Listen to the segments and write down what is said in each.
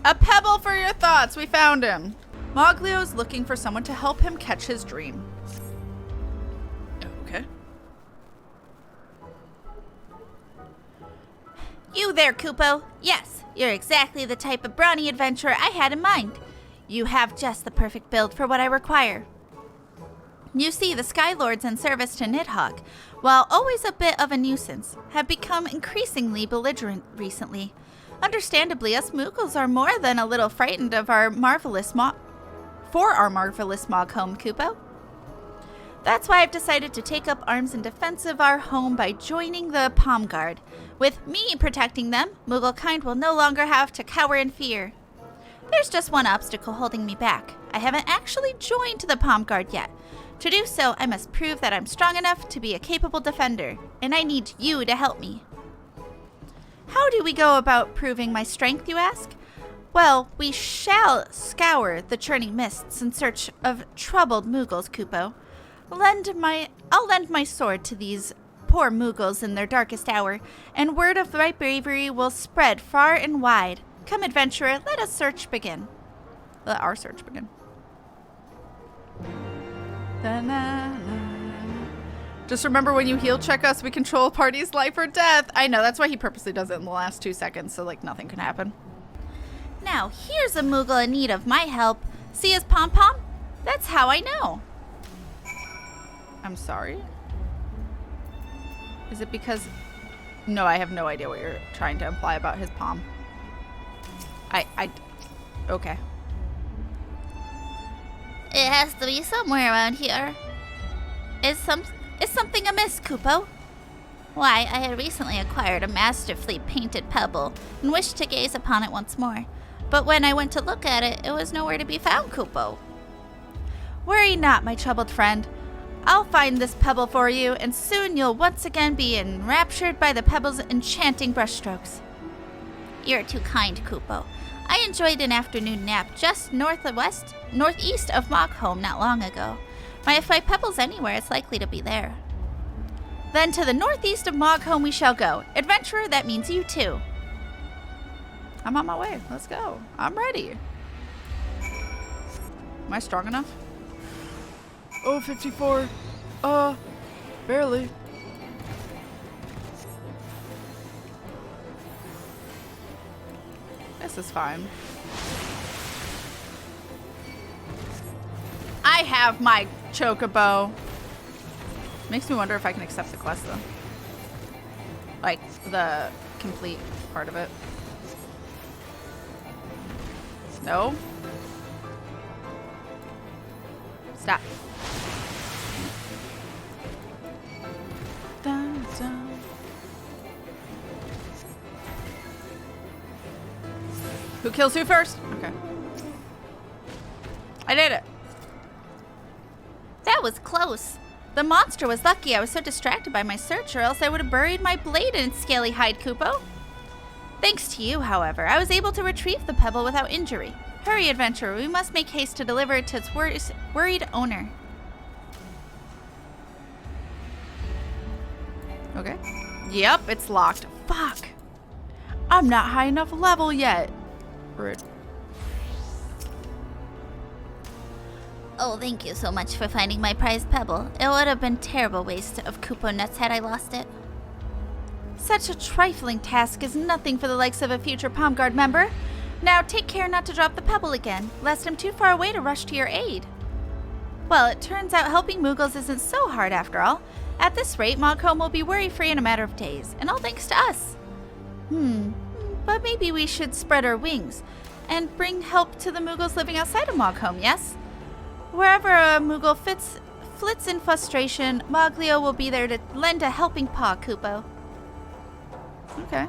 A pebble for your thoughts. We found him. Moglio's looking for someone to help him catch his dream. Okay. You there, Kupo. Yes, you're exactly the type of brawny adventurer I had in mind. You have just the perfect build for what I require. You see, the Skylords in service to Nidhogg, while always a bit of a nuisance, have become increasingly belligerent recently. Understandably, us Moogles are more than a little frightened of our marvelous Mog home, Kupo. That's why I've decided to take up arms in defense of our home by joining the Palm Guard. With me protecting them, Mooglekind will no longer have to cower in fear. There's just one obstacle holding me back. I haven't actually joined the Palm Guard yet. To do so, I must prove that I'm strong enough to be a capable defender, and I need you to help me. How do we go about proving my strength, you ask? Well, we shall scour the churning mists in search of troubled Moogles, Kupo. I'll lend my sword to these poor Moogles in their darkest hour, and word of my bravery will spread far and wide. Come, adventurer, let our search begin. Just remember, when you heal check us, we control a party's life or death. I know, that's why he purposely does it in the last 2 seconds, so like nothing can happen. Now, here's a Moogle in need of my help. See his pom-pom? That's how I know. I'm sorry? Is it because... No, I have no idea what you're trying to imply about his palm. Okay. It has to be somewhere around here. Is something amiss, Kupo? Why, I had recently acquired a masterfully painted pebble and wished to gaze upon it once more. But when I went to look at it, it was nowhere to be found, Kupo. Worry not, my troubled friend. I'll find this pebble for you, and soon you'll once again be enraptured by the pebble's enchanting brushstrokes. You're too kind, Kupo. I enjoyed an afternoon nap just northeast of Moghome not long ago. If my pebble's anywhere, it's likely to be there. Then to the northeast of Moghome we shall go. Adventurer, that means you too. I'm on my way. Let's go. I'm ready. Am I strong enough? Oh, 54. Barely. This is fine. I have my chocobo. Makes me wonder if I can accept the quest though. Like the complete part of it. No? Stop. Dun, dun. Who kills who first? Okay. I did it. That was close. The monster was lucky I was so distracted by my search, or else I would have buried my blade in its scaly hide, Kupo. Thanks to you, however, I was able to retrieve the pebble without injury. Hurry, adventurer, we must make haste to deliver it to its worried owner. Okay. Yep, it's locked. Fuck. I'm not high enough level yet. Rude. Oh, thank you so much for finding my prized pebble. It would have been a terrible waste of Kupo nuts had I lost it. Such a trifling task is nothing for the likes of a future Palm Guard member. Now take care not to drop the pebble again, lest I'm too far away to rush to your aid. Well, it turns out helping Moogles isn't so hard after all. At this rate, Moghome will be worry-free in a matter of days, and all thanks to us. But maybe we should spread our wings and bring help to the Moogles living outside of Moghome, yes? Wherever a Moogle flits in frustration, Moglio will be there to lend a helping paw, Kupo. Okay.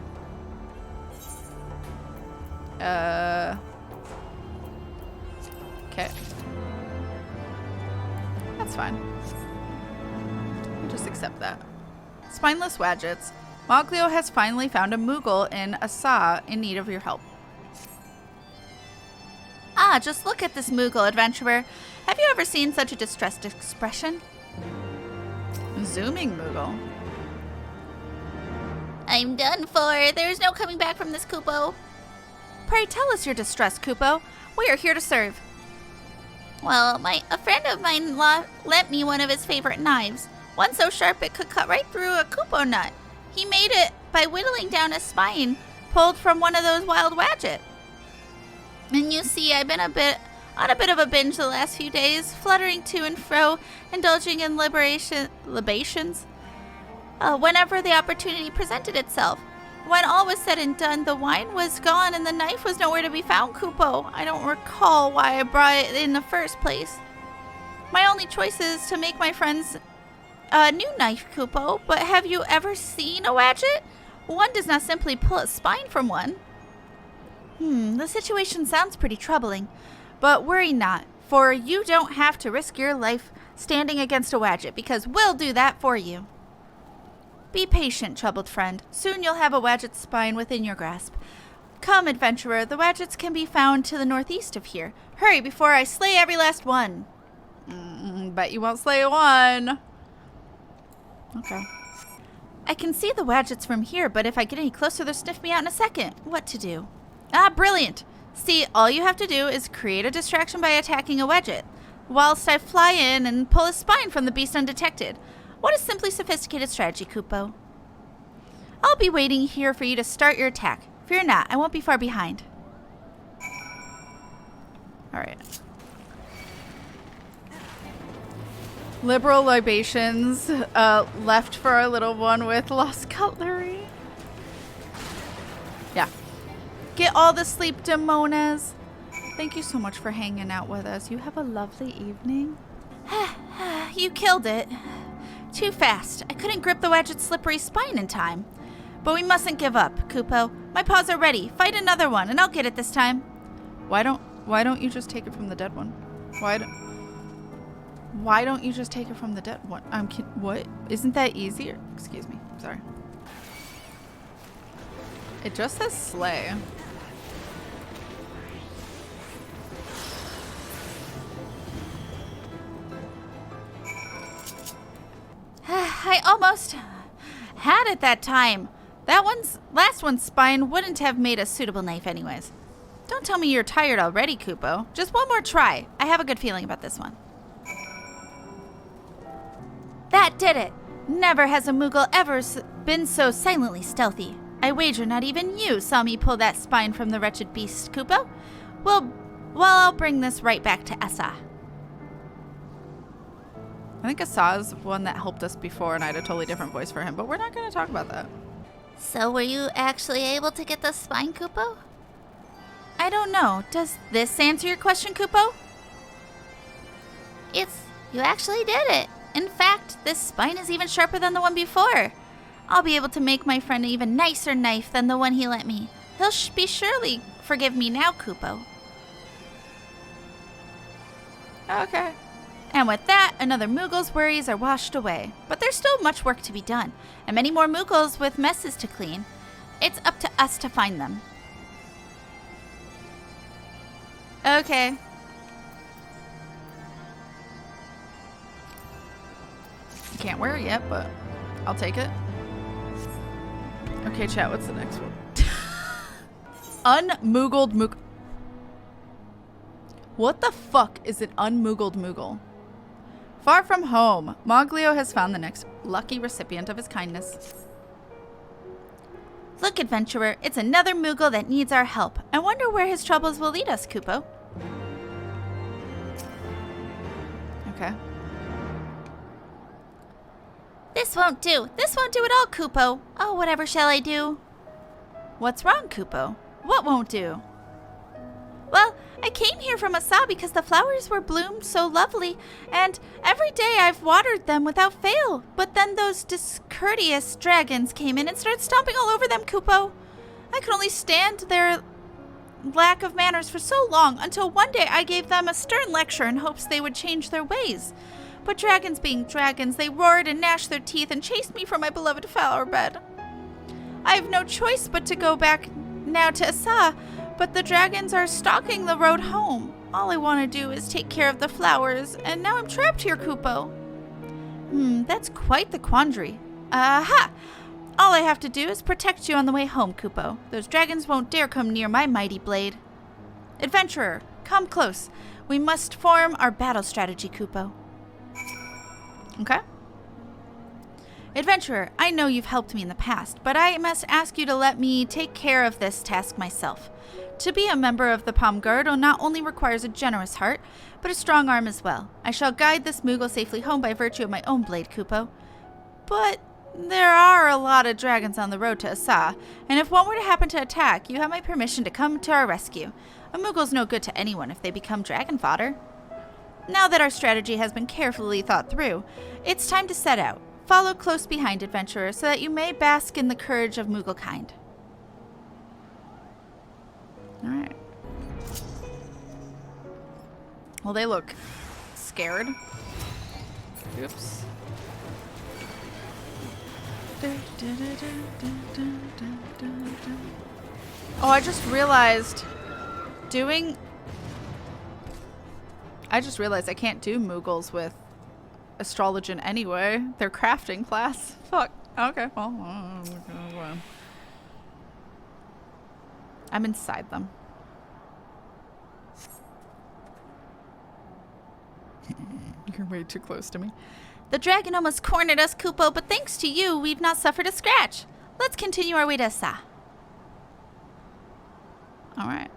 Okay. That's fine. I'll just accept that. Spineless Wadgets. Moglio has finally found a Moogle in Asa in need of your help. Ah, just look at this Moogle, adventurer. Have you ever seen such a distressed expression? Zooming Moogle. I'm done for. There's no coming back from this, Kupo. Pray tell us your distress, Kupo. We are here to serve. Well, a friend of mine lent me one of his favorite knives. One so sharp it could cut right through a Kupo nut. He made it by whittling down a spine pulled from one of those wild wadget. And you see, I've been on a bit of a binge the last few days, fluttering to and fro, indulging in libations, whenever the opportunity presented itself. When all was said and done, the wine was gone and the knife was nowhere to be found, Kupo. I don't recall why I brought it in the first place. My only choice is to make my friends a new knife, Kupo, but have you ever seen a wadget? One does not simply pull a spine from one. The situation sounds pretty troubling, but worry not, for you don't have to risk your life standing against a wadget, because we'll do that for you. Be patient, troubled friend. Soon you'll have a wadget's spine within your grasp. Come, adventurer, the wadgets can be found to the northeast of here. Hurry before I slay every last one. Bet you won't slay one. Okay. I can see the wadgets from here, but if I get any closer, they'll sniff me out in a second. What to do? Ah, brilliant! See, all you have to do is create a distraction by attacking a wadget, whilst I fly in and pull a spine from the beast undetected. What a simply sophisticated strategy, Kupo. I'll be waiting here for you to start your attack. Fear not, I won't be far behind. Alright. Liberal libations left for our little one with lost cutlery. Yeah. Get all the sleep, Demonas. Thank you so much for hanging out with us. You have a lovely evening. You killed it. Too fast. I couldn't grip the wadget's slippery spine in time. But we mustn't give up, Kupo. My paws are ready. Fight another one, and I'll get it this time. Why don't you just take it from the dead one? Why don't you just take it from the dead one? What? Isn't that easier? Excuse me. Sorry. It just says slay. I almost had it that time. Last one's spine wouldn't have made a suitable knife anyways. Don't tell me you're tired already, Kupo. Just one more try. I have a good feeling about this one. That did it. Never has a Moogle ever been so silently stealthy. I wager not even you saw me pull that spine from the wretched beast, Kupo. Well, I'll bring this right back to Essa. I think Asa's one that helped us before, and I had a totally different voice for him, but we're not going to talk about that. So were you actually able to get the spine, Kupo? I don't know. Does this answer your question, Kupo? You actually did it. In fact, this spine is even sharper than the one before. I'll be able to make my friend an even nicer knife than the one he lent me. He'll be surely forgive me now, Kupo. Okay. And with that, another Moogle's worries are washed away. But there's still much work to be done, and many more Moogles with messes to clean. It's up to us to find them. Okay. Can't wear it yet, but I'll take it. Okay, chat, what's the next one? Unmoogled Moogle. What the fuck is an unmoogled Moogle? Far from home, Moglio has found the next lucky recipient of his kindness. Look, adventurer, it's another Moogle that needs our help. I wonder where his troubles will lead us, Kupo. Okay. This won't do. This won't do at all, Kupo. Oh, whatever shall I do? What's wrong, Kupo? What won't do? Well, I came here from Asa because the flowers were bloomed so lovely, and every day I've watered them without fail. But then those discourteous dragons came in and started stomping all over them, Kupo. I could only stand their lack of manners for so long until one day I gave them a stern lecture in hopes they would change their ways. But dragons being dragons, they roared and gnashed their teeth and chased me from my beloved flower bed. I have no choice but to go back now to Asa, but the dragons are stalking the road home. All I want to do is take care of the flowers, and now I'm trapped here, Kupo. That's quite the quandary. Aha! All I have to do is protect you on the way home, Kupo. Those dragons won't dare come near my mighty blade. Adventurer, come close. We must form our battle strategy, Kupo. Okay. Adventurer, I know you've helped me in the past, but I must ask you to let me take care of this task myself. To be a member of the Palm Guard not only requires a generous heart, but a strong arm as well. I shall guide this Moogle safely home by virtue of my own blade, Kupo. But there are a lot of dragons on the road to Asa, and if one were to happen to attack, you have my permission to come to our rescue. A Moogle's no good to anyone if they become dragon fodder. Now that our strategy has been carefully thought through, it's time to set out. Follow close behind, adventurer, so that you may bask in the courage of Moogle kind. Alright. Well, they look scared. Oops. Oh, I just realized I can't do Moogles with Astrologian anyway. They're crafting class. Fuck. Okay, well. I'm inside them. You're way too close to me. The dragon almost cornered us, Kupo, but thanks to you, we've not suffered a scratch. Let's continue our way to Asa. Alright.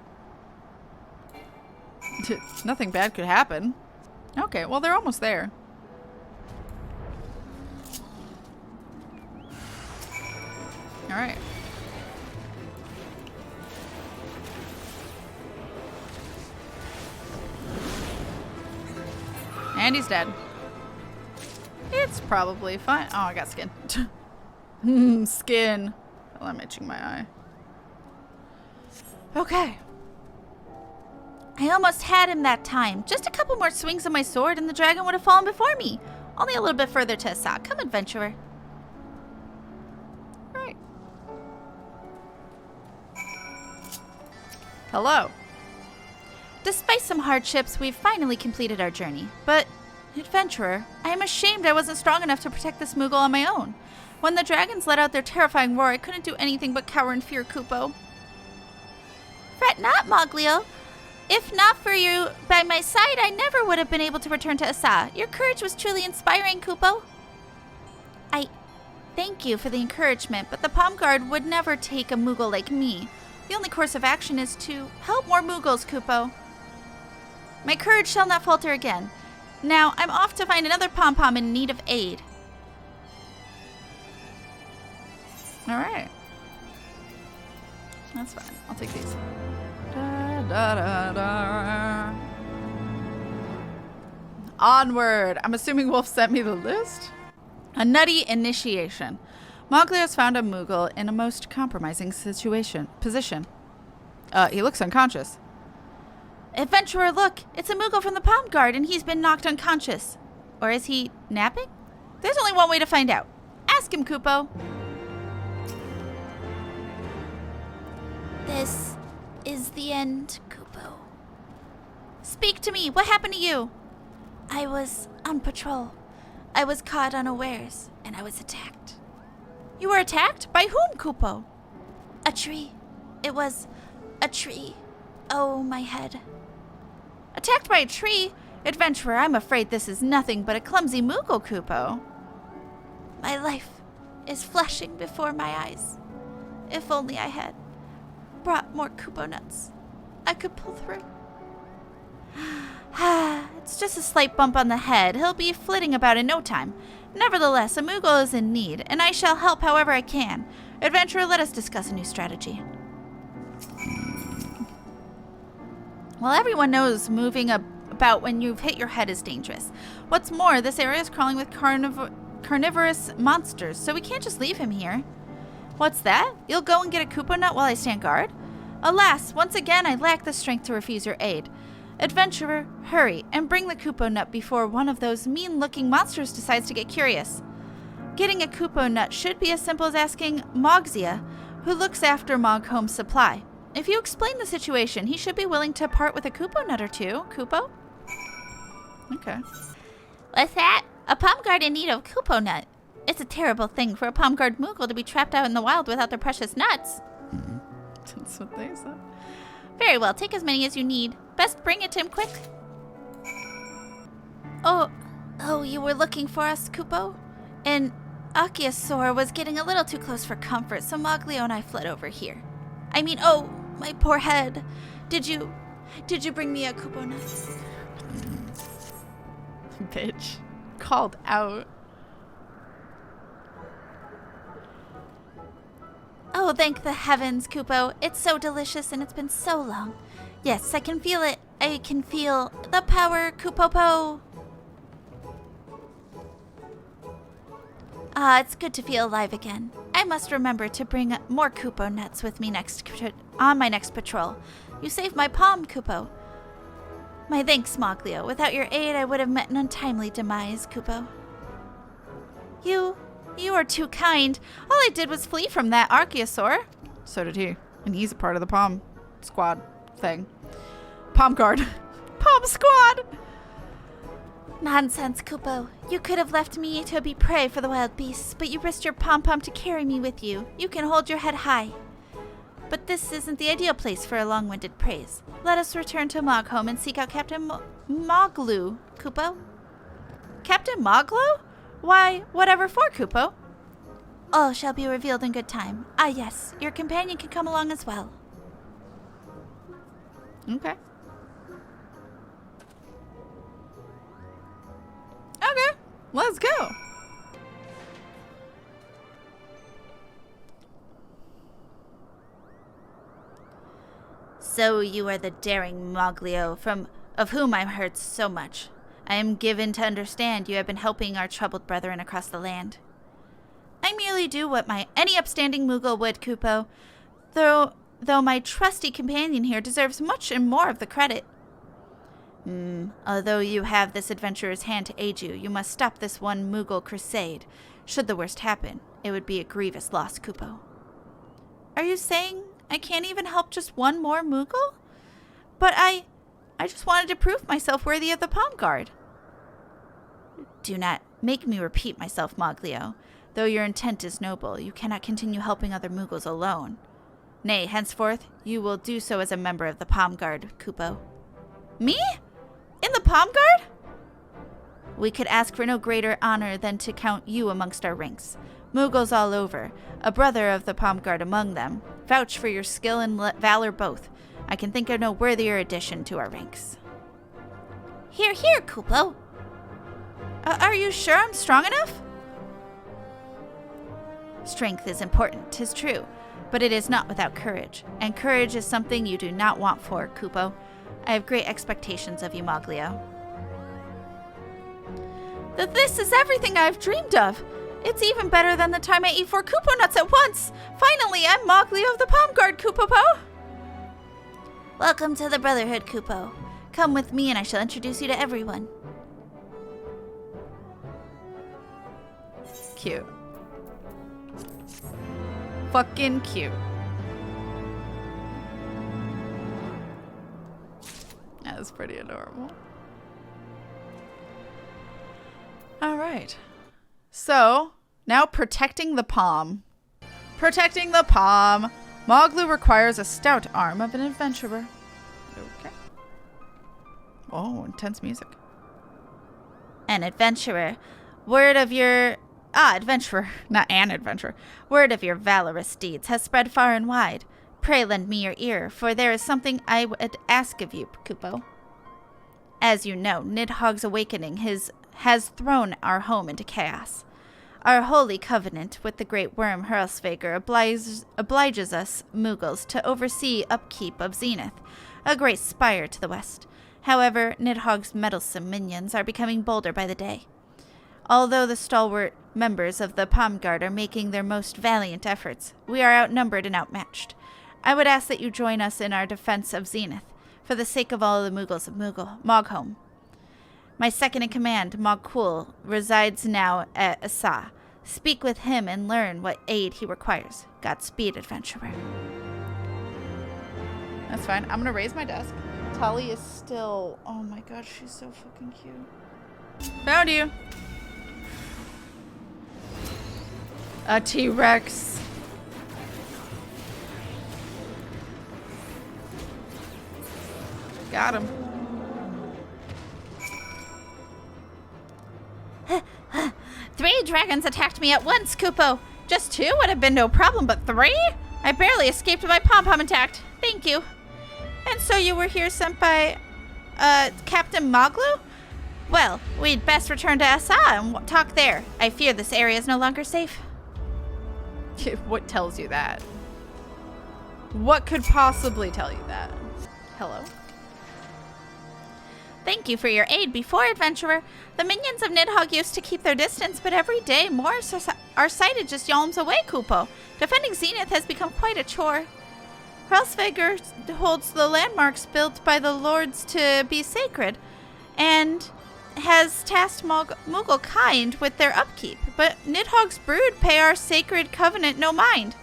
Nothing bad could happen. Okay, well, they're almost there. Alright. And he's dead. It's probably fine. Oh, I got skin. Skin. Well, I'm itching my eye. Okay. I almost had him that time. Just a couple more swings of my sword and the dragon would have fallen before me. Only a little bit further to Asa. Come, adventurer. Right. Hello. Despite some hardships, we've finally completed our journey. But, adventurer, I am ashamed I wasn't strong enough to protect this Moogle on my own. When the dragons let out their terrifying roar, I couldn't do anything but cower in fear, Kupo. Fret not, Moglio. If not for you by my side, I never would have been able to return to Asa. Your courage was truly inspiring, Kupo. I thank you for the encouragement, but the Palm Guard would never take a Moogle like me. The only course of action is to help more Moogles, Kupo. My courage shall not falter again. Now, I'm off to find another pom-pom in need of aid. Alright. That's fine. I'll take these. Da, da, da, da. Onward! I'm assuming Wolf sent me the list? A nutty initiation. Moglio's found a Moogle in a most compromising position. He looks unconscious. Adventurer, look! It's a Moogle from the Palm Guard and he's been knocked unconscious. Or is he napping? There's only one way to find out. Ask him, Kupo. This is the end, Kupo. Speak to me. What happened to you? I was on patrol. I was caught unawares, and I was attacked. You were attacked? By whom, Kupo? A tree. It was a tree. Oh, my head. Attacked by a tree? Adventurer, I'm afraid this is nothing but a clumsy Moogle, Kupo. My life is flashing before my eyes. If only I had brought more Kupo nuts, I could pull through. It's just a slight bump on the head. He'll be flitting about in no time. Nevertheless, a Moogle is in need, and I shall help however I can. Adventurer, let us discuss a new strategy. Well, everyone knows moving about when you've hit your head is dangerous. What's more, this area is crawling with carnivorous monsters, so we can't just leave him here. What's that? You'll go and get a Kupo nut while I stand guard? Alas, once again I lack the strength to refuse your aid. Adventurer, hurry, and bring the Kupo nut before one of those mean-looking monsters decides to get curious. Getting a Kupo nut should be as simple as asking Mogzia, who looks after Mog Home Supply. If you explain the situation, he should be willing to part with a Kupo nut or two. Kupo? Okay. What's that? A Palm Guard in need of Kupo nut. It's a terrible thing for a palm guard Moogle to be trapped out in the wild without their precious nuts. That's what they said. Very well, take as many as you need. Best bring it to him quick. Oh, you were looking for us, Kupo? An Akiosaur was getting a little too close for comfort, so Moglio and I fled over here. I mean, oh, my poor head. Did you bring me a Kupo nut? Bitch. Called out. Oh, thank the heavens, Kupo. It's so delicious and it's been so long. Yes, I can feel it. I can feel the power, Kupopo. Ah, it's good to feel alive again. I must remember to bring more Kupo nuts with me on my next patrol. You saved my palm, Kupo. My thanks, Moglio. Without your aid, I would have met an untimely demise, Kupo. You are too kind. All I did was flee from that Archaeosaur. So did he. And he's a part of the Palm Squad thing. Palm Guard. Palm Squad! Nonsense, Kupo. You could have left me to be prey for the wild beasts, but you risked your pom-pom to carry me with you. You can hold your head high. But this isn't the ideal place for a long-winded praise. Let us return to Moghome and seek out Captain Moglu, Kupo. Captain Moglu? Why, whatever for, Kupo. All shall be revealed in good time. Ah, yes, your companion can come along as well. Okay. Okay, let's go. So you are the daring Moglio of whom I've heard so much. I am given to understand you have been helping our troubled brethren across the land. I merely do what any upstanding Moogle would, Kupo, though my trusty companion here deserves much and more of the credit. Although you have this adventurer's hand to aid you, you must stop this one Moogle crusade. Should the worst happen, it would be a grievous loss, Kupo. Are you saying I can't even help just one more Moogle? But I just wanted to prove myself worthy of the Palm Guard. Do not make me repeat myself, Moglio. Though your intent is noble, you cannot continue helping other Moogles alone. Nay, henceforth, you will do so as a member of the Palm Guard, Kupo. Me? In the Palm Guard? We could ask for no greater honor than to count you amongst our ranks. Moogles all over, a brother of the Palm Guard among them, vouch for your skill and valor both. I can think of no worthier addition to our ranks. Hear, hear, Kupo. Are you sure I'm strong enough? Strength is important, 'tis true, but it is not without courage, and courage is something you do not want for, Kupo. I have great expectations of you, Moglio. This is everything I've dreamed of. It's even better than the time I ate 4 Kupo nuts at once. Finally, I'm Moglio of the Palm Guard, Kupopo. Welcome to the Brotherhood, Kupo. Come with me and I shall introduce you to everyone. Cute. Fucking cute. That was pretty adorable. All right. So, now protecting the palm. Protecting the palm. Moglu requires a stout arm of an adventurer. Okay. Oh, intense music. An adventurer. Word of your... adventurer, not an adventurer. Word of your valorous deeds has spread far and wide. Pray lend me your ear, for there is something I would ask of you, Kupo. As you know, Nidhogg's awakening has thrown our home into chaos. Our holy covenant with the great worm Hurlsvager obliges us, Moogles, to oversee upkeep of Zenith, a great spire to the west. However, Nidhogg's meddlesome minions are becoming bolder by the day. Although the stalwart members of the Palm Guard are making their most valiant efforts, we are outnumbered and outmatched. I would ask that you join us in our defense of Zenith, for the sake of all the Moogles of Moghome. My second-in-command, Mogkul, resides now at Asa. Speak with him and learn what aid he requires. Godspeed, adventurer. That's fine. I'm going to raise my desk. Tali is still... Oh my god, she's so fucking cute. Found you. A T-Rex. Got him. Three dragons attacked me at once, Kupo. Just two would have been no problem, but three? I barely escaped my pom-pom attack. Thank you. And so you were here sent by, Captain Moglu? Well, we'd best return to Asa and talk there. I fear this area is no longer safe. What tells you that? What could possibly tell you that? Hello? Thank you for your aid before, adventurer. The minions of Nidhogg used to keep their distance, but every day more are sighted just yalms away, Kupo. Defending Zenith has become quite a chore. Hrolsvegar holds the landmarks built by the lords to be sacred, and has tasked Moogle kind with their upkeep, but Nidhogg's brood pay our sacred covenant no mind.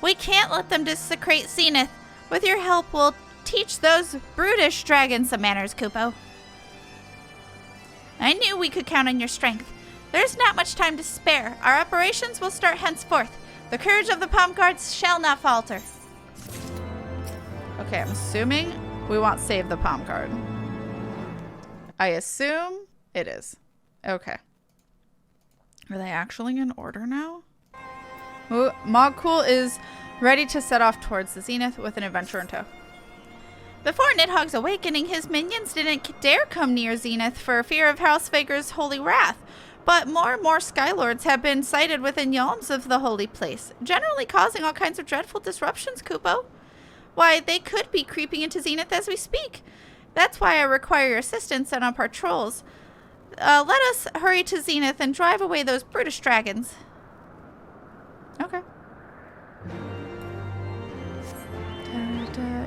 We can't let them desecrate Zenith. With your help, we'll teach those brutish dragons some manners, Kupo. I knew we could count on your strength. There's not much time to spare. Our operations will start henceforth. The courage of the Palm Guards shall not falter. Okay, I'm assuming we want save the Palm Guard. I assume it is. Okay. Are they actually in order now? Ooh, Mogcool is ready to set off towards the Zenith with an adventurer in tow. Before Nidhogg's awakening, his minions didn't dare come near Zenith for fear of Hrolsvegar's holy wrath. But more and more Skylords have been sighted within yalms of the holy place, generally causing all kinds of dreadful disruptions, Kupo. Why, they could be creeping into Zenith as we speak. That's why I require your assistance on our patrols. Let us hurry to Zenith and drive away those brutish dragons. Okay.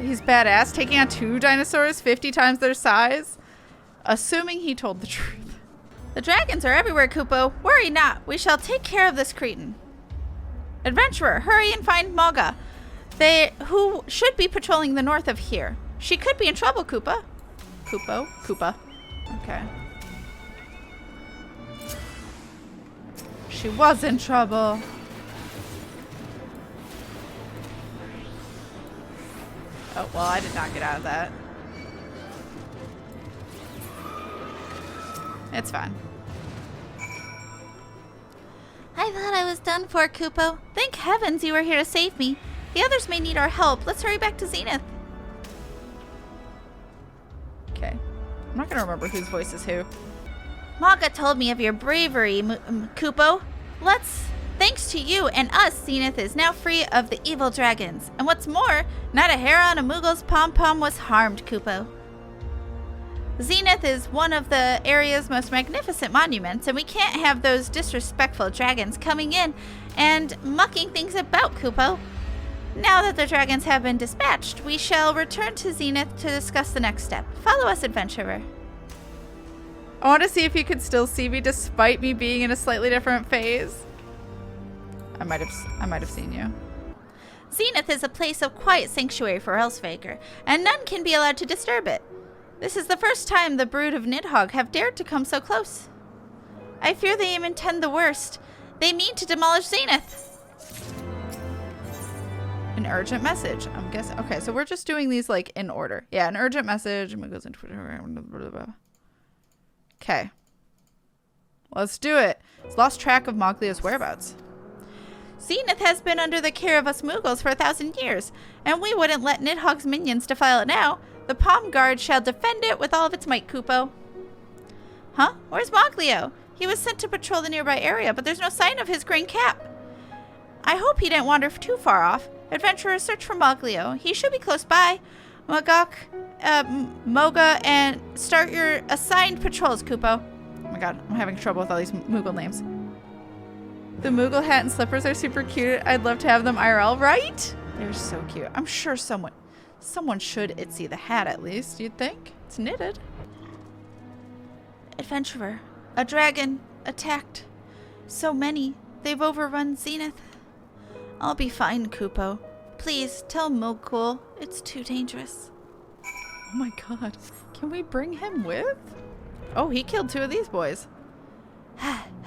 He's badass, taking on 2 dinosaurs 50 times their size. Assuming he told the truth. The dragons are everywhere, Kupo. Worry not. We shall take care of this cretin. Adventurer, hurry and find Moga. Who should be patrolling the north of here. She could be in trouble, Koopa. Koopa. Okay. She was in trouble. Oh, well, I did not get out of that. It's fine. I thought I was done for, Kupo. Thank heavens you were here to save me. The others may need our help. Let's hurry back to Zenith. Okay. I'm not going to remember whose voice is who. Maga told me of your bravery, Kupo. Thanks to you and us, Zenith is now free of the evil dragons. And what's more, not a hair on a Moogle's pom-pom was harmed, Kupo. Zenith is one of the area's most magnificent monuments, and we can't have those disrespectful dragons coming in and mucking things about, Kupo. Now that the dragons have been dispatched, we shall return to Zenith to discuss the next step. Follow us, adventurer. I want to see if you could still see me despite me being in a slightly different phase. I might have seen you. Zenith is a place of quiet sanctuary for Hrolsvegar, and none can be allowed to disturb it. This is the first time the brood of Nidhogg have dared to come so close. I fear they even intend the worst. They mean to demolish Zenith. An urgent message. I'm guessing. Okay, so we're just doing these like in order. Yeah, an urgent message. And it goes into okay. Let's do it. It's lost track of Moglia's whereabouts. Zenith has been under the care of us Moogles for 1,000 years, and we wouldn't let Nidhogg's minions defile it now. The Palm Guard shall defend it with all of its might, Kupo. Huh? Where's Moglio? He was sent to patrol the nearby area, but there's no sign of his green cap. I hope he didn't wander too far off. Adventurers, search for Moglio. He should be close by. Moga, and start your assigned patrols, Kupo. Oh my god, I'm having trouble with all these Moogle names. The Moogle hat and slippers are super cute. I'd love to have them IRL, right? They're so cute. I'm sure someone should Itsy the hat at least, you'd think. It's knitted. Adventurer, a dragon attacked. So many. They've overrun Zenith. I'll be fine, Kupo. Please, tell Mogcool it's too dangerous. Oh my god. Can we bring him with? Oh, he killed 2 of these boys.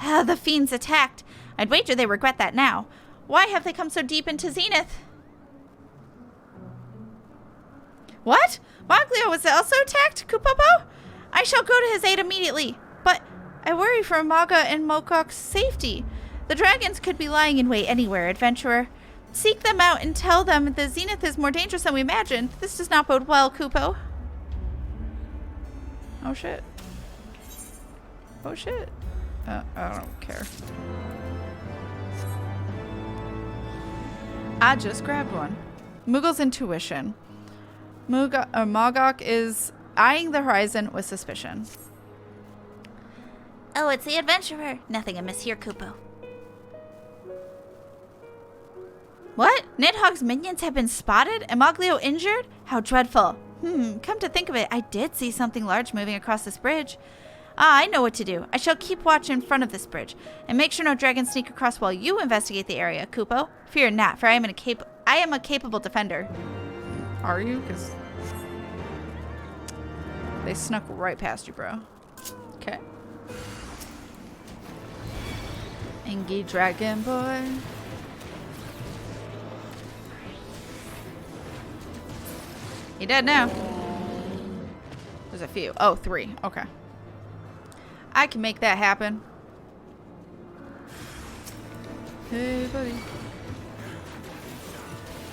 Ah, the fiends attacked. I'd wager they regret that now. Why have they come so deep into Zenith? What? Moglio was also attacked, Kupopo? I shall go to his aid immediately. But I worry for Maga and Mokok's safety. The dragons could be lying in wait anywhere, adventurer. Seek them out and tell them the Zenith is more dangerous than we imagined. This does not bode well, Kupo. Oh shit. Oh shit. I don't care. I just grabbed one. Moogle's intuition. Mogok is eyeing the horizon with suspicion. Oh, it's the adventurer. Nothing amiss here, Kupo. What? Nidhogg's minions have been spotted? And Moglio injured? How dreadful. Come to think of it, I did see something large moving across this bridge. Ah, I know what to do. I shall keep watch in front of this bridge, and make sure no dragons sneak across while you investigate the area, Kupo. Fear not, for I am a capable defender. Are you? Because they snuck right past you, bro. Okay. Engie Dragon Boy. He dead now. There's a few. Oh, 3. Okay. I can make that happen. Hey, buddy.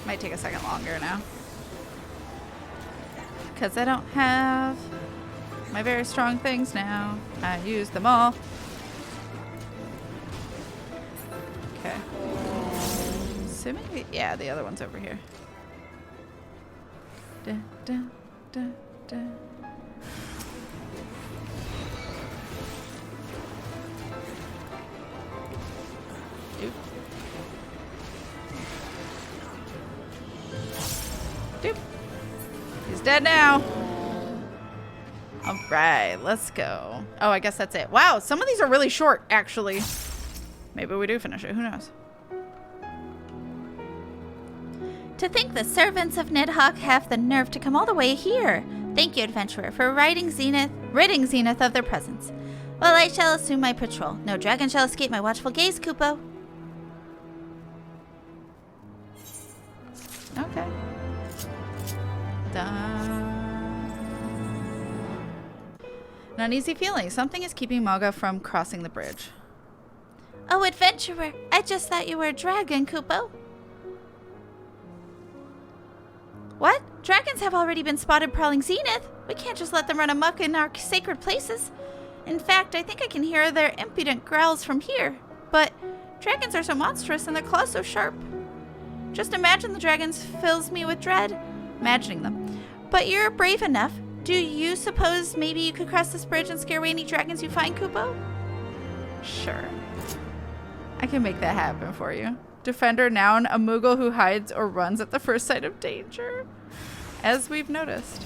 Might take a second longer now. Because I don't have my very strong things now. I used them all. Okay. So maybe, yeah, the other one's over here. Da, da, da, da. Doop. Doop. He's dead now. All right, let's go. Oh, I guess that's it. Wow, some of these are really short, actually. Maybe we do finish it. Who knows? To think the servants of Nidhogg have the nerve to come all the way here. Thank you, adventurer, for ridding Zenith of their presence. Well, I shall assume my patrol. No dragon shall escape my watchful gaze, Kupo. Okay. Done. An uneasy feeling. Something is keeping Maga from crossing the bridge. Oh, adventurer, I just thought you were a dragon, Kupo. What? Dragons have already been spotted prowling Zenith. We can't just let them run amok in our sacred places. In fact, I think I can hear their impudent growls from here. But dragons are so monstrous and their claws so sharp. Just imagine the dragons fills me with dread. Imagining them. But you're brave enough. Do you suppose maybe you could cross this bridge and scare away any dragons you find, Kupo? Sure. I can make that happen for you. Defender, noun, a Moogle who hides or runs at the first sight of danger. As we've noticed.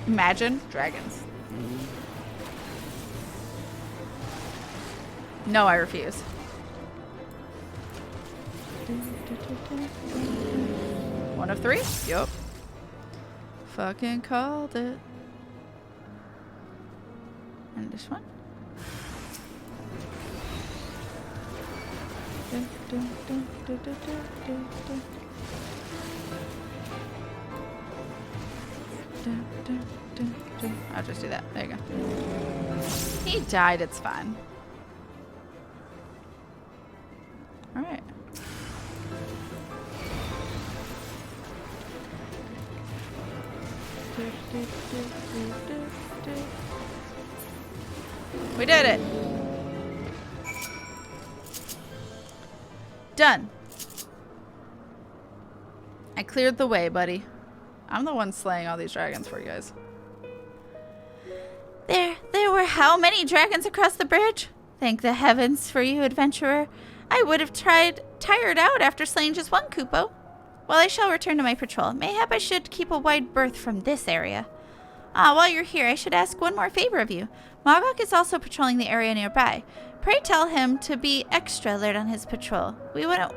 Imagine dragons. No, I refuse. One of 3? Yup. Fucking called it. And this one? I'll just do that. There you go. He died. It's fine. All right. We did it. Done. I cleared the way, buddy. I'm the one slaying all these dragons for you guys. There were how many dragons across the bridge? Thank the heavens for you, adventurer. I would have tired out after slaying just one Kupo. Well, I shall return to my patrol. Mayhap I should keep a wide berth from this area. While you're here, I should ask one more favor of you. Mogok is also patrolling the area nearby. Pray tell him to be extra alert on his patrol. We wouldn't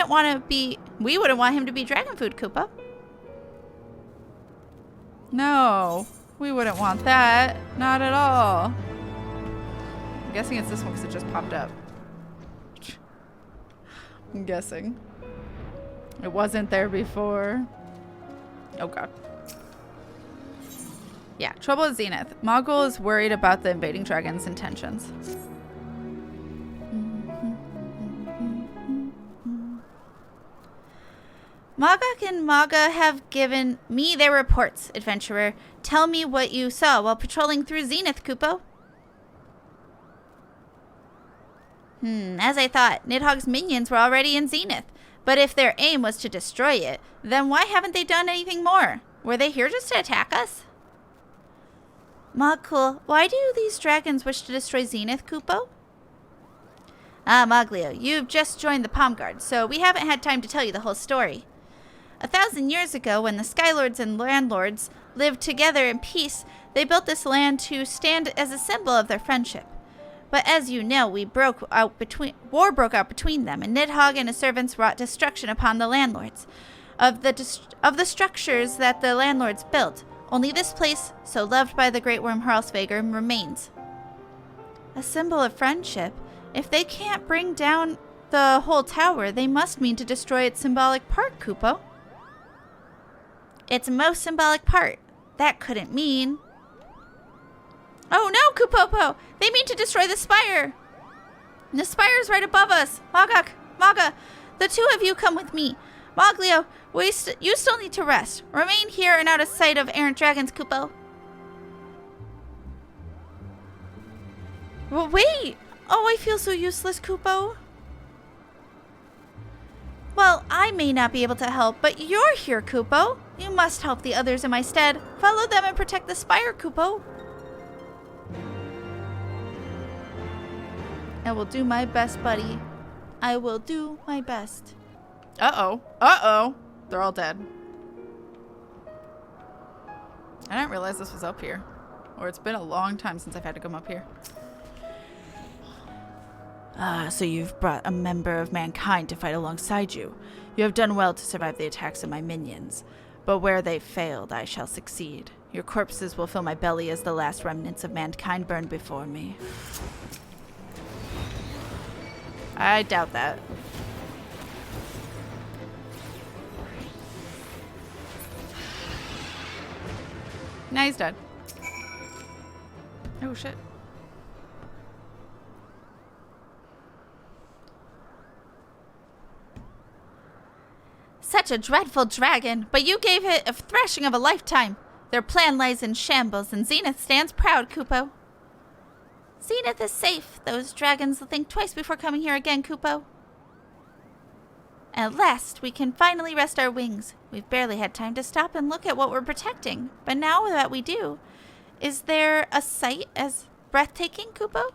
want him to be dragon food, Kupo. No, we wouldn't want that. Not at all. guessing it's this one because it just popped up. I'm guessing. It wasn't there before. Oh god. Yeah, trouble at Zenith. Moogle is worried about the invading dragon's intentions. Mogok and Maga have given me their reports, adventurer. Tell me what you saw while patrolling through Zenith, Kupo. As I thought, Nidhogg's minions were already in Zenith. But if their aim was to destroy it, then why haven't they done anything more? Were they here just to attack us? Mogcool, why do these dragons wish to destroy Zenith, Kupo? Moglio, you've just joined the Palm Guard, so we haven't had time to tell you the whole story. 1,000 years ago, when the Skylords and Landlords lived together in peace, they built this land to stand as a symbol of their friendship. But as you know, war broke out between them, and Nidhogg and his servants wrought destruction upon the landlords. Of the structures that the landlords built, only this place, so loved by the great worm Harlsvager, remains. A symbol of friendship? If they can't bring down the whole tower, they must mean to destroy its symbolic part, Kupo. Its most symbolic part. That couldn't mean... Oh no, Kupopo! They mean to destroy the spire! The spire's right above us! Mogok, Maga, the two of you come with me. Moglio, you still need to rest. Remain here and out of sight of errant dragons, Kupo. Well, wait! Oh, I feel so useless, Kupo. Well, I may not be able to help, but you're here, Kupo. You must help the others in my stead. Follow them and protect the spire, Kupo. I will do my best, buddy. I will do my best. Uh-oh. Uh-oh. They're all dead. I didn't realize this was up here. Or it's been a long time since I've had to come up here. So you've brought a member of mankind to fight alongside you. You have done well to survive the attacks of my minions. But where they failed, I shall succeed. Your corpses will fill my belly as the last remnants of mankind burn before me. I doubt that. Now he's dead. Oh shit. Such a dreadful dragon, but you gave it a thrashing of a lifetime. Their plan lies in shambles, and Zenith stands proud, Kupo. Zenith is safe. Those dragons will think twice before coming here again, Kupo. At last, we can finally rest our wings. We've barely had time to stop and look at what we're protecting. But now that we do, is there a sight as breathtaking, Kupo?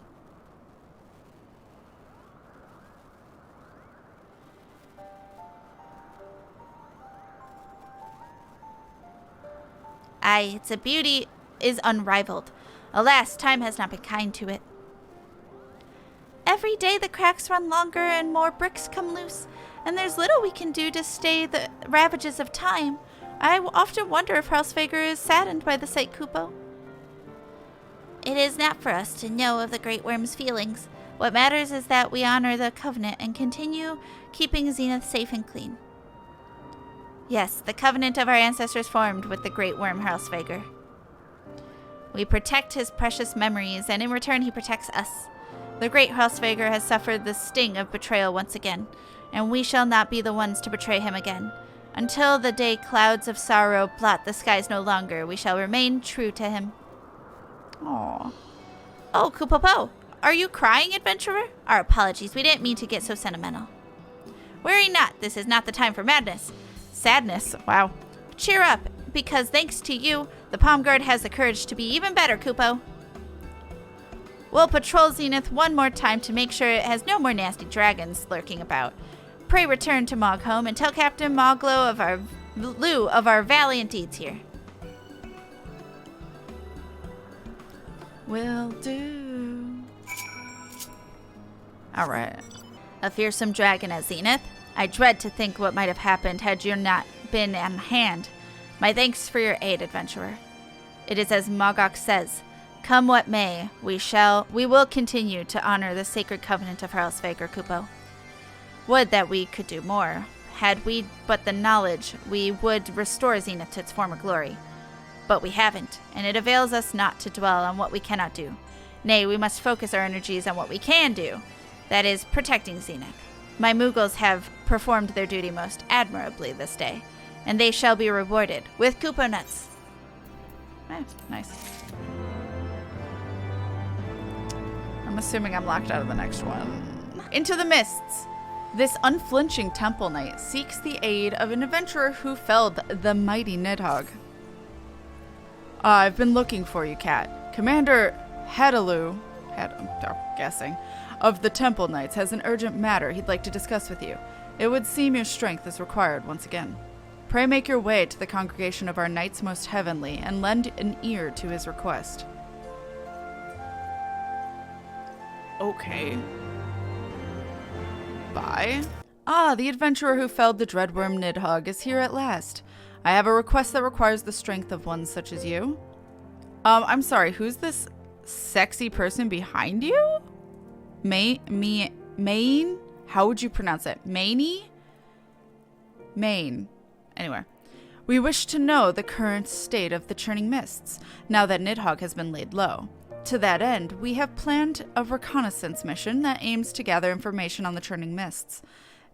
Aye, its beauty is unrivaled. Alas, time has not been kind to it. Every day the cracks run longer and more bricks come loose, and there's little we can do to stay the ravages of time. I often wonder if Harlsvager is saddened by the sight, Kupo. It is not for us to know of the Great Worm's feelings. What matters is that we honor the covenant and continue keeping Zenith safe and clean. Yes, the covenant of our ancestors formed with the Great Worm Harlsvager. We protect his precious memories, and in return he protects us. The great Harlsvager has suffered the sting of betrayal once again, and we shall not be the ones to betray him again. Until the day clouds of sorrow blot the skies no longer, we shall remain true to him. Aww. Oh, Kupopo, are you crying, adventurer? Our apologies, we didn't mean to get so sentimental. Worry not, this is not the time for madness. Sadness, wow. Cheer up, because thanks to you, the Palm Guard has the courage to be even better, Kupo. We'll patrol Zenith one more time to make sure it has no more nasty dragons lurking about. Pray return to Moghome and tell Captain Moglo of our valiant deeds here. Will do. Alright. A fearsome dragon at Zenith? I dread to think what might have happened had you not been on hand. My thanks for your aid, adventurer. It is as Mogok says. Come what may, we will continue to honor the sacred covenant of Harlsvegr, Kupo. Would that we could do more. Had we but the knowledge, we would restore Zenith to its former glory. But we haven't, and it avails us not to dwell on what we cannot do. Nay, we must focus our energies on what we can do. That is, protecting Zenith. My Moogles have performed their duty most admirably this day, and they shall be rewarded with Kupo nuts. Nice. I'm assuming I'm locked out of the next one. Into the Mists. This unflinching temple knight seeks the aid of an adventurer who felled the mighty Nidhogg. I've been looking for you, Kat. Commander I'm guessing, of the Temple Knights has an urgent matter he'd like to discuss with you. It would seem your strength is required once again. Pray make your way to the congregation of our Knights Most Heavenly and lend an ear to his request. Okay. Bye. The adventurer who felled the dreadworm Nidhogg is here at last. I have a request that requires the strength of one such as you. I'm sorry, who's this sexy person behind you? Maine? How would you pronounce it? Maine? Anyway. We wish to know the current state of the churning mists, now that Nidhogg has been laid low. To that end, we have planned a reconnaissance mission that aims to gather information on the churning mists.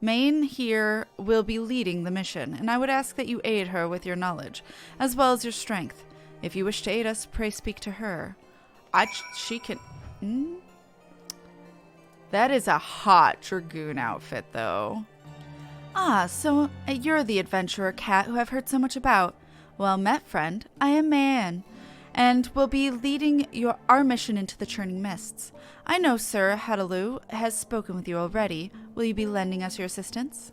Maine here will be leading the mission, and I would ask that you aid her with your knowledge, as well as your strength. If you wish to aid us, pray speak to her. She can... That is a hot dragoon outfit, though. So you're the adventurer Kat who I've heard so much about. Well met, friend. I am Mayanne, and will be leading our mission into the churning mists. I know Sir Hadaloo has spoken with you already. Will you be lending us your assistance?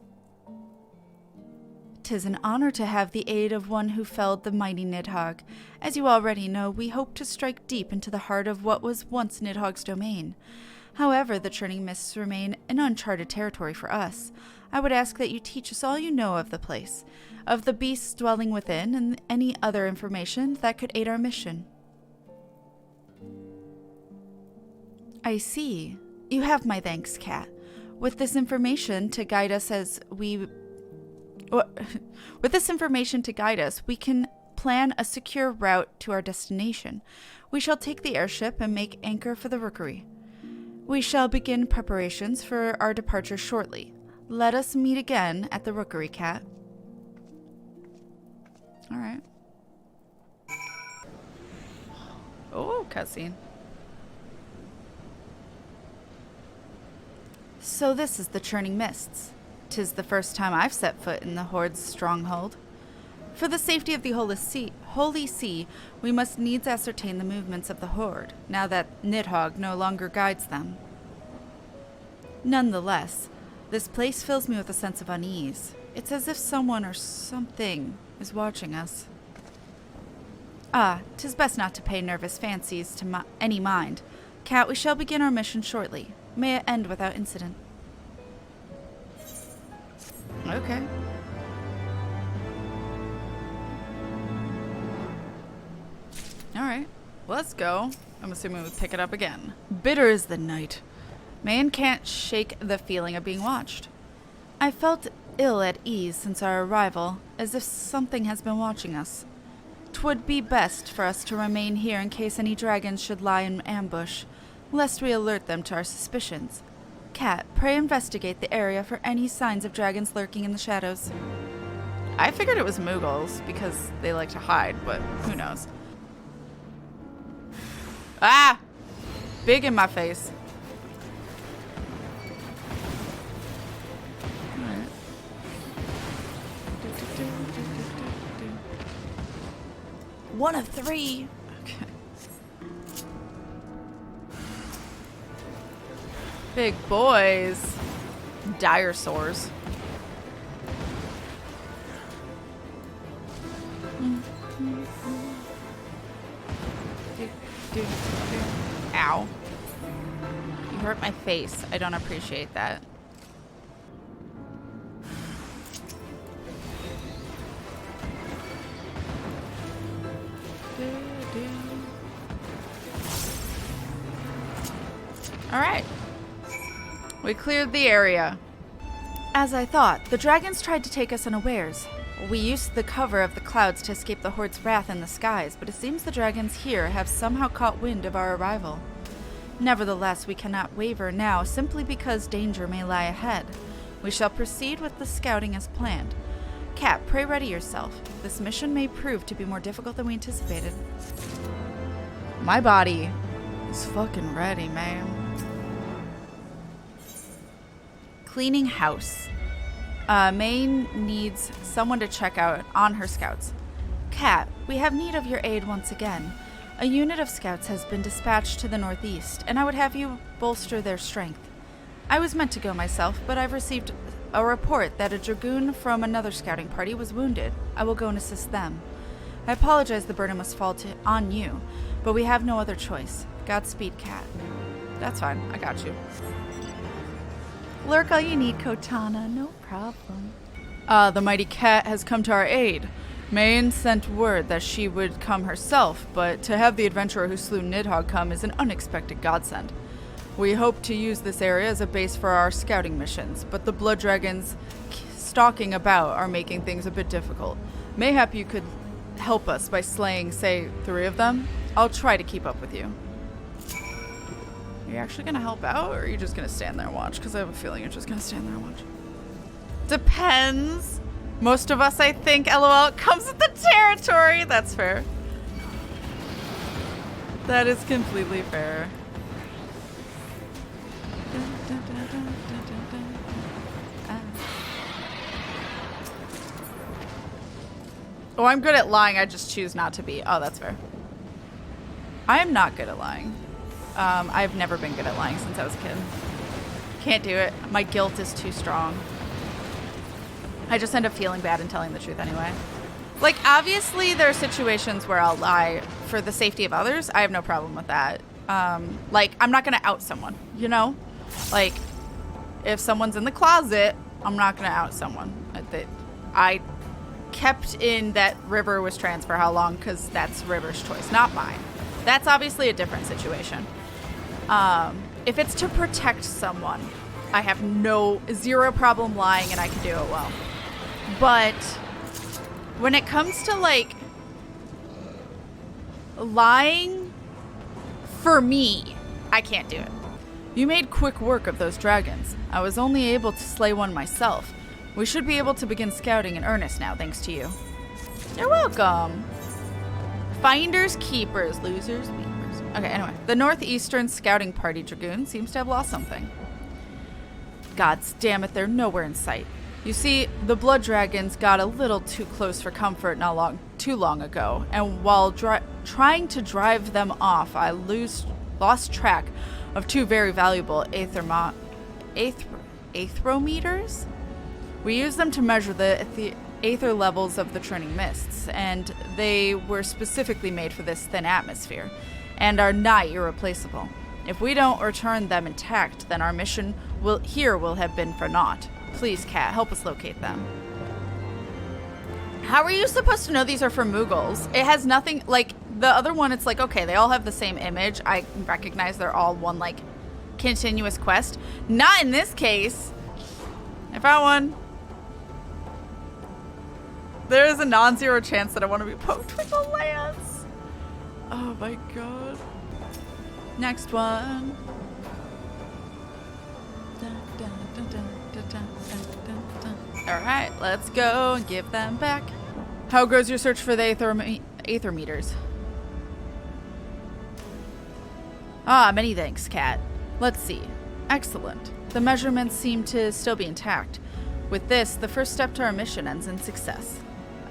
'Tis an honor to have the aid of one who felled the mighty Nidhogg. As you already know, we hope to strike deep into the heart of what was once Nidhogg's domain. However, the churning mists remain an uncharted territory for us. I would ask that you teach us all you know of the place, of the beasts dwelling within, and any other information that could aid our mission. I see. You have my thanks, Kat. With this information to guide us we can plan a secure route to our destination. We shall take the airship and make anchor for the rookery. We shall begin preparations for our departure shortly. Let us meet again at the rookery, Kat. All right. Oh, cutscene. So this is the churning mists. 'Tis the first time I've set foot in the Horde's stronghold. For the safety of the Holy See, we must needs ascertain the movements of the Horde, now that Nidhogg no longer guides them. Nonetheless, this place fills me with a sense of unease. It's as if someone or something is watching us. 'Tis best not to pay nervous fancies to any mind. Kat, we shall begin our mission shortly. May it end without incident. Okay. Alright, let's go. I'm assuming we pick it up again. Bitter is the night. Man can't shake the feeling of being watched. I felt ill at ease since our arrival, as if something has been watching us. 'Twould be best for us to remain here in case any dragons should lie in ambush, lest we alert them to our suspicions. Kat, pray investigate the area for any signs of dragons lurking in the shadows. I figured it was Moogles, because they like to hide, but who knows. Ah! Big in my face. Alright. One of three. Okay. Big boys. Dire sores. Ow. You hurt my face. I don't appreciate that. Alright. We cleared the area. As I thought, the dragons tried to take us unawares. We used the cover of the clouds to escape the Horde's wrath in the skies, but it seems the dragons here have somehow caught wind of our arrival. Nevertheless, we cannot waver now, simply because danger may lie ahead. We shall proceed with the scouting as planned. Kat, pray ready yourself. This mission may prove to be more difficult than we anticipated. My body is fucking ready, man. Cleaning house. Maine needs someone to check out on her scouts. Kat, we have need of your aid once again. A unit of scouts has been dispatched to the northeast, and I would have you bolster their strength. I was meant to go myself, but I've received a report that a dragoon from another scouting party was wounded. I will go and assist them. I apologize the burden must fall on you, but we have no other choice. Godspeed, Kat. That's fine. I got you. Lurk all you need, Kotana. No problem. The mighty Kat has come to our aid. Maine sent word that she would come herself, but to have the adventurer who slew Nidhogg come is an unexpected godsend. We hope to use this area as a base for our scouting missions, but the blood dragons stalking about are making things a bit difficult. Mayhap you could help us by slaying, say, 3 of them? I'll try to keep up with you. Are you actually going to help out, or are you just going to stand there and watch? Because I have a feeling you're just going to stand there and watch. Depends. Most of us, I think, LOL, it comes with the territory. That's fair. That is completely fair. Oh, I'm good at lying. I just choose not to be. Oh, that's fair. I am not good at lying. I've never been good at lying since I was a kid. Can't do it. My guilt is too strong. I just end up feeling bad and telling the truth anyway. Like, obviously, there are situations where I'll lie for the safety of others. I have no problem with that. Like, I'm not going to out someone, you know? Like, if someone's in the closet, I'm not going to out someone. I kept in that River was trans for how long, because that's River's choice, not mine. That's obviously a different situation. If it's to protect someone, I have zero problem lying, and I can do it well. But when it comes to, like, lying for me, I can't do it. You made quick work of those dragons. I was only able to slay one myself. We should be able to begin scouting in earnest now, thanks to you. You're welcome. Finders, keepers, losers, weepers. Okay, anyway. The Northeastern Scouting Party Dragoon seems to have lost something. Gods damn it, they're nowhere in sight. You see, the blood dragons got a little too close for comfort not too long ago, and while trying to drive them off, I lost track of 2 very valuable aetherometers. We use them to measure the aether levels of the churning mists, and they were specifically made for this thin atmosphere, and are nigh irreplaceable. If we don't return them intact, then our mission will have been for naught. Please, Kat, help us locate them. How are you supposed to know these are for Moogles? It has nothing, like, the other one, it's like, okay, they all have the same image. I recognize they're all one, like, continuous quest. Not in this case. I found one. There is a non-zero chance that I want to be poked with a lance. Oh my god. Next one. Alright, let's go and give them back. How goes your search for the aether meters? Many thanks, Kat. Let's see. Excellent. The measurements seem to still be intact. With this, the first step to our mission ends in success.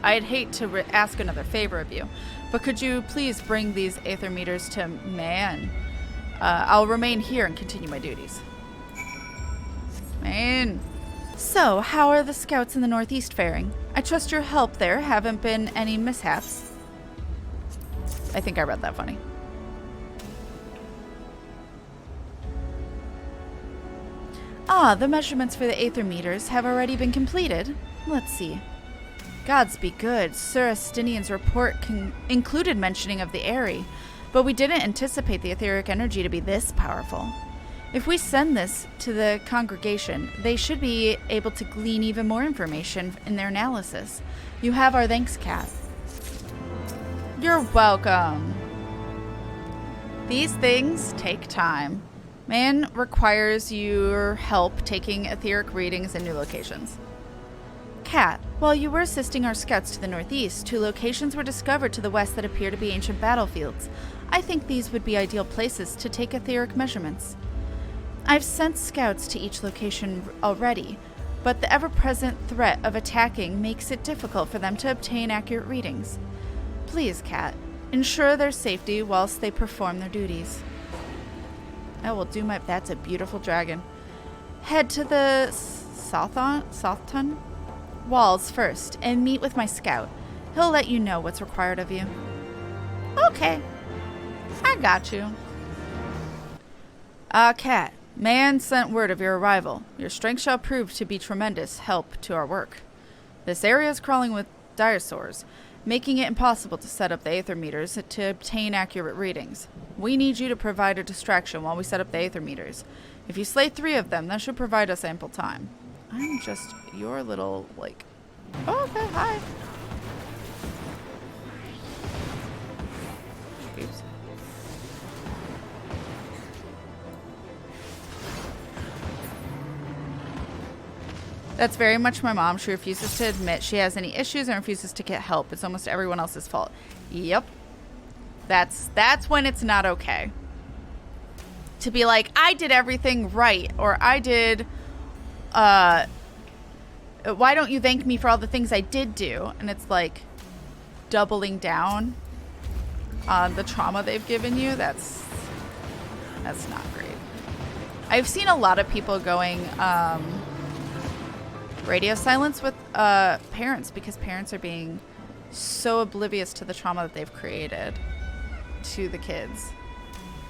I'd hate to ask another favor of you, but could you please bring these aether meters to Man? I'll remain here and continue my duties. Man. So, how are the scouts in the Northeast faring? I trust your help there haven't been any mishaps. I think I read that funny. The measurements for the aether meters have already been completed. Let's see. Gods be good. Sir Estinian's report included mentioning of the Aerie, but we didn't anticipate the etheric energy to be this powerful. If we send this to the congregation, they should be able to glean even more information in their analysis. You have our thanks, Kat. You're welcome. These things take time. Man requires your help taking etheric readings in new locations. Kat, while you were assisting our scouts to the northeast, 2 locations were discovered to the west that appear to be ancient battlefields. I think these would be ideal places to take etheric measurements. I've sent scouts to each location already, but the ever-present threat of attacking makes it difficult for them to obtain accurate readings. Please, Kat, ensure their safety whilst they perform their duties. I will do my... That's a beautiful dragon. Head to the Southton walls first and meet with my scout. He'll let you know what's required of you. Okay. I got you. Kat, man sent word of your arrival. Your strength shall prove to be tremendous help to our work. This area is crawling with dinosaurs, making it impossible to set up the aether meters to obtain accurate readings. We need you to provide a distraction while we set up the aether meters. If you slay 3 of them, that should provide us ample time. I'm just your little, like... Oh, okay, hi. Oops. That's very much my mom. She refuses to admit she has any issues and refuses to get help. It's almost everyone else's fault. Yep. That's when it's not okay. To be like, I did everything right, or I did, why don't you thank me for all the things I did do? And it's like doubling down on the trauma they've given you. That's not great. I've seen a lot of people going, radio silence with parents because parents are being so oblivious to the trauma that they've created to the kids,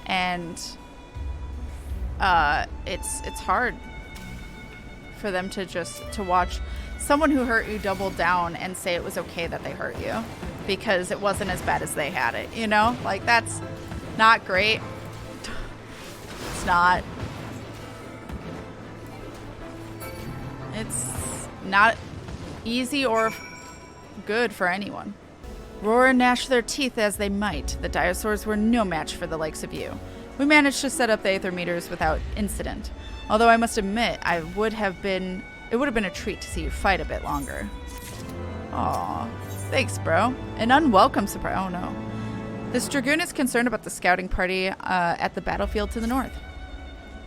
and it's hard for them to watch someone who hurt you double down and say it was okay that they hurt you because it wasn't as bad as they had it, you know? Like, that's not great. It's not. It's not easy or good for anyone. Roar and gnash their teeth as they might, the dinosaurs were no match for the likes of you. We managed to set up the aether meters without incident, although I must admit it would have been a treat to see you fight a bit longer. Aw, thanks, bro. An unwelcome surprise. Oh no. This dragoon is concerned about the scouting party at the battlefield to the north.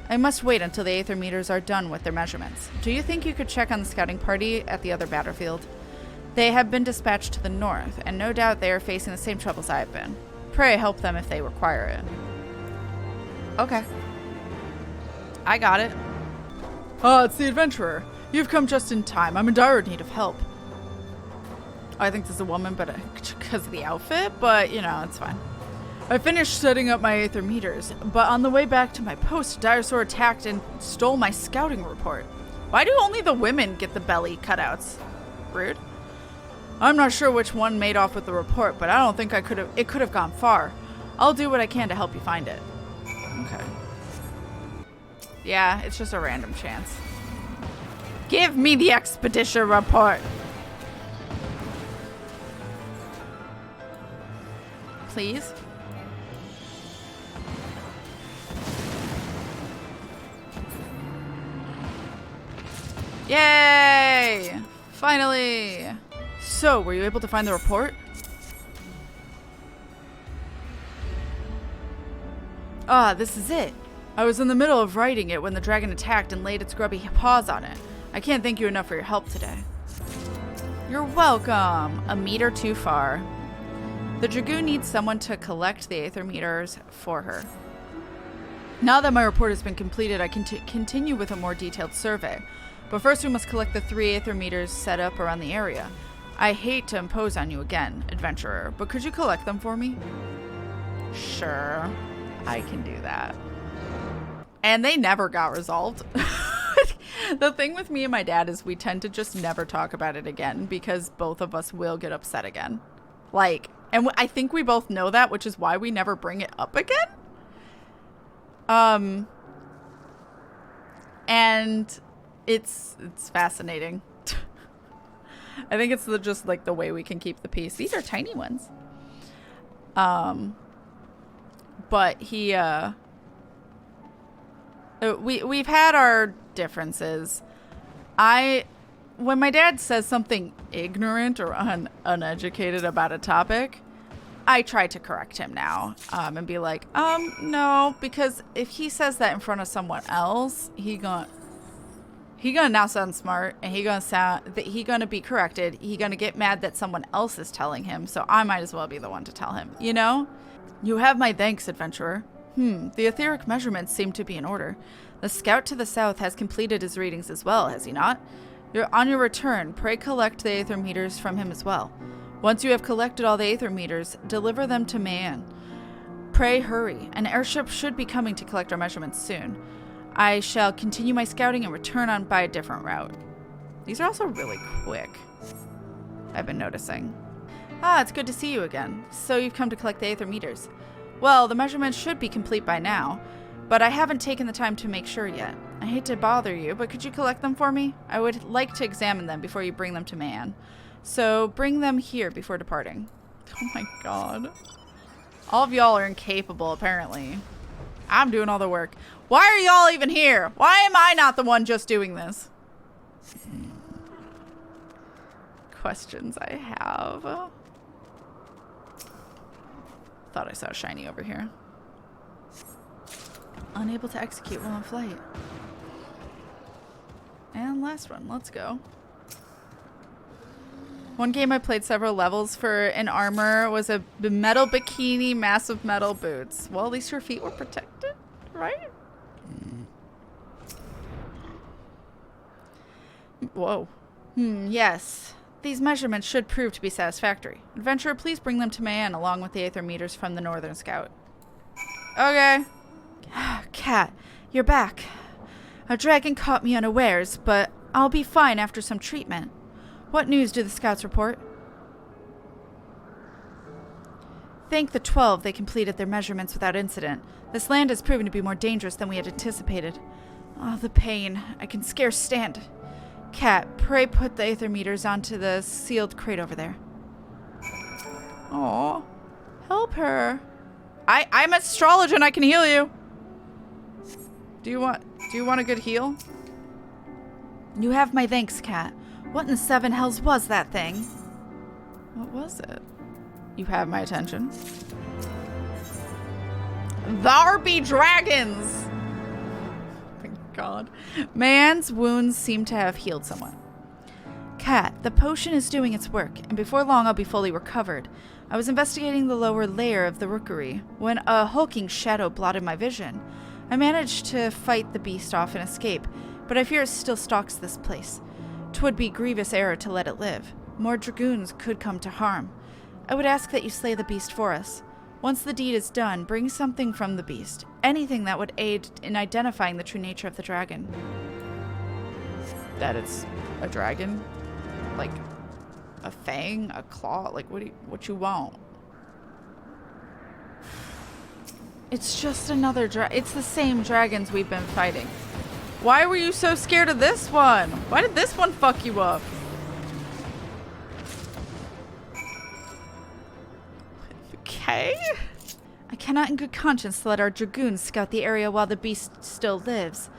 I must wait until the aether meters are done with their measurements. Do you think you could check on the scouting party at the other battlefield? They have been dispatched to the north, and no doubt they are facing the same troubles I have been. Pray help them if they require it. Okay. I got it. It's the adventurer. You've come just in time. I'm in dire need of help. I think this is a woman, but because of the outfit, but, you know, it's fine. I finished setting up my aether meters, but on the way back to my post, a dinosaur attacked and stole my scouting report. Why do only the women get the belly cutouts? Rude. I'm not sure which one made off with the report, but I don't think it could have gone far. I'll do what I can to help you find it. Okay. Yeah, it's just a random chance. Give me the expedition report. Please. Yay! Finally! So, were you able to find the report? This is it. I was in the middle of writing it when the dragon attacked and laid its grubby paws on it. I can't thank you enough for your help today. You're welcome. A meter too far. The dragoon needs someone to collect the aether meters for her. Now that my report has been completed, I can continue with a more detailed survey. But first we must collect the 3 aether meters set up around the area. I hate to impose on you again, adventurer, but could you collect them for me? Sure, I can do that. And they never got resolved. The thing with me and my dad is we tend to just never talk about it again because both of us will get upset again. Like, and I think we both know that, which is why we never bring it up again. And it's fascinating. I think it's just like the way we can keep the peace. These are tiny ones. But we've had our differences. When my dad says something ignorant or uneducated about a topic, I try to correct him now, and be like, no, because if he says that in front of someone else, he gonna now sound smart, and he gonna be corrected. He gonna get mad that someone else is telling him, so I might as well be the one to tell him, you know? You have my thanks, adventurer. The etheric measurements seem to be in order. The scout to the south has completed his readings as well, has he not? On your return, pray collect the aether meters from him as well. Once you have collected all the aether meters, deliver them to Mayan. Pray hurry. An airship should be coming to collect our measurements soon. I shall continue my scouting and return on by a different route. These are also really quick, I've been noticing. It's good to see you again. So you've come to collect the aether meters. Well, the measurements should be complete by now, but I haven't taken the time to make sure yet. I hate to bother you, but could you collect them for me? I would like to examine them before you bring them to Mayan. So bring them here before departing. Oh my god. All of y'all are incapable, apparently. I'm doing all the work. Why are y'all even here? Why am I not the one just doing this? Questions I have. Thought I saw a shiny over here. Unable to execute while on flight. And last one. Let's go. One game I played several levels for an armor was a metal bikini, massive metal boots. Well, at least your feet were protected, right? Whoa. Yes. These measurements should prove to be satisfactory. Adventurer, please bring them to Mayan along with the aether meters from the Northern Scout. Okay. Kat, you're back. A dragon caught me unawares, but I'll be fine after some treatment. What news do the scouts report? Thank the 12 they completed their measurements without incident. This land has proven to be more dangerous than we had anticipated. Oh, the pain. I can scarce stand. Kat, pray put the aether meters onto the sealed crate over there. Aw. Help her. I'm an astrologer and I can heal you. Do you want a good heal? You have my thanks, Kat. What in the seven hells was that thing? What was it? You have my attention. There be dragons! Oh my god. Man's wounds seem to have healed somewhat. Kat, the potion is doing its work, and before long I'll be fully recovered. I was investigating the lower layer of the rookery when a hulking shadow blotted my vision. I managed to fight the beast off and escape, but I fear it still stalks this place. 'Twould be grievous error to let it live. More dragoons could come to harm. I would ask that you slay the beast for us. Once the deed is done, bring something from the beast. Anything that would aid in identifying the true nature of the dragon. That it's a dragon? Like a fang? A claw? Like what you want? It's just another it's the same dragons we've been fighting. Why were you so scared of this one? Why did this one fuck you up? Okay. I cannot in good conscience let our dragoons scout the area while the beast still lives.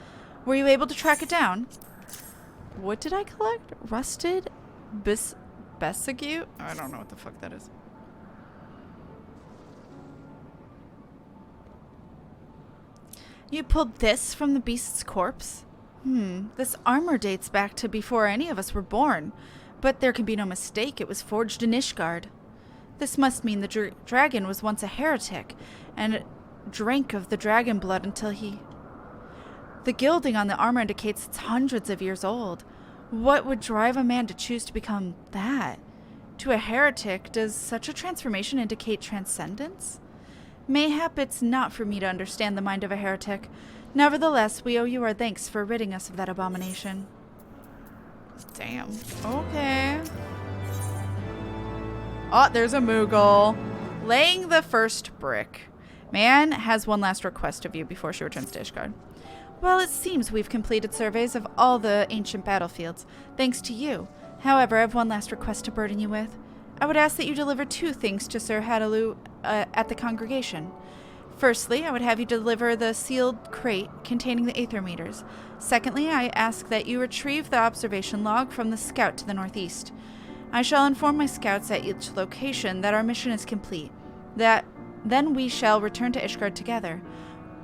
Were you able to track it down? What did I collect? Rusted Bessague? I don't know what the fuck that is. You pulled this from the beast's corpse? This armor dates back to before any of us were born. But there can be no mistake, it was forged in Ishgard. This must mean the dragon was once a heretic, and drank of the dragon blood until he... The gilding on the armor indicates it's hundreds of years old. What would drive a man to choose to become that? To a heretic, does such a transformation indicate transcendence? Mayhap it's not for me to understand the mind of a heretic. Nevertheless, we owe you our thanks for ridding us of that abomination. Damn. Okay. Oh, there's a Moogle. Laying the first brick. Man has one last request of you before she returns to Ishgard. Well, it seems we've completed surveys of all the ancient battlefields, thanks to you. However, I have one last request to burden you with. I would ask that you deliver 2 things to Sir Hadaloo at the congregation. Firstly, I would have you deliver the sealed crate containing the aether meters. Secondly, I ask that you retrieve the observation log from the scout to the northeast. I shall inform my scouts at each location that our mission is complete. Then we shall return to Ishgard together.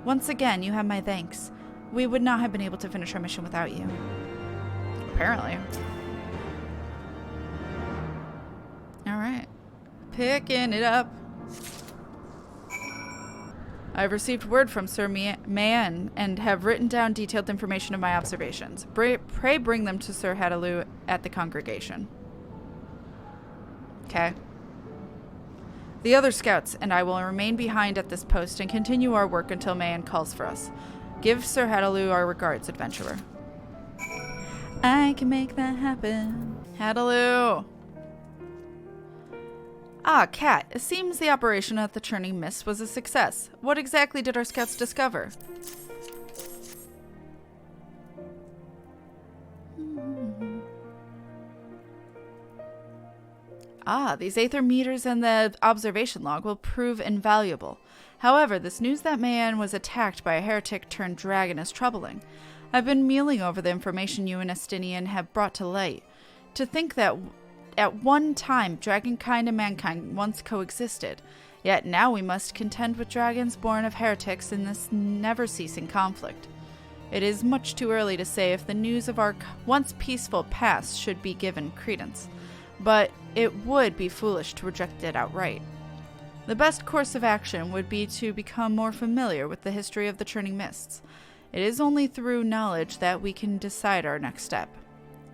Once again, you have my thanks. We would not have been able to finish our mission without you. Apparently. Alright. Picking it up. I've received word from Sir Mayan and have written down detailed information of my observations. Pray bring them to Sir Hadaloo at the congregation. Okay. The other scouts and I will remain behind at this post and continue our work until Mayan calls for us. Give Sir Hadaloo our regards, adventurer. I can make that happen. Hadaloo! Ah, Kat, it seems the operation at the Churning Mist was a success. What exactly did our scouts discover? Ah, these aether meters and the observation log will prove invaluable. However, this news that Mayan was attacked by a heretic turned dragon is troubling. I've been mulling over the information you and Estinian have brought to light. To think that at one time, dragonkind and mankind once coexisted, yet now we must contend with dragons born of heretics in this never-ceasing conflict. It is much too early to say if the news of our once peaceful past should be given credence, but it would be foolish to reject it outright. The best course of action would be to become more familiar with the history of the Churning Mists. It is only through knowledge that we can decide our next step.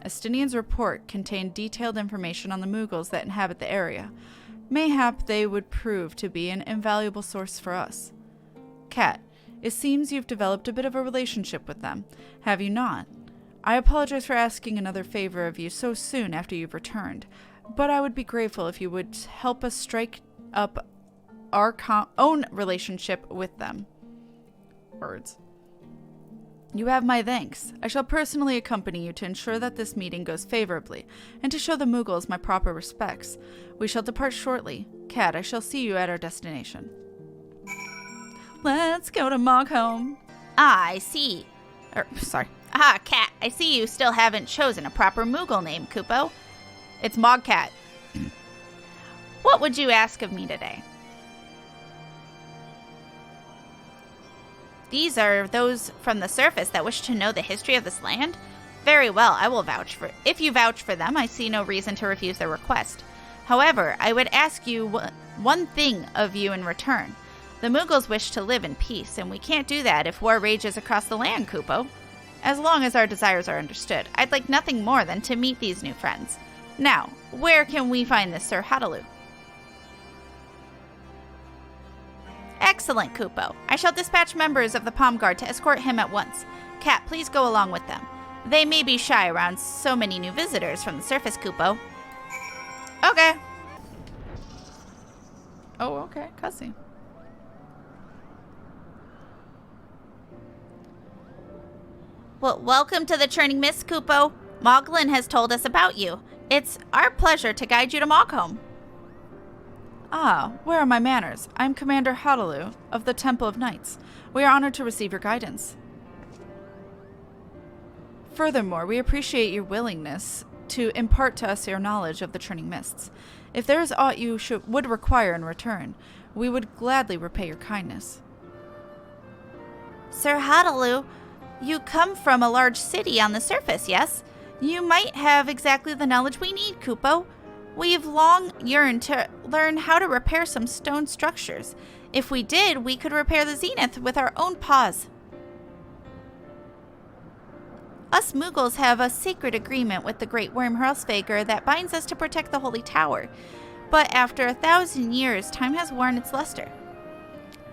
Estinian's report contained detailed information on the Moogles that inhabit the area. Mayhap they would prove to be an invaluable source for us. Kat, it seems you've developed a bit of a relationship with them, have you not? I apologize for asking another favor of you so soon after you've returned, but I would be grateful if you would help us strike up our own relationship with them. Words. You have my thanks. I shall personally accompany you to ensure that this meeting goes favorably, and to show the Moogles my proper respects. We shall depart shortly. Kat, I shall see you at our destination. Let's go to Mogholm. Ah, I see. Ah, Kat, I see you still haven't chosen a proper Moogle name, Kupo. It's Mogcat. What would you ask of me today? These are those from the surface that wish to know the history of this land? Very well, I will vouch for it. If you vouch for them, I see no reason to refuse their request. However, I would ask you one thing of you in return. The Moogles wish to live in peace, and we can't do that if war rages across the land, Kupo. As long as our desires are understood, I'd like nothing more than to meet these new friends. Now, where can we find this Sir Hadaloo? Excellent, Kupo. I shall dispatch members of the Palm Guard to escort him at once. Kat, please go along with them. They may be shy around so many new visitors from the surface, Kupo. Okay. Oh, okay. Cussy. Well, welcome to the Churning Mist, Kupo. Moglin has told us about you. It's our pleasure to guide you to Mogholm. Ah, where are my manners? I am Commander Hadaloo of the Temple of Knights. We are honored to receive your guidance. Furthermore, we appreciate your willingness to impart to us your knowledge of the Churning Mists. If there is aught you would require in return, we would gladly repay your kindness. Sir Hadaloo, you come from a large city on the surface, yes? You might have exactly the knowledge we need, Kupo. We've long yearned to learn how to repair some stone structures. If we did, we could repair the Zenith with our own paws. Us Moogles have a sacred agreement with the Great Worm Hrolsvagar that binds us to protect the Holy Tower. But after 1,000 years, time has worn its luster.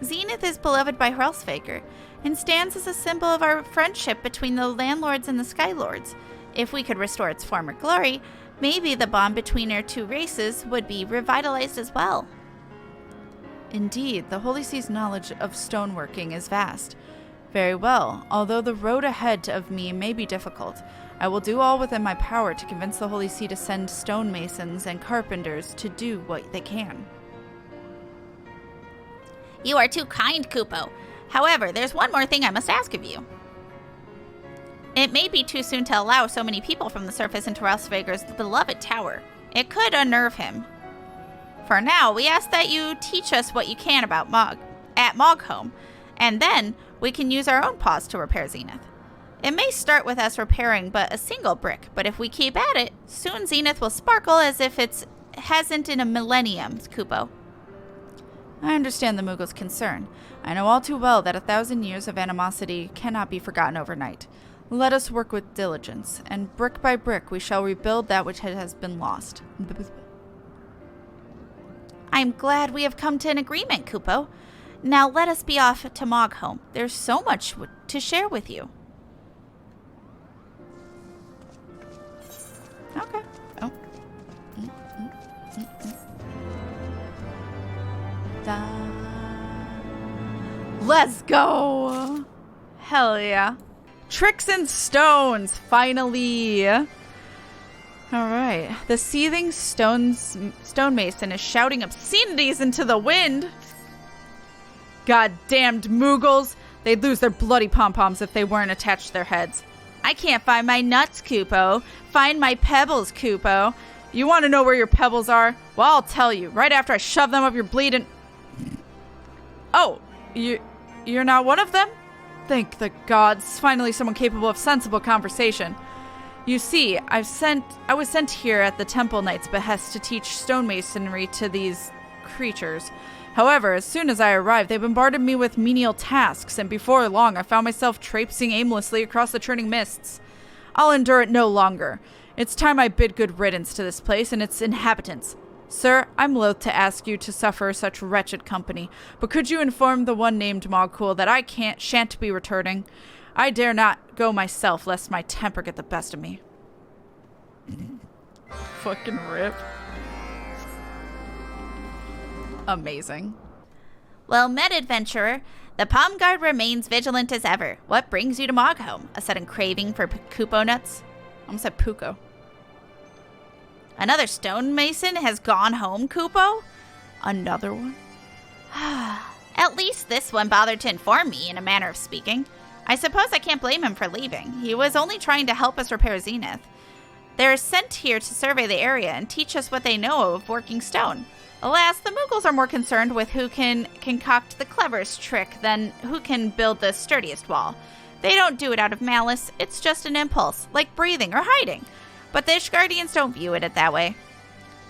Zenith is beloved by Hrolsvagar and stands as a symbol of our friendship between the landlords and the Skylords. If we could restore its former glory, maybe the bond between our two races would be revitalized as well. Indeed, the Holy See's knowledge of stoneworking is vast. Very well. Although the road ahead of me may be difficult, I will do all within my power to convince the Holy See to send stonemasons and carpenters to do what they can. You are too kind, Kupo. However, there's one more thing I must ask of you. It may be too soon to allow so many people from the surface into Ralsvegar's beloved tower. It could unnerve him. For now, we ask that you teach us what you can about Mogholm, and then we can use our own paws to repair Zenith. It may start with us repairing but a single brick, but if we keep at it, soon Zenith will sparkle as if it hasn't in a millennium, Kupo. I understand the Moogle's concern. I know all too well that 1,000 years of animosity cannot be forgotten overnight. Let us work with diligence, and brick by brick we shall rebuild that which has been lost. I'm glad we have come to an agreement, Kupo. Now let us be off to Mogholm. There's so much to share with you. Okay. Oh. Let's go! Hell yeah. Tricks and stones, finally! Alright. The seething stonemason is shouting obscenities into the wind. Goddamned Moogles! They'd lose their bloody pom-poms if they weren't attached to their heads. I can't find my nuts, Kupo. Find my pebbles, Kupo. You want to know where your pebbles are? Well, I'll tell you. Right after I shove them up your bleeding... Oh, you're not one of them? Thank the gods. Finally someone capable of sensible conversation. You see, I was sent here at the Temple Knight's behest to teach stonemasonry to these creatures. However, as soon as I arrived, they bombarded me with menial tasks, and before long I found myself traipsing aimlessly across the churning mists. I'll endure it no longer. It's time I bid good riddance to this place and its inhabitants. Sir, I'm loath to ask you to suffer such wretched company, but could you inform the one named Mogul that I shan't be returning? I dare not go myself, lest my temper get the best of me. Fucking rip. Amazing. Well met, adventurer. The Palm Guard remains vigilant as ever. What brings you to Mogholm? A sudden craving for Kupo nuts? I almost said Puko. Another stonemason has gone home, Kupo? Another one? At least this one bothered to inform me, in a manner of speaking. I suppose I can't blame him for leaving. He was only trying to help us repair Zenith. They're sent here to survey the area and teach us what they know of working stone. Alas, the Moogles are more concerned with who can concoct the cleverest trick than who can build the sturdiest wall. They don't do it out of malice, it's just an impulse, like breathing or hiding. But the Ishgardians don't view it that way.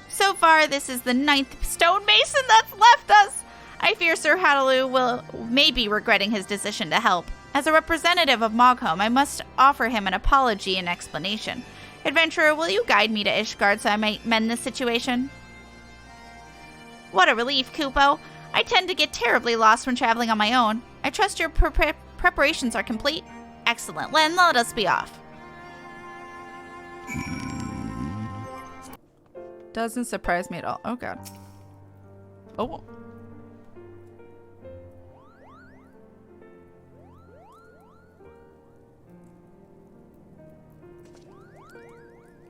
So far, this is the 9th stonemason that's left us. I fear Sir Hadaloo may be regretting his decision to help. As a representative of Mogholm, I must offer him an apology and explanation. Adventurer, will you guide me to Ishgard so I might mend the situation? What a relief, Kupo. I tend to get terribly lost when traveling on my own. I trust your preparations are complete. Excellent. Then let us be off. Doesn't surprise me at all. Oh god. Oh.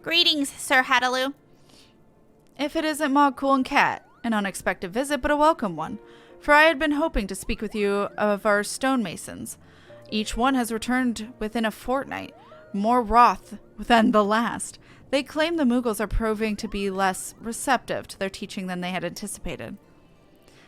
Greetings, Sir Hadaloo. If it isn't Mogul and Kat, an unexpected visit, but a welcome one. For I had been hoping to speak with you of our stonemasons. Each one has returned within a fortnight, more wroth than the last. They claim the Moogles are proving to be less receptive to their teaching than they had anticipated.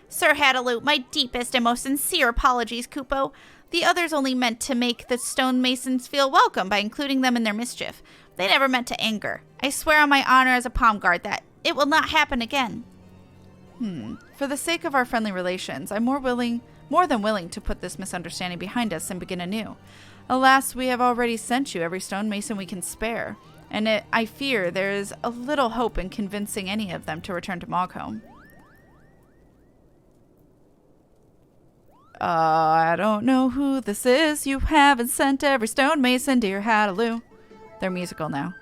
Sir Hadaloo, my deepest and most sincere apologies, Kupo. The others only meant to make the stonemasons feel welcome by including them in their mischief. They never meant to anger. I swear on my honor as a palm guard that it will not happen again. For the sake of our friendly relations, I'm more than willing to put this misunderstanding behind us and begin anew. Alas, we have already sent you every stonemason we can spare, and I fear there is a little hope in convincing any of them to return to Mogholm. I don't know who this is. You haven't sent every stonemason, dear Hadaloo. They're musical now.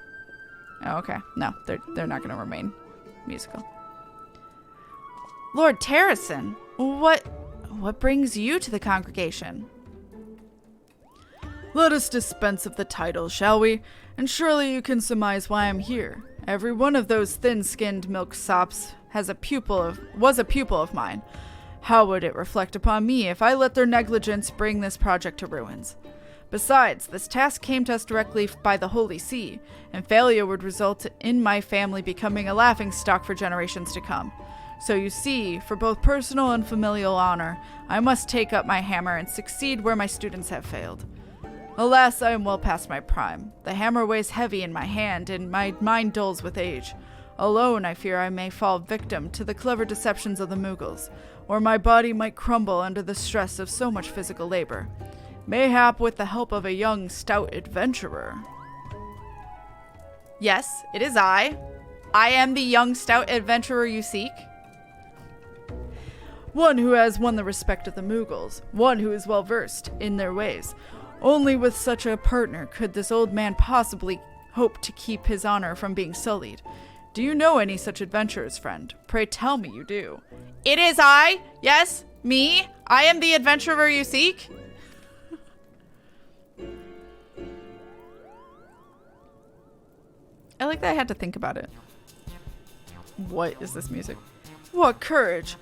Oh, okay. No, they're not going to remain musical. Lord Terracin, what brings you to the congregation? Let us dispense of the title, shall we? And surely you can surmise why I'm here. Every one of those thin-skinned milksops was a pupil of mine. How would it reflect upon me if I let their negligence bring this project to ruins? Besides, this task came to us directly by the Holy See, and failure would result in my family becoming a laughingstock for generations to come. So you see, for both personal and familial honor, I must take up my hammer and succeed where my students have failed. Alas, I am well past my prime. The hammer weighs heavy in my hand, and my mind dulls with age. Alone, I fear I may fall victim to the clever deceptions of the Moogles, or my body might crumble under the stress of so much physical labor. Mayhap with the help of a young, stout adventurer. Yes, it is I. I am the young, stout adventurer you seek. One who has won the respect of the Moogles, one who is well versed in their ways. Only with such a partner could this old man possibly hope to keep his honor from being sullied. Do you know any such adventurers, friend? Pray tell me you do. It is I. Yes, me. I am the adventurer you seek. I like that I had to think about it. What is this music? What courage!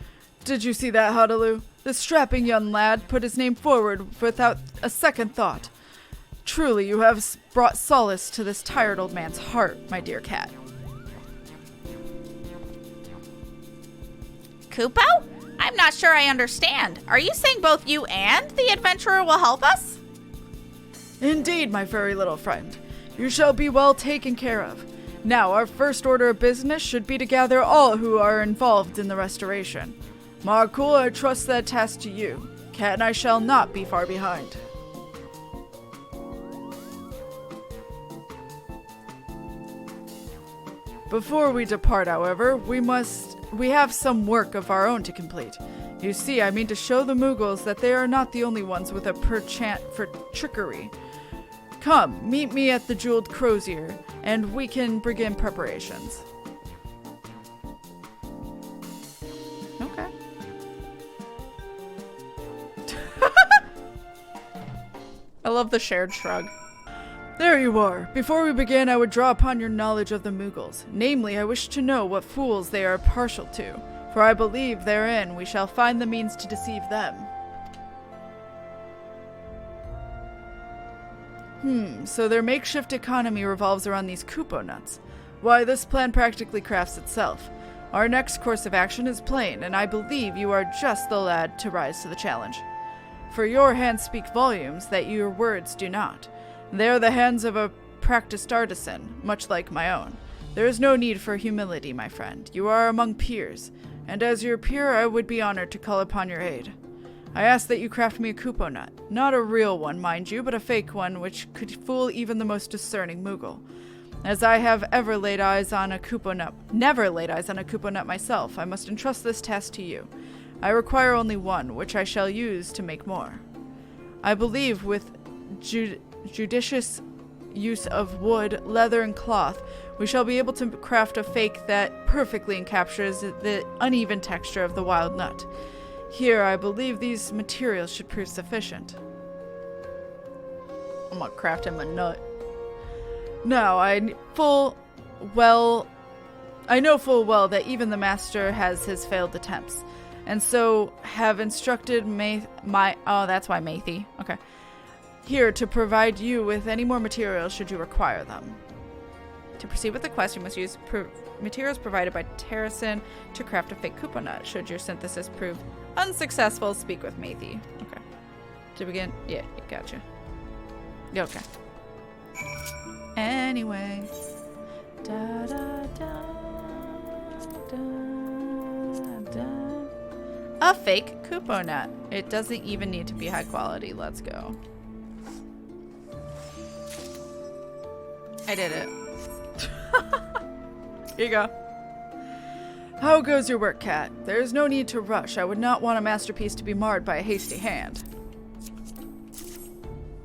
Did you see that, Huddaloo? The strapping young lad put his name forward without a second thought. Truly, you have brought solace to this tired old man's heart, my dear cat. Kupo? I'm not sure I understand. Are you saying both you and the adventurer will help us? Indeed, my furry little friend. You shall be well taken care of. Now, our first order of business should be to gather all who are involved in the restoration. Markul, I trust that task to you. Cat and I shall not be far behind. Before we depart, however, we have some work of our own to complete. You see, I mean to show the Moogles that they are not the only ones with a penchant for trickery. Come, meet me at the Jeweled Crozier, and we can begin preparations. Okay. I love the shared shrug. There you are. Before we begin, I would draw upon your knowledge of the Moogles. Namely, I wish to know what fools they are partial to, for I believe therein we shall find the means to deceive them. So their makeshift economy revolves around these Kupo nuts. Why, this plan practically crafts itself. Our next course of action is plain, and I believe you are just the lad to rise to the challenge. For your hands speak volumes that your words do not. They are the hands of a practiced artisan, much like my own. There is no need for humility, my friend. You are among peers, and as your peer I would be honored to call upon your aid. I ask that you craft me a Kupo nut. Not a real one, mind you, but a fake one which could fool even the most discerning Moogle. As I have never laid eyes on a Kupo nut myself, I must entrust this task to you. I require only one, which I shall use to make more. I believe with judicious use of wood, leather, and cloth, we shall be able to craft a fake that perfectly encaptures the uneven texture of the wild nut. Here, I believe these materials should prove sufficient. I'm gonna craft him a nut. Now, I know full well that even the master has his failed attempts, and so have instructed that's why Mathy. Okay. Here to provide you with any more materials should you require them. To proceed with the quest, you must use materials provided by Terrasin to craft a fake Kupo nut. Should your synthesis prove unsuccessful, speak with Mathy. Okay. To begin? Yeah, gotcha. Okay. Anyway. Da, da, da, da, da. A fake Kupo nut. It doesn't even need to be high quality. Let's go. I did it. Here you go. How goes your work, Cat? There is no need to rush. I would not want a masterpiece to be marred by a hasty hand.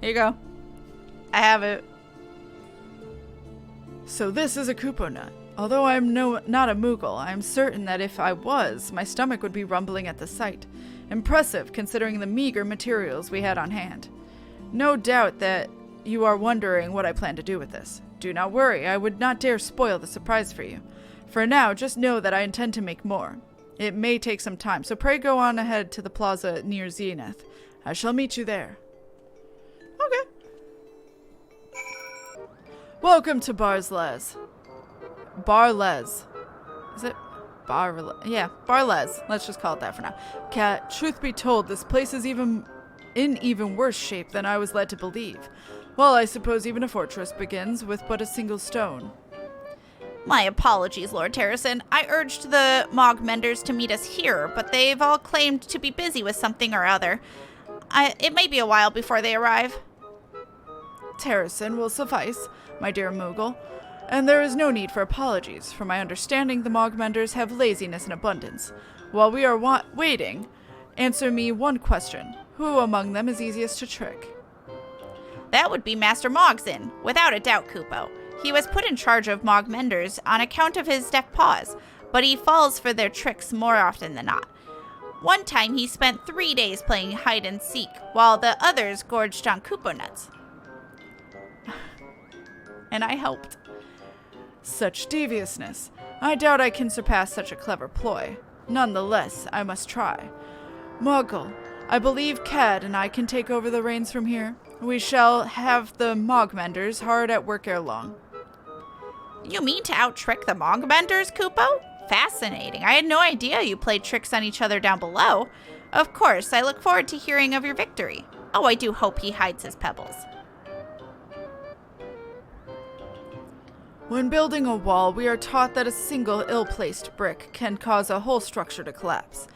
Here you go. I have it. So this is a Kupo nut. Although I am not a Moogle, I am certain that if I was, my stomach would be rumbling at the sight. Impressive, considering the meager materials we had on hand. No doubt that you are wondering what I plan to do with this. Do not worry, I would not dare spoil the surprise for you. For now, just know that I intend to make more. It may take some time, so pray go on ahead to the plaza near Zenith. I shall meet you there. Okay. Welcome to Barles. Barles. Is it Barles? Yeah, Barles. Let's just call it that for now. Kat, truth be told, this place is in even worse shape than I was led to believe. Well, I suppose even a fortress begins with but a single stone. My apologies, Lord Terracin. I urged the Mogmenders to meet us here, but they've all claimed to be busy with something or other. It may be a while before they arrive. Terracin will suffice, my dear Moogle, and there is no need for apologies. From my understanding, the Mogmenders have laziness in abundance. While we are waiting, answer me one question. Who among them is easiest to trick? That would be Master Mogzin, without a doubt, Kupo. He was put in charge of Mogmenders on account of his deft paws, but he falls for their tricks more often than not. One time he spent 3 days playing hide and seek, while the others gorged on Kupo nuts. And I helped. Such deviousness. I doubt I can surpass such a clever ploy. Nonetheless, I must try. Muggle, I believe Cad and I can take over the reins from here. We shall have the Mogmenders hard at work ere long. You mean to out-trick the Mogmenders, Kupo? Fascinating. I had no idea you played tricks on each other down below. Of course, I look forward to hearing of your victory. Oh, I do hope he hides his pebbles. When building a wall, we are taught that a single ill-placed brick can cause a whole structure to collapse.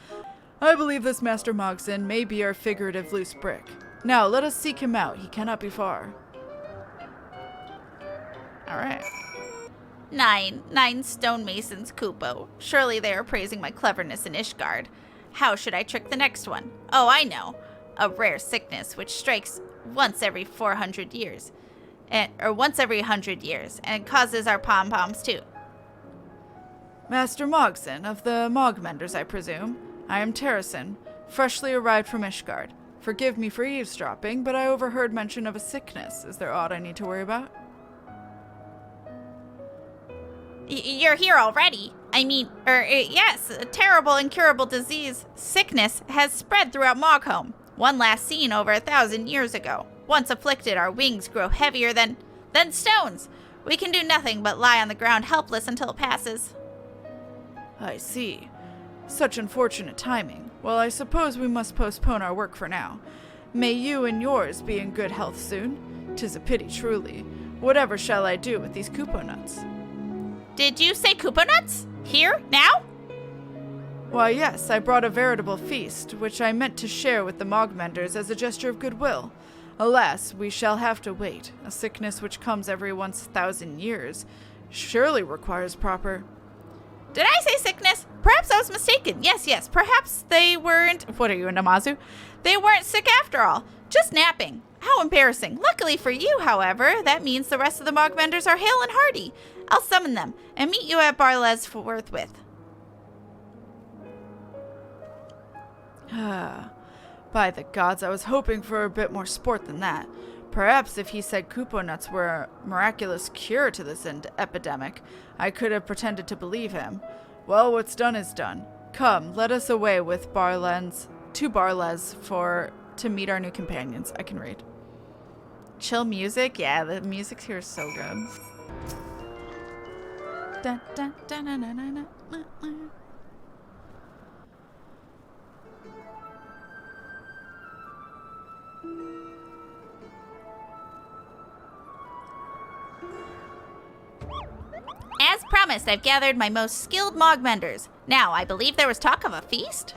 I believe this Master Mogzin may be our figurative loose brick. Now, let us seek him out. He cannot be far. Alright. 9 stonemasons, Kupo. Surely they are praising my cleverness in Ishgard. How should I trick the next one? Oh, I know. A rare sickness which strikes once every 400 years. Or once every 100 years, and causes our pom-poms too. Master Mogzin of the Mogmenders, I presume. I am Terracin, freshly arrived from Ishgard. Forgive me for eavesdropping, but I overheard mention of a sickness. Is there aught I need to worry about? You're here already. I mean, yes, a terrible incurable disease, sickness, has spread throughout Mogholm. One last seen over 1,000 years ago. Once afflicted, our wings grow heavier than stones. We can do nothing but lie on the ground helpless until it passes. I see. Such unfortunate timing. Well, I suppose we must postpone our work for now. May you and yours be in good health soon. 'Tis a pity, truly. Whatever shall I do with these Kupo nuts? Did you say Kupo nuts? Here? Now? Why, yes, I brought a veritable feast, which I meant to share with the Mogmenders as a gesture of goodwill. Alas, we shall have to wait. A sickness which comes every 1,000 years surely requires proper... Did I say sickness? Perhaps I was mistaken. Yes. Perhaps they weren't... What are you, a Namazu? They weren't sick after all. Just napping. How embarrassing. Luckily for you, however, that means the rest of the Mogmenders are hale and hearty. I'll summon them and meet you at Barles forthwith. By the gods, I was hoping for a bit more sport than that. Perhaps if he said Kupo nuts were a miraculous cure to this epidemic, I could have pretended to believe him. Well, what's done is done. Come, let us away with to Barles to meet our new companions. I can read. Chill music? Yeah, the music here is so good. Dun, dun, dun, dun, dun, dun, dun, dun. As promised, I've gathered my most skilled Mogmenders. Now, I believe there was talk of a feast?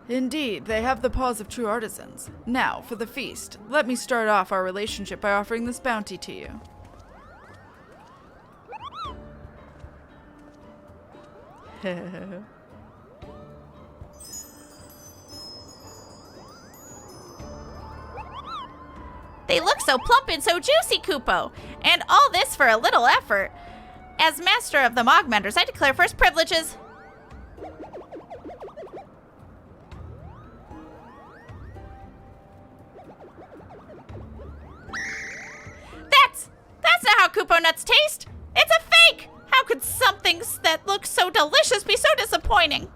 Indeed, they have the paws of true artisans. Now, for the feast, let me start off our relationship by offering this bounty to you. They look so plump and so juicy, Kupo. And all this for a little effort. As master of the Mogmenders, I declare first privileges. Kupo nuts taste? It's a fake! How could something that looks so delicious be so disappointing?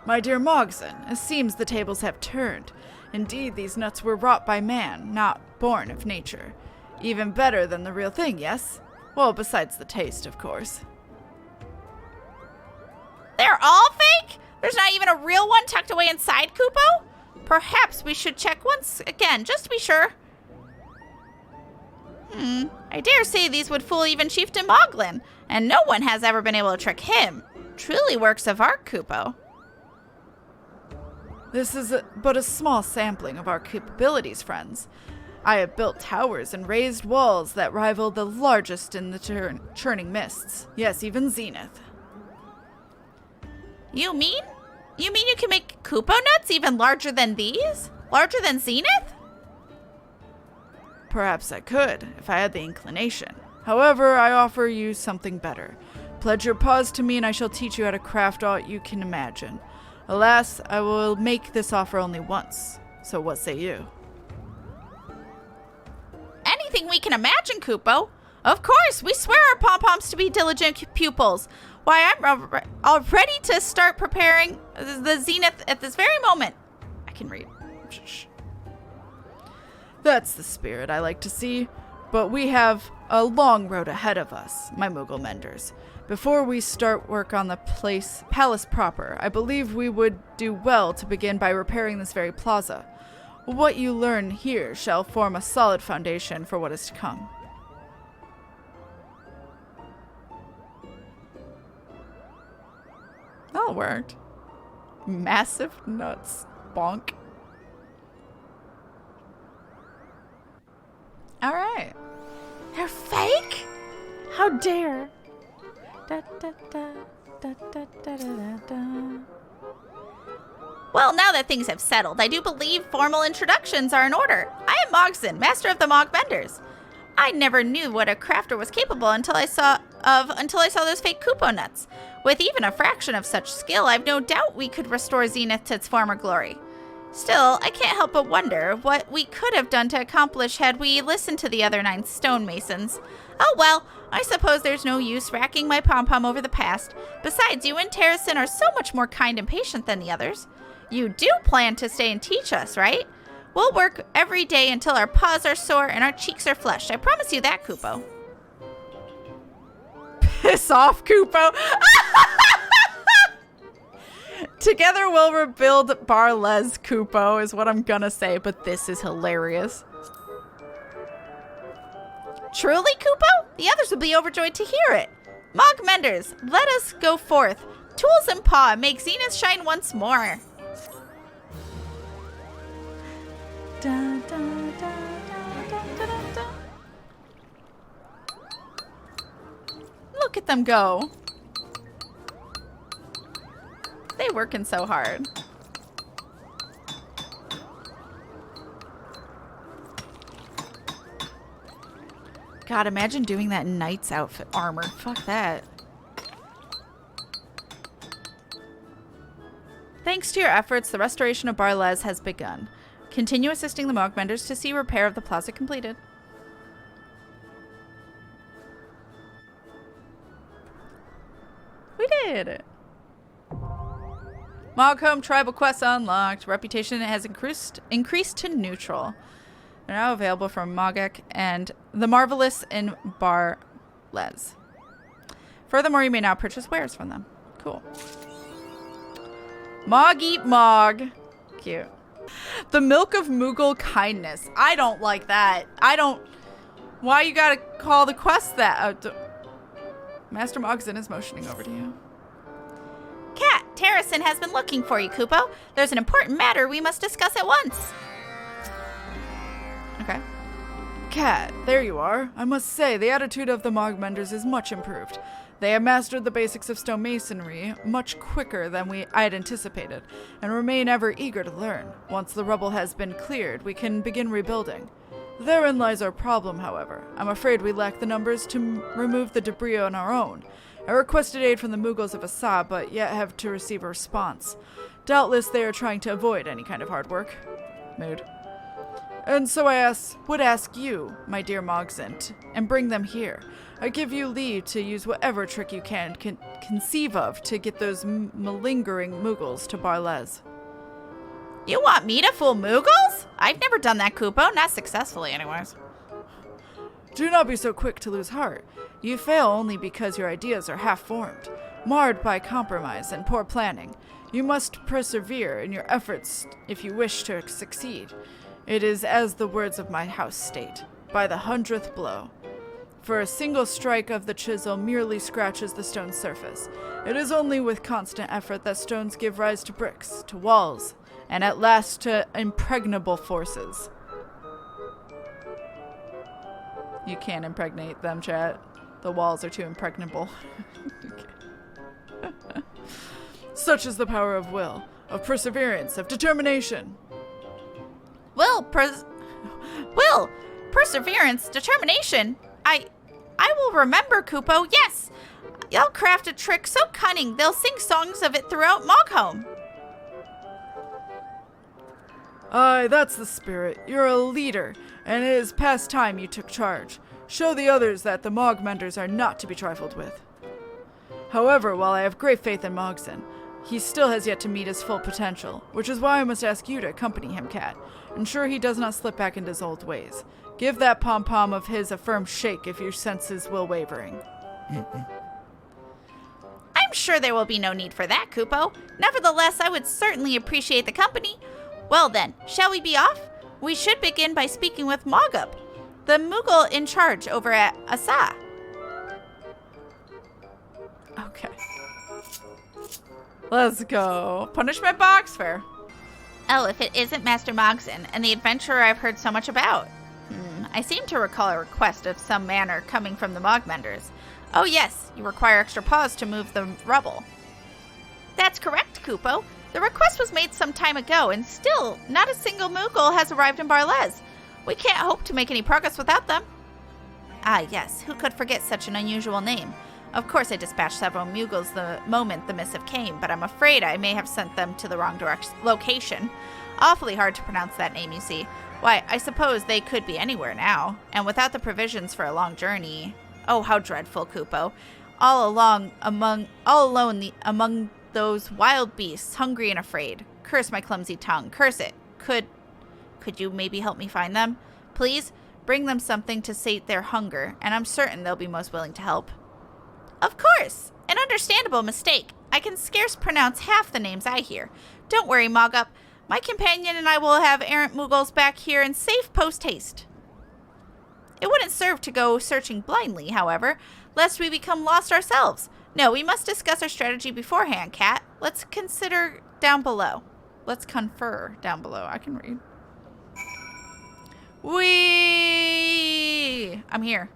My dear Mogson, it seems the tables have turned. Indeed, these nuts were wrought by man, not born of nature. Even better than the real thing, yes? Well, besides the taste, of course. They're all fake? There's not even a real one tucked away inside Kupo? Perhaps we should check once again, just to be sure. I dare say these would fool even Chieftain Moglin, and no one has ever been able to trick him. Truly works of art, Kupo. This is but a small sampling of our capabilities, friends. I have built towers and raised walls that rival the largest in the churning mists. Yes, even Zenith. You mean you can make Kupo nuts even larger than these? Larger than Zenith? Perhaps I could, if I had the inclination. However, I offer you something better. Pledge your paws to me and I shall teach you how to craft aught you can imagine. Alas, I will make this offer only once. So what say you? Anything we can imagine, Kupo. Of course, we swear our pom-poms to be diligent pupils. Why, I'm all ready to start preparing the Zenith at this very moment. I can read. Shh. That's the spirit I like to see. But we have a long road ahead of us, my Moogle Menders. Before we start work on the palace proper, I believe we would do well to begin by repairing this very plaza. What you learn here shall form a solid foundation for what is to come. That worked. Massive nuts. Bonk. Alright. They're fake? How dare. Da, da, da, da, da, da, da, da. Well, now that things have settled, I do believe formal introductions are in order. I am Mogson, master of the Mog Benders. I never knew what a crafter was capable until I saw those fake Kupo nuts. With even a fraction of such skill, I've no doubt we could restore Zenith to its former glory. Still, I can't help but wonder what we could have done to accomplish had we listened to the other 9 stonemasons. Oh well, I suppose there's no use racking my pom-pom over the past. Besides, you and Terracin are so much more kind and patient than the others. You do plan to stay and teach us, right? We'll work every day until our paws are sore and our cheeks are flushed. I promise you that, Kupo. Piss off, Kupo! Together we'll rebuild Barles, Kupo, is what I'm gonna say, but this is hilarious. Truly, Kupo? The others will be overjoyed to hear it. Mog Menders, let us go forth. Tools in paw, and make Zenith shine once more. Da, da, da, da, da, da, da. Look at them go. They working so hard. God, imagine doing that in knight's outfit armor. Fuck that. Thanks to your efforts, the restoration of Barles has begun. Continue assisting the Mogmenders to see repair of the plaza completed. We did it. Moghome tribal quests unlocked. Reputation has increased to neutral. They're now available from Mogek and the Marvelous in Barles. Furthermore, you may now purchase wares from them. Cool. Mog eat Mog. Cute. The milk of Moogle kindness. I don't like that. I don't... Why you gotta call the quest that? Master Mogson is motioning over to you. Kat, Terracin has been looking for you, Kupo. There's an important matter we must discuss at once. Okay. Kat, there you are. I must say, the attitude of the Mogmenders is much improved. They have mastered the basics of stonemasonry much quicker than I had anticipated, and remain ever eager to learn. Once the rubble has been cleared, we can begin rebuilding. Therein lies our problem, however. I'm afraid we lack the numbers to remove the debris on our own. I requested aid from the Moogles of Asa, but yet have to receive a response. Doubtless they are trying to avoid any kind of hard work. Mood. And so I would ask you, my dear Mogzint, and bring them here. I give you leave to use whatever trick you can conceive of to get those malingering Moogles to Barlez. You want me to fool Moogles? I've never done that, Kupo. Not successfully, anyways. Do not be so quick to lose heart. You fail only because your ideas are half-formed, marred by compromise and poor planning. You must persevere in your efforts if you wish to succeed. It is as the words of my house state, by the 100th blow. For a single strike of the chisel merely scratches the stone's surface. It is only with constant effort that stones give rise to bricks, to walls, and at last to impregnable forces. You can't impregnate them, chat. The walls are too impregnable. Such is the power of will, of perseverance, of determination. Will, perseverance, determination. I will remember, Kupo. Yes, I'll craft a trick so cunning they'll sing songs of it throughout Mogholm. Aye, that's the spirit. You're a leader, and it is past time you took charge. Show the others that the Mogmenders are not to be trifled with. However, while I have great faith in Mogson, he still has yet to meet his full potential, which is why I must ask you to accompany him, Kat. Ensure he does not slip back into his old ways. Give that pom-pom of his a firm shake if you sense his will wavering. I'm sure there will be no need for that, Kupo. Nevertheless, I would certainly appreciate the company. Well then, shall we be off? We should begin by speaking with Mogup, the Moogle in charge over at Asa. Okay. Let's go. Punishment box? Fair. Oh, if it isn't Master Mogson and the adventurer I've heard so much about. I seem to recall a request of some manner coming from the Mogmenders. Oh yes, you require extra paws to move the rubble. That's correct, Kupo. The request was made some time ago, and still, not a single Moogle has arrived in Barlez. We can't hope to make any progress without them. Ah yes, who could forget such an unusual name? Of course I dispatched several Moogles the moment the missive came, but I'm afraid I may have sent them to the wrong location. Awfully hard to pronounce that name, you see. Why, I suppose they could be anywhere now, and without the provisions for a long journey. Oh, how dreadful, Kupo. All alone among those wild beasts, hungry and afraid. Curse my clumsy tongue. Curse it. Could you maybe help me find them? Please, bring them something to sate their hunger, and I'm certain they'll be most willing to help. Of course. An understandable mistake. I can scarce pronounce half the names I hear. Don't worry, Mogup. My companion and I will have errant Moogles back here in safe post-haste. It wouldn't serve to go searching blindly, however, lest we become lost ourselves. No, we must discuss our strategy beforehand, Kat. Let's consider down below. Let's confer down below. I can read. Whee! I'm here.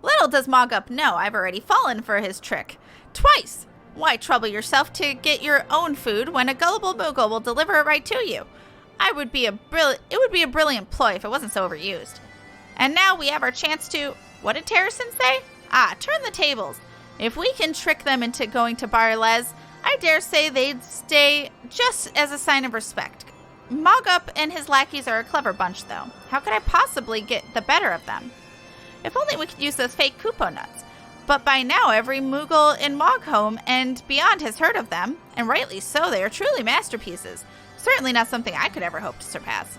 Little does Mogup know I've already fallen for his trick. Twice! Why trouble yourself to get your own food when a gullible Moogle will deliver it right to you? It would be a brilliant ploy if it wasn't so overused. And now we have our chance to... What did Terracin say? Turn the tables. If we can trick them into going to Barlez, I dare say they'd stay just as a sign of respect. Mogup and his lackeys are a clever bunch, though. How could I possibly get the better of them? If only we could use those fake Kupo nuts. But by now, every Moogle in Mogholm and beyond has heard of them, and rightly so. They are truly masterpieces. Certainly not something I could ever hope to surpass.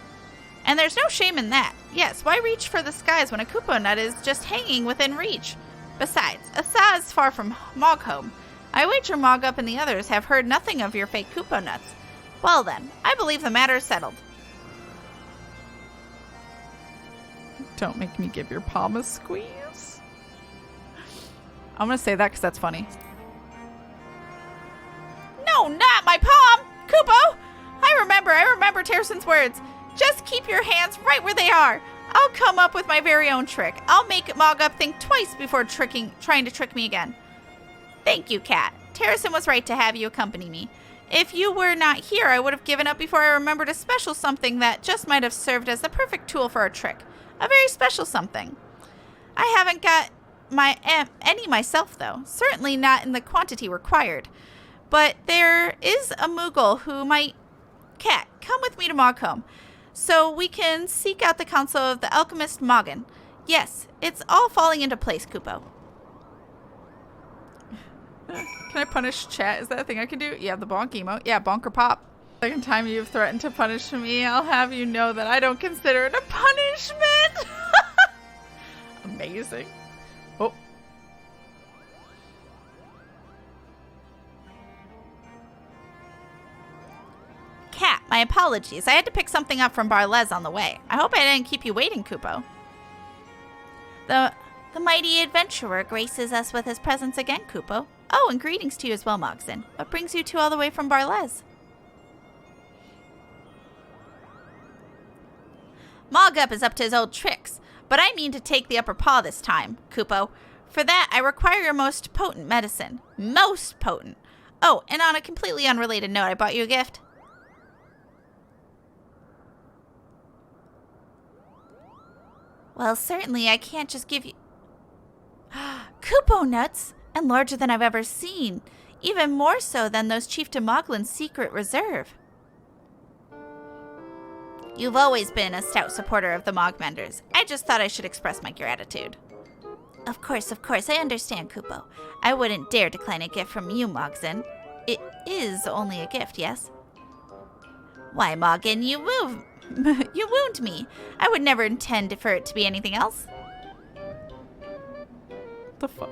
And there's no shame in that. Yes, why reach for the skies when a Kupo nut is just hanging within reach? Besides, Asa is far from Mogholm. I wager Mogup and the others have heard nothing of your fake Kupo nuts. Well then, I believe the matter is settled. Don't make me give your palm a squeeze. I'm going to say that because that's funny. No, not my palm! Kupo! I remember Terracin's words. Just keep your hands right where they are. I'll come up with my very own trick. I'll make Mogup think twice before trying to trick me again. Thank you, Kat. Terracin was right to have you accompany me. If you were not here, I would have given up before I remembered a special something that just might have served as the perfect tool for our trick. A very special something. I haven't got any myself, though. Certainly not in the quantity required. But there is a Moogle who might Kat, come with me to Marcombe, so we can seek out the counsel of the alchemist Moggen. Yes, it's all falling into place, Kupo. Can I punish chat? Is that a thing I can do? Yeah, the bonk emote. Yeah, bonk or pop. Second time you've threatened to punish me, I'll have you know that I don't consider it a punishment. Amazing. Oh. Kat, my apologies. I had to pick something up from Barles on the way. I hope I didn't keep you waiting, Kupo. The mighty adventurer graces us with his presence again, Kupo. Oh, and greetings to you as well, Mogson. What brings you two all the way from Barles? Mogup is up to his old tricks, but I mean to take the upper paw this time, Kupo. For that, I require your most potent medicine. Most potent. Oh, and on a completely unrelated note, I bought you a gift. Well, certainly I can't just give you... Kupo nuts! And larger than I've ever seen. Even more so than those Chieftain Moglin's secret reserve. You've always been a stout supporter of the Mogmenders. I just thought I should express my gratitude. Of course, I understand, Kupo. I wouldn't dare decline a gift from you, Mogson. It is only a gift, yes? Why, Moggen, you wound me. I would never intend for it to be anything else. The fuck?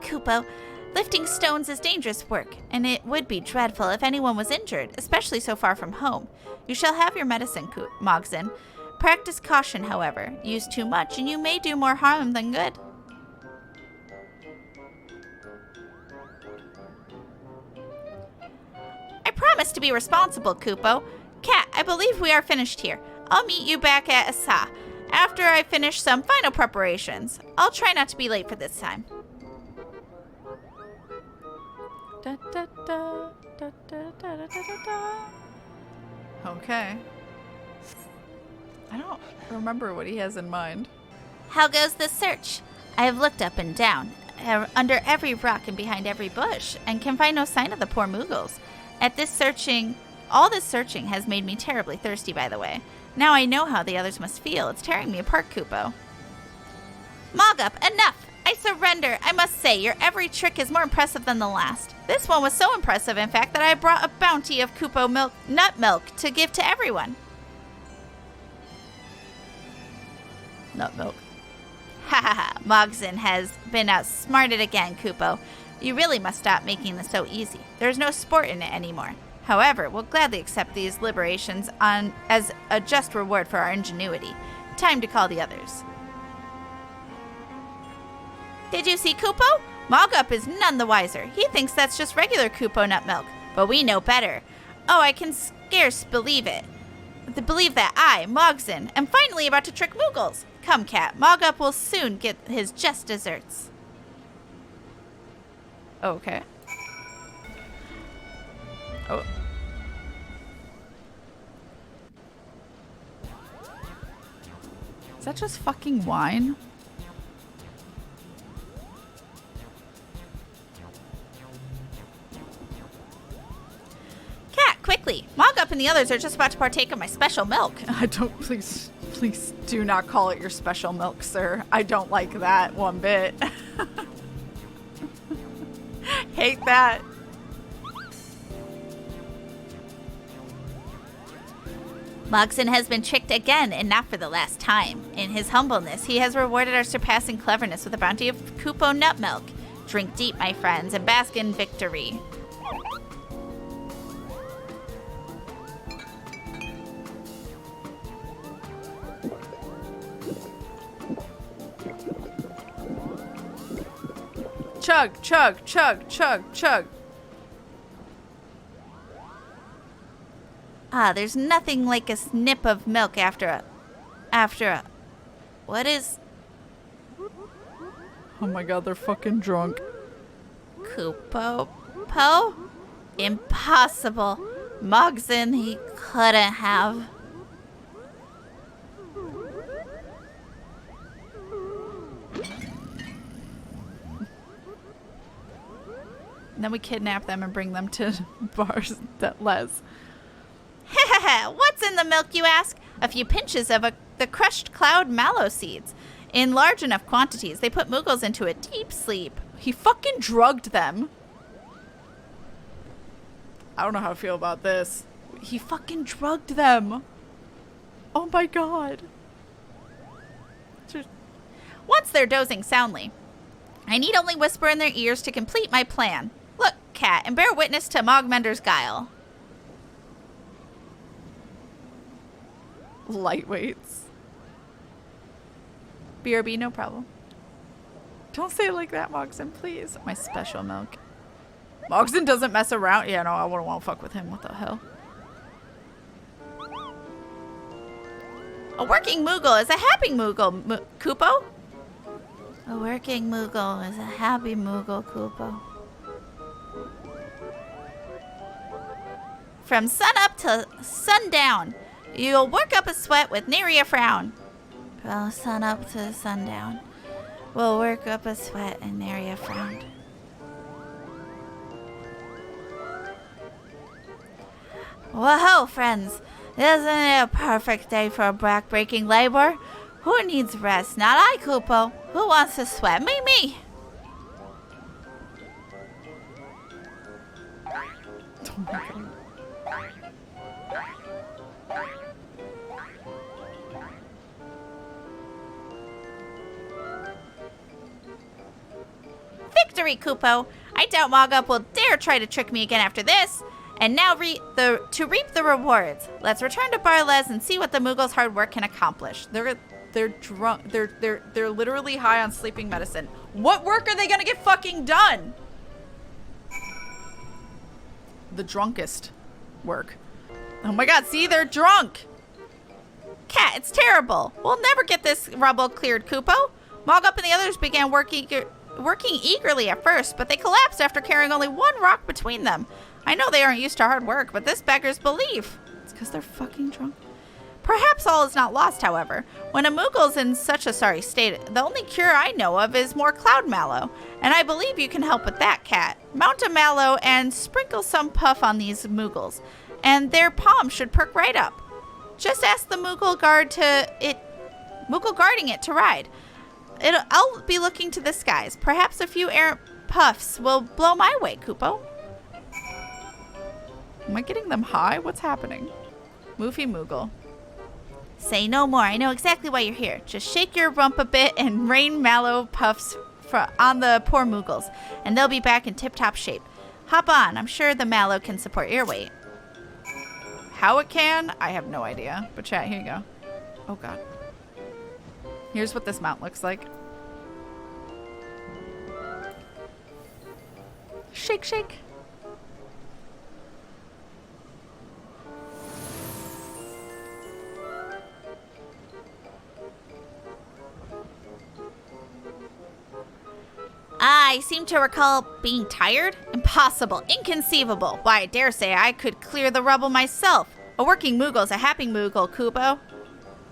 Kupo, lifting stones is dangerous work, and it would be dreadful if anyone was injured, especially so far from home. You shall have your medicine, Mogson. Practice caution, however. Use too much, and you may do more harm than good. I promise to be responsible, Kupo. Kat, I believe we are finished here. I'll meet you back at Asa after I finish some final preparations. I'll try not to be late for this time. Da, da, da, da, da, da, da, da, da. Okay. I don't remember what he has in mind. How goes the search? I have looked up and down, under every rock and behind every bush, and can find no sign of the poor Moogles. All this searching has made me terribly thirsty, by the way. Now I know how the others must feel. It's tearing me apart, Kupo. Mogup, enough! I surrender. I must say, your every trick is more impressive than the last. This one was so impressive, in fact, that I brought a bounty of Kupo nut milk to give to everyone. Nut milk. Ha ha ha. Mogson has been outsmarted again, Kupo. You really must stop making this so easy. There's no sport in it anymore. However, we'll gladly accept these liberations as a just reward for our ingenuity. Time to call the others. Did you see Kupo? Mogup is none the wiser. He thinks that's just regular Kupo nut milk, but we know better. Oh, I can scarce believe it. Believe that I, Mogson, am finally about to trick Moogles. Come, Kat, Mogup will soon get his just desserts. Okay. Oh. Is that just fucking wine? Kat, quickly! Mogup and the others are just about to partake of my special milk. I don't, please do not call it your special milk, sir. I don't like that one bit. Hate that. Mogson has been tricked again, and not for the last time. In his humbleness, he has rewarded our surpassing cleverness with a bounty of Kupo nut milk. Drink deep, my friends, and bask in victory. Chug, chug, chug, chug, chug. Ah, there's nothing like a snip of milk after a... What is... Oh my god, they're fucking drunk. Kupo? Po? Impossible. Mogson, he couldn't have. And then we kidnap them and bring them to bars that Les. What's in the milk, you ask? A few pinches of the crushed cloud mallow seeds. In large enough quantities, they put Moogles into a deep sleep. He fucking drugged them. I don't know how I feel about this. He fucking drugged them. Oh my god. Once they're dozing soundly, I need only whisper in their ears to complete my plan. Look, Cat, and bear witness to Mogmender's guile. Lightweights. BRB, no problem. Don't say it like that, Mogson, please. My special milk. Mogson doesn't mess around. Yeah, no, I wouldn't want to fuck with him. What the hell? A working Moogle is a happy Moogle, Kupo. A working Moogle is a happy Moogle, Kupo. From sunup to sundown, you'll work up a sweat with nary a frown. From sunup to sundown, we'll work up a sweat and nary a frown. Whoa, friends. Isn't it a perfect day for a back-breaking labor? Who needs rest? Not I, Kupo. Who wants to sweat? Me. Oh my god. Victory, Kupo. I doubt Mogup will dare try to trick me again after this. And now to reap the rewards. Let's return to Barles and see what the Moogle's hard work can accomplish. They're drunk. They're literally high on sleeping medicine. What work are they gonna get fucking done? The drunkest work. Oh my god, see, they're drunk. Cat, it's terrible. We'll never get this rubble cleared, Kupo. Mogup and the others began working eagerly at first, but they collapsed after carrying only one rock between them. I know they aren't used to hard work, but this beggars belief. It's because they're fucking drunk. Perhaps all is not lost, however. When a Moogle's in such a sorry state, the only cure I know of is more cloud mallow, and I believe you can help with that, Cat. Mount a mallow and sprinkle some puff on these Moogles, and their palms should perk right up. Just ask the Moogle guarding it to ride. I'll be looking to the skies. Perhaps a few errant puffs will blow my way, Kupo. Am I getting them high? What's happening? Moofy Moogle. Say no more. I know exactly why you're here. Just shake your rump a bit and rain mallow puffs on the poor Moogles, and they'll be back in tip-top shape. Hop on. I'm sure the mallow can support your weight. How it can, I have no idea. But chat, here you go. Oh god. Here's what this mount looks like. Shake, shake. I seem to recall being tired. Impossible. Inconceivable. Why, I dare say I could clear the rubble myself. A working Moogle's a happy Moogle, Kupo.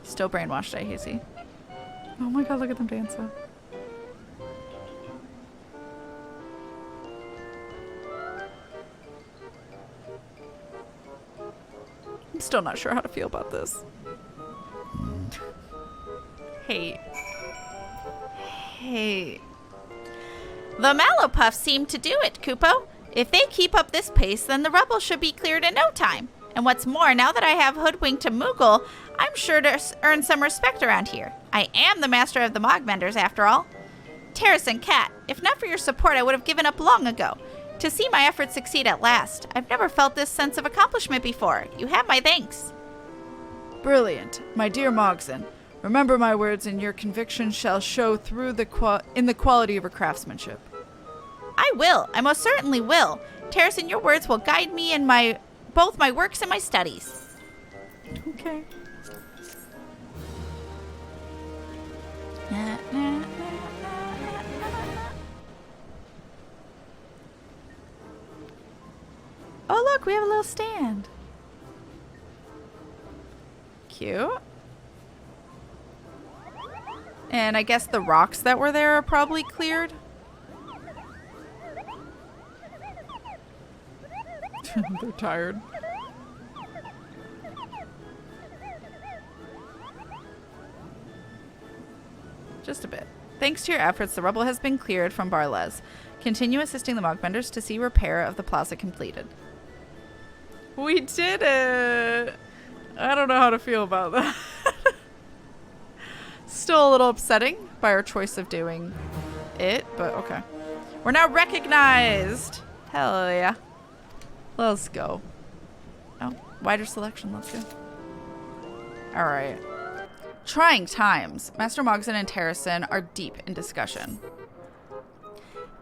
Still brainwashed, I see. Oh my god, look at them dancing. I'm still not sure how to feel about this. Hey. The mallow puffs seem to do it, Kupo. If they keep up this pace, then the rubble should be cleared in no time. And what's more, now that I have hoodwinked a Moogle, I'm sure to earn some respect around here. I am the master of the Mogmenders, after all. Terrace and Cat, if not for your support, I would have given up long ago. To see my efforts succeed at last, I've never felt this sense of accomplishment before. You have my thanks. Brilliant, my dear Mogson. Remember my words, and your conviction shall show through in the quality of your craftsmanship. I will. I most certainly will. Terrace, and your words will guide me in both my works and my studies. Okay. Oh, look, we have a little stand. Cute. And I guess the rocks that were there are probably cleared. They're tired. Just a bit. Thanks to your efforts, the rubble has been cleared from Barles. Continue assisting the Mogbenders to see repair of the plaza completed. We did it! I don't know how to feel about that. Still a little upsetting by our choice of doing it, but okay. We're now recognized! Hell yeah. Let's go. Oh, wider selection, let's go. Alright. Trying times. Master Mogson and Terracin are deep in discussion.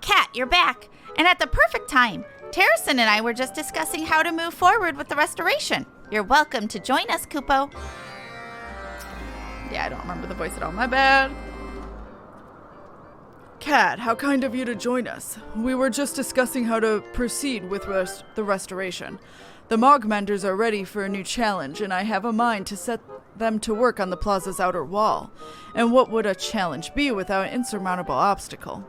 Kat, you're back, and at the perfect time. Terracin and I were just discussing how to move forward with the restoration. You're welcome to join us, Kupo. Yeah, I don't remember the voice at all. My bad. Kat, how kind of you to join us. We were just discussing how to proceed with the restoration. The Mogmenders are ready for a new challenge, and I have a mind to set them to work on the plaza's outer wall. And what would a challenge be without an insurmountable obstacle?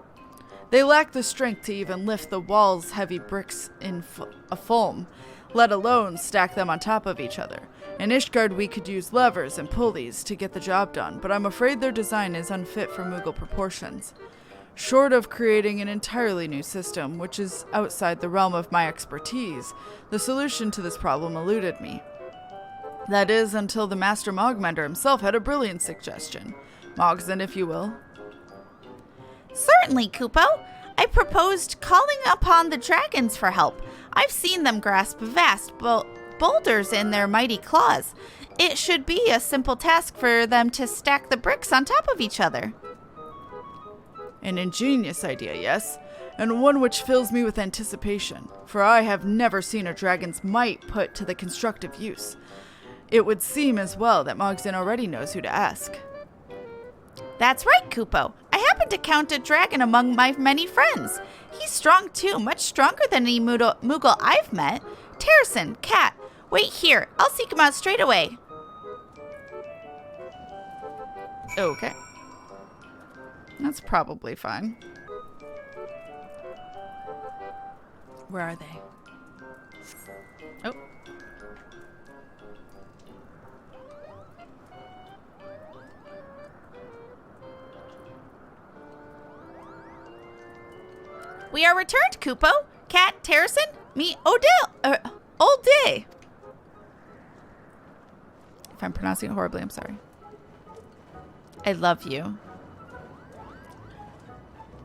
They lack the strength to even lift the wall's heavy bricks in a foam, let alone stack them on top of each other. In Ishgard, we could use levers and pulleys to get the job done, but I'm afraid their design is unfit for Moogle proportions. Short of creating an entirely new system, which is outside the realm of my expertise, the solution to this problem eluded me. That is, until the Master Mogmender himself had a brilliant suggestion. Mogson, if you will. Certainly, Kupo. I proposed calling upon the dragons for help. I've seen them grasp vast boulders in their mighty claws. It should be a simple task for them to stack the bricks on top of each other. An ingenious idea, yes, and one which fills me with anticipation, for I have never seen a dragon's might put to the constructive use. It would seem as well that Mogson already knows who to ask. That's right, Kupo. I happen to count a dragon among my many friends. He's strong too, much stronger than any Moogle I've met. Terracin, Kat, wait here. I'll seek him out straight away. Okay. That's probably fine. Where are they? Oh. We are returned, Kupo. Kat, Terracin, meet Old Day. If I'm pronouncing it horribly, I'm sorry. I love you.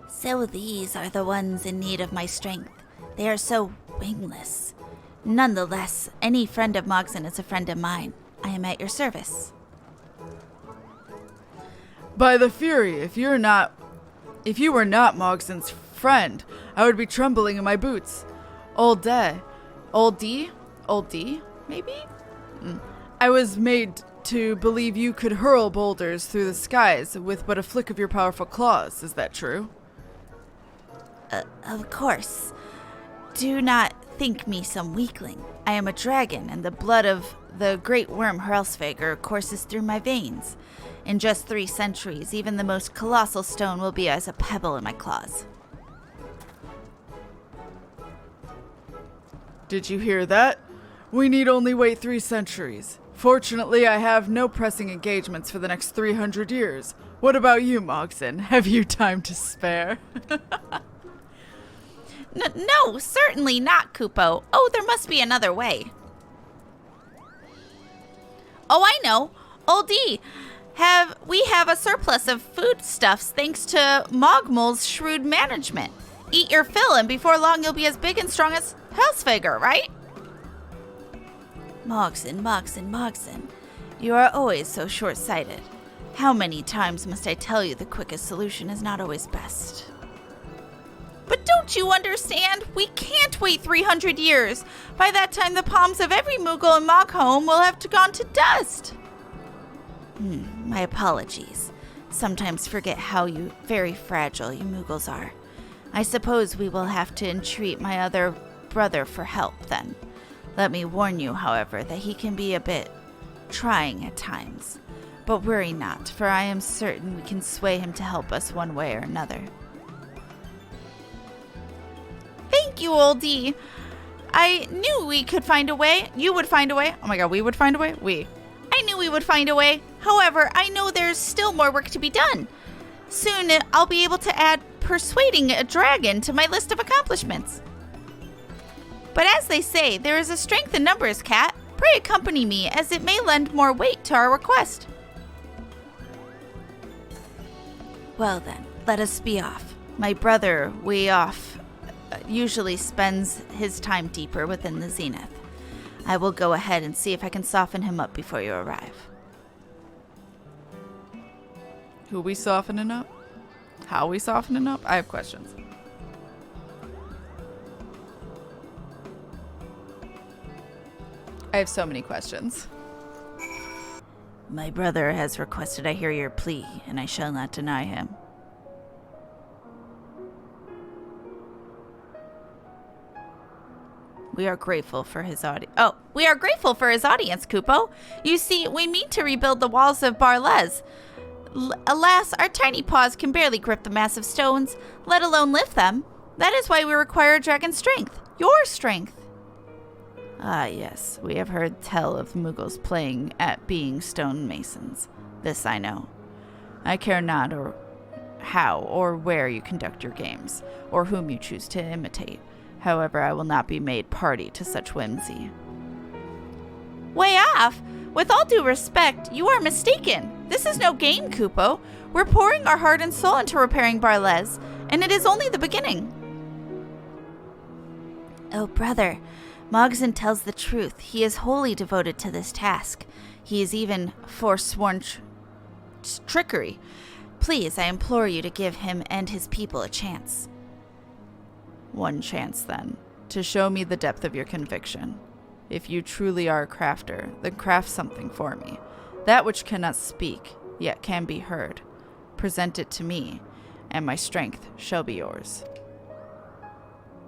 So these are the ones in need of my strength. They are so wingless. Nonetheless, any friend of Mogson is a friend of mine. I am at your service. By the Fury, if you were not Mogson's friend, I would be trembling in my boots. Old D, maybe? I was made to believe you could hurl boulders through the skies with but a flick of your powerful claws. Is that true? Of course. Do not think me some weakling. I am a dragon, and the blood of the great worm Hurlsvager courses through my veins. In just 3 centuries, even the most colossal stone will be as a pebble in my claws. Did you hear that? We need only wait 3 centuries. Fortunately, I have no pressing engagements for the next 300 years. What about you, Mogson? Have you time to spare? No, certainly not, Kupo. Oh, there must be another way. Oh, I know. Old D, we have a surplus of foodstuffs thanks to Mogmul's shrewd management. Eat your fill, and before long you'll be as big and strong as Hellsvager, right? Mogson. You are always so short-sighted. How many times must I tell you the quickest solution is not always best? But don't you understand? We can't wait 300 years. By that time, the palms of every Moogle in Mogholm will have gone to dust. My apologies. Sometimes forget how very fragile you Moogles are. I suppose we will have to entreat my other brother for help, then. Let me warn you, however, that he can be a bit trying at times. But worry not, for I am certain we can sway him to help us one way or another. Thank you, Old D. I knew we could find a way. You would find a way. Oh my god, we would find a way? I knew we would find a way. However, I know there's still more work to be done. Soon, I'll be able to add persuading a dragon to my list of accomplishments. But as they say, there is a strength in numbers, Kat. Pray accompany me, as it may lend more weight to our request. Well then, let us be off. My brother, way off, usually spends his time deeper within the zenith. I will go ahead and see if I can soften him up before you arrive. Who we softening up? How we softening up? I have questions. I have so many questions. My brother has requested I hear your plea, and I shall not deny him. We are grateful for his audience. Oh, we are grateful for his audience, Kupo. You see, we mean to rebuild the walls of Barlez. Alas, our tiny paws can barely grip the massive stones, let alone lift them. That is why we require dragon's strength. Your strength. Ah, yes, we have heard tell of Moogles playing at being stonemasons. This I know. I care not or how or where you conduct your games, or whom you choose to imitate. However, I will not be made party to such whimsy. Way off? With all due respect, you are mistaken. This is no game, Kupo. We're pouring our heart and soul into repairing Barlez, and it is only the beginning. Oh, brother, Mogson tells the truth. He is wholly devoted to this task. He is even forsworn trickery. Please, I implore you to give him and his people a chance. One chance, then, to show me the depth of your conviction. If you truly are a crafter, then craft something for me. That which cannot speak, yet can be heard. Present it to me, and my strength shall be yours.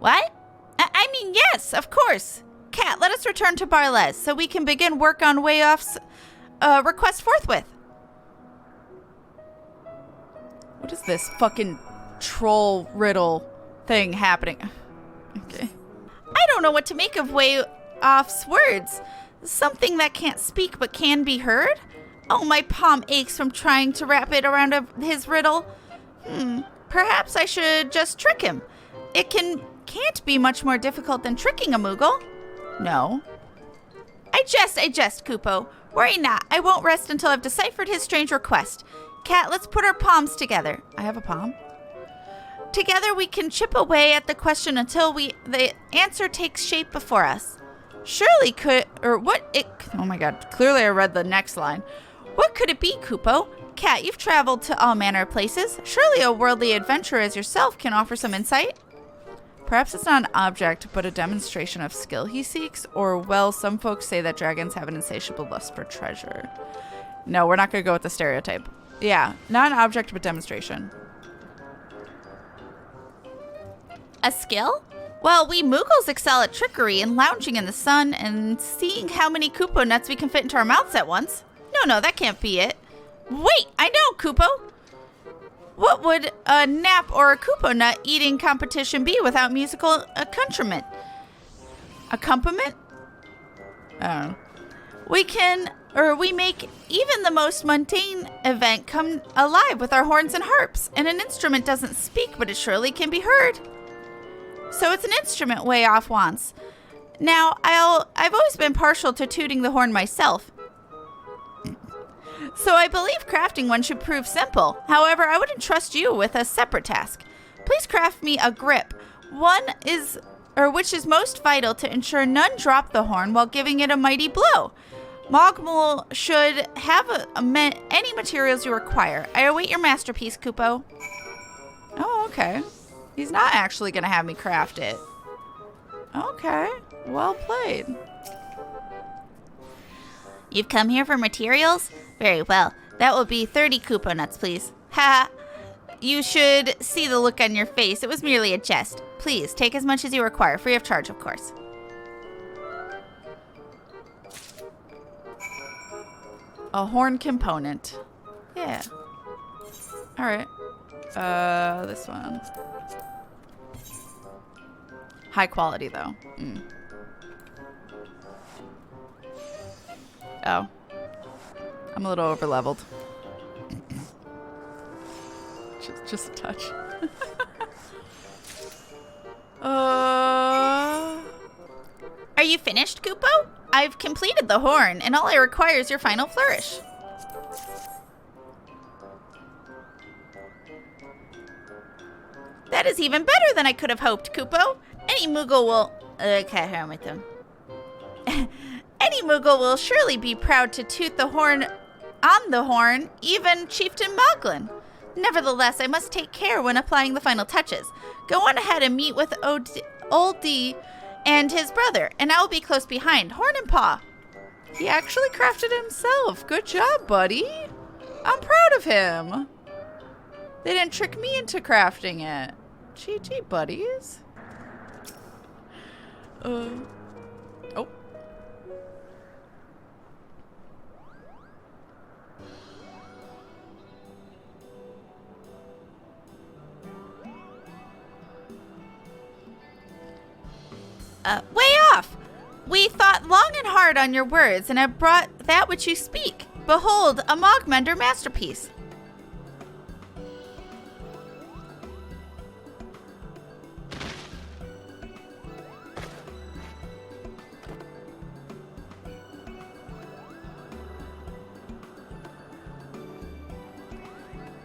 What? I mean, yes, of course. Kat, let us return to Barlez so we can begin work on Way Off's request forthwith. What is this fucking troll riddle thing happening? Okay. I don't know what to make of Way Off's words. Something that can't speak but can be heard? Oh, my palm aches from trying to wrap it around his riddle. Perhaps I should just trick him. It can't be much more difficult than tricking a Moogle. No. I jest, Kupo. Worry not. I won't rest until I've deciphered his strange request. Kat, let's put our palms together. I have a palm. Together we can chip away at the question until the answer takes shape before us. Surely oh my god, clearly I read the next line. What could it be, Kupo? Kat, you've traveled to all manner of places. Surely a worldly adventurer as yourself can offer some insight. Perhaps it's not an object, but a demonstration of skill he seeks, or, well, some folks say that dragons have an insatiable lust for treasure. No, we're not going to go with the stereotype. Yeah, not an object, but demonstration. A skill? Well, we Moogles excel at trickery and lounging in the sun and seeing how many Kupo nuts we can fit into our mouths at once. No, that can't be it. Wait, I know, Kupo. What would a nap or a Kupo nut eating competition be without musical accompaniment? Accompaniment? I don't know. We make even the most mundane event come alive with our horns and harps, and an instrument doesn't speak, but it surely can be heard. So it's an instrument Way Off wants. Now, I've always been partial to tooting the horn myself, so I believe crafting one should prove simple. However, I would entrust you with a separate task. Please craft me a grip. Which is most vital to ensure none drop the horn while giving it a mighty blow. Mogmul should have any materials you require. I await your masterpiece, Kupo. Oh, okay. He's not actually going to have me craft it. Okay. Well played. You've come here for materials? Very well. That will be 30 Kupo nuts, please. Ha! You should see the look on your face. It was merely a jest. Please, take as much as you require, free of charge, of course. A horn component. Yeah. All right. This one. High quality, though. Oh. I'm a little over leveled. Just a touch. Are you finished, Kupo? I've completed the horn, and all I require is your final flourish. That is even better than I could have hoped, Kupo. Any Moogle will... Okay, here with them. Any Moogle will surely be proud to toot the horn on the horn, even Chieftain Moglin. Nevertheless, I must take care when applying the final touches. Go on ahead and meet with Old D and his brother, and I will be close behind, horn and paw. He actually crafted it himself. Good job, buddy. I'm proud of him. They didn't trick me into crafting it. GG, buddies. Oh. Way off! We thought long and hard on your words, and have brought that which you speak. Behold, a Mogmender masterpiece.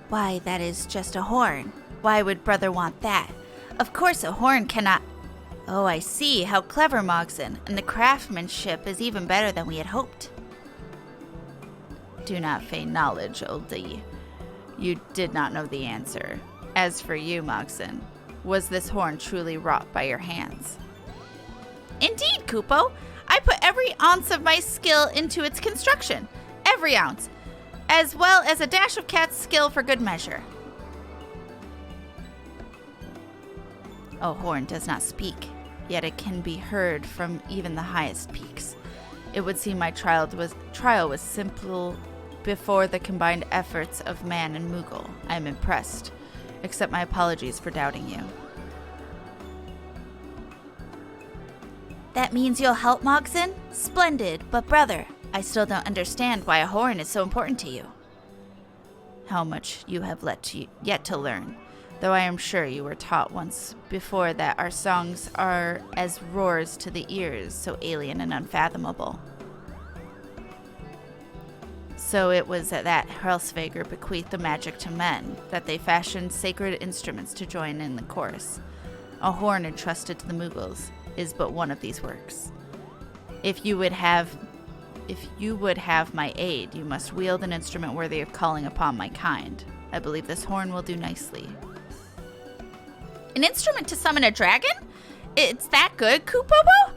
Why, that is just a horn. Why would brother want that? Of course a horn cannot... Oh, I see. How clever, Mogson. And the craftsmanship is even better than we had hoped. Do not feign knowledge, Old D. You did not know the answer. As for you, Mogson, was this horn truly wrought by your hands? Indeed, Kupo. I put every ounce of my skill into its construction. Every ounce. As well as a dash of Kat's skill for good measure. A horn does not speak, yet it can be heard from even the highest peaks. It would seem my trial was simple before the combined efforts of man and Moogle. I am impressed. Accept my apologies for doubting you. That means you'll help, Mogson? Splendid, but brother, I still don't understand why a horn is so important to you. How much you have yet to learn. Though I am sure you were taught once before that our songs are as roars to the ears, so alien and unfathomable. So it was that Hurlsvager bequeathed the magic to men, that they fashioned sacred instruments to join in the chorus. A horn entrusted to the Moogles is but one of these works. If you would have my aid, you must wield an instrument worthy of calling upon my kind. I believe this horn will do nicely. An instrument to summon a dragon? It's that good, Kupobo?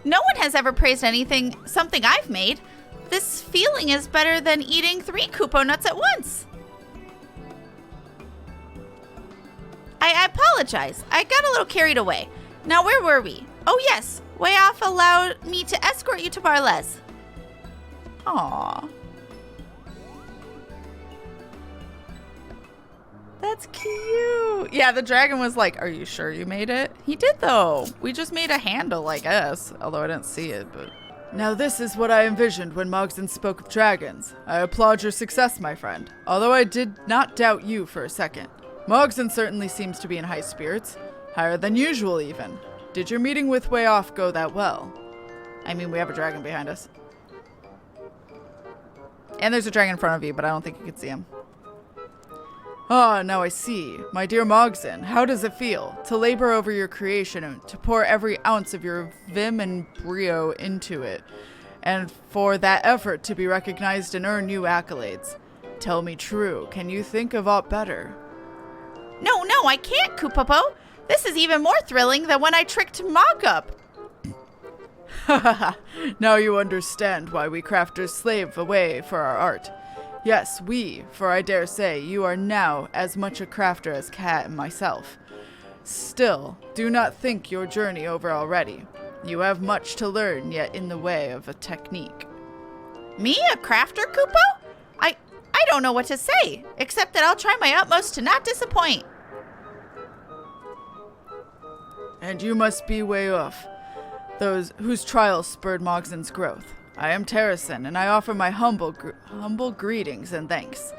No one has ever praised something I've made. This feeling is better than eating 3 Kupo nuts at once. I apologize. I got a little carried away. Now, where were we? Oh, yes. Way off allowed me to escort you to Barles. Aww. That's cute. Yeah, the dragon was like, are you sure you made it? He did, though. We just made a handle, I guess. Although I didn't see it, but... Now this is what I envisioned when Mogson spoke of dragons. I applaud your success, my friend. Although I did not doubt you for a second. Mogson certainly seems to be in high spirits. Higher than usual, even. Did your meeting with Way Off go that well? I mean, we have a dragon behind us. And there's a dragon in front of you, but I don't think you can see him. Ah, now I see. My dear Mogson, how does it feel to labor over your creation and to pour every ounce of your vim and brio into it, and for that effort to be recognized and earn new accolades? Tell me true, can you think of aught better? No, I can't, Kupopo. This is even more thrilling than when I tricked Mog up. Hahaha, now you understand why we crafters slave away for our art. Yes, for I dare say you are now as much a crafter as Kat and myself. Still, do not think your journey over already. You have much to learn yet in the way of a technique. Me, a crafter, Kupo? I don't know what to say, except that I'll try my utmost to not disappoint. And you must be Way Off. those whose trials spurred Mogzen's growth. I am Terrasen, and I offer my humble greetings and thanks.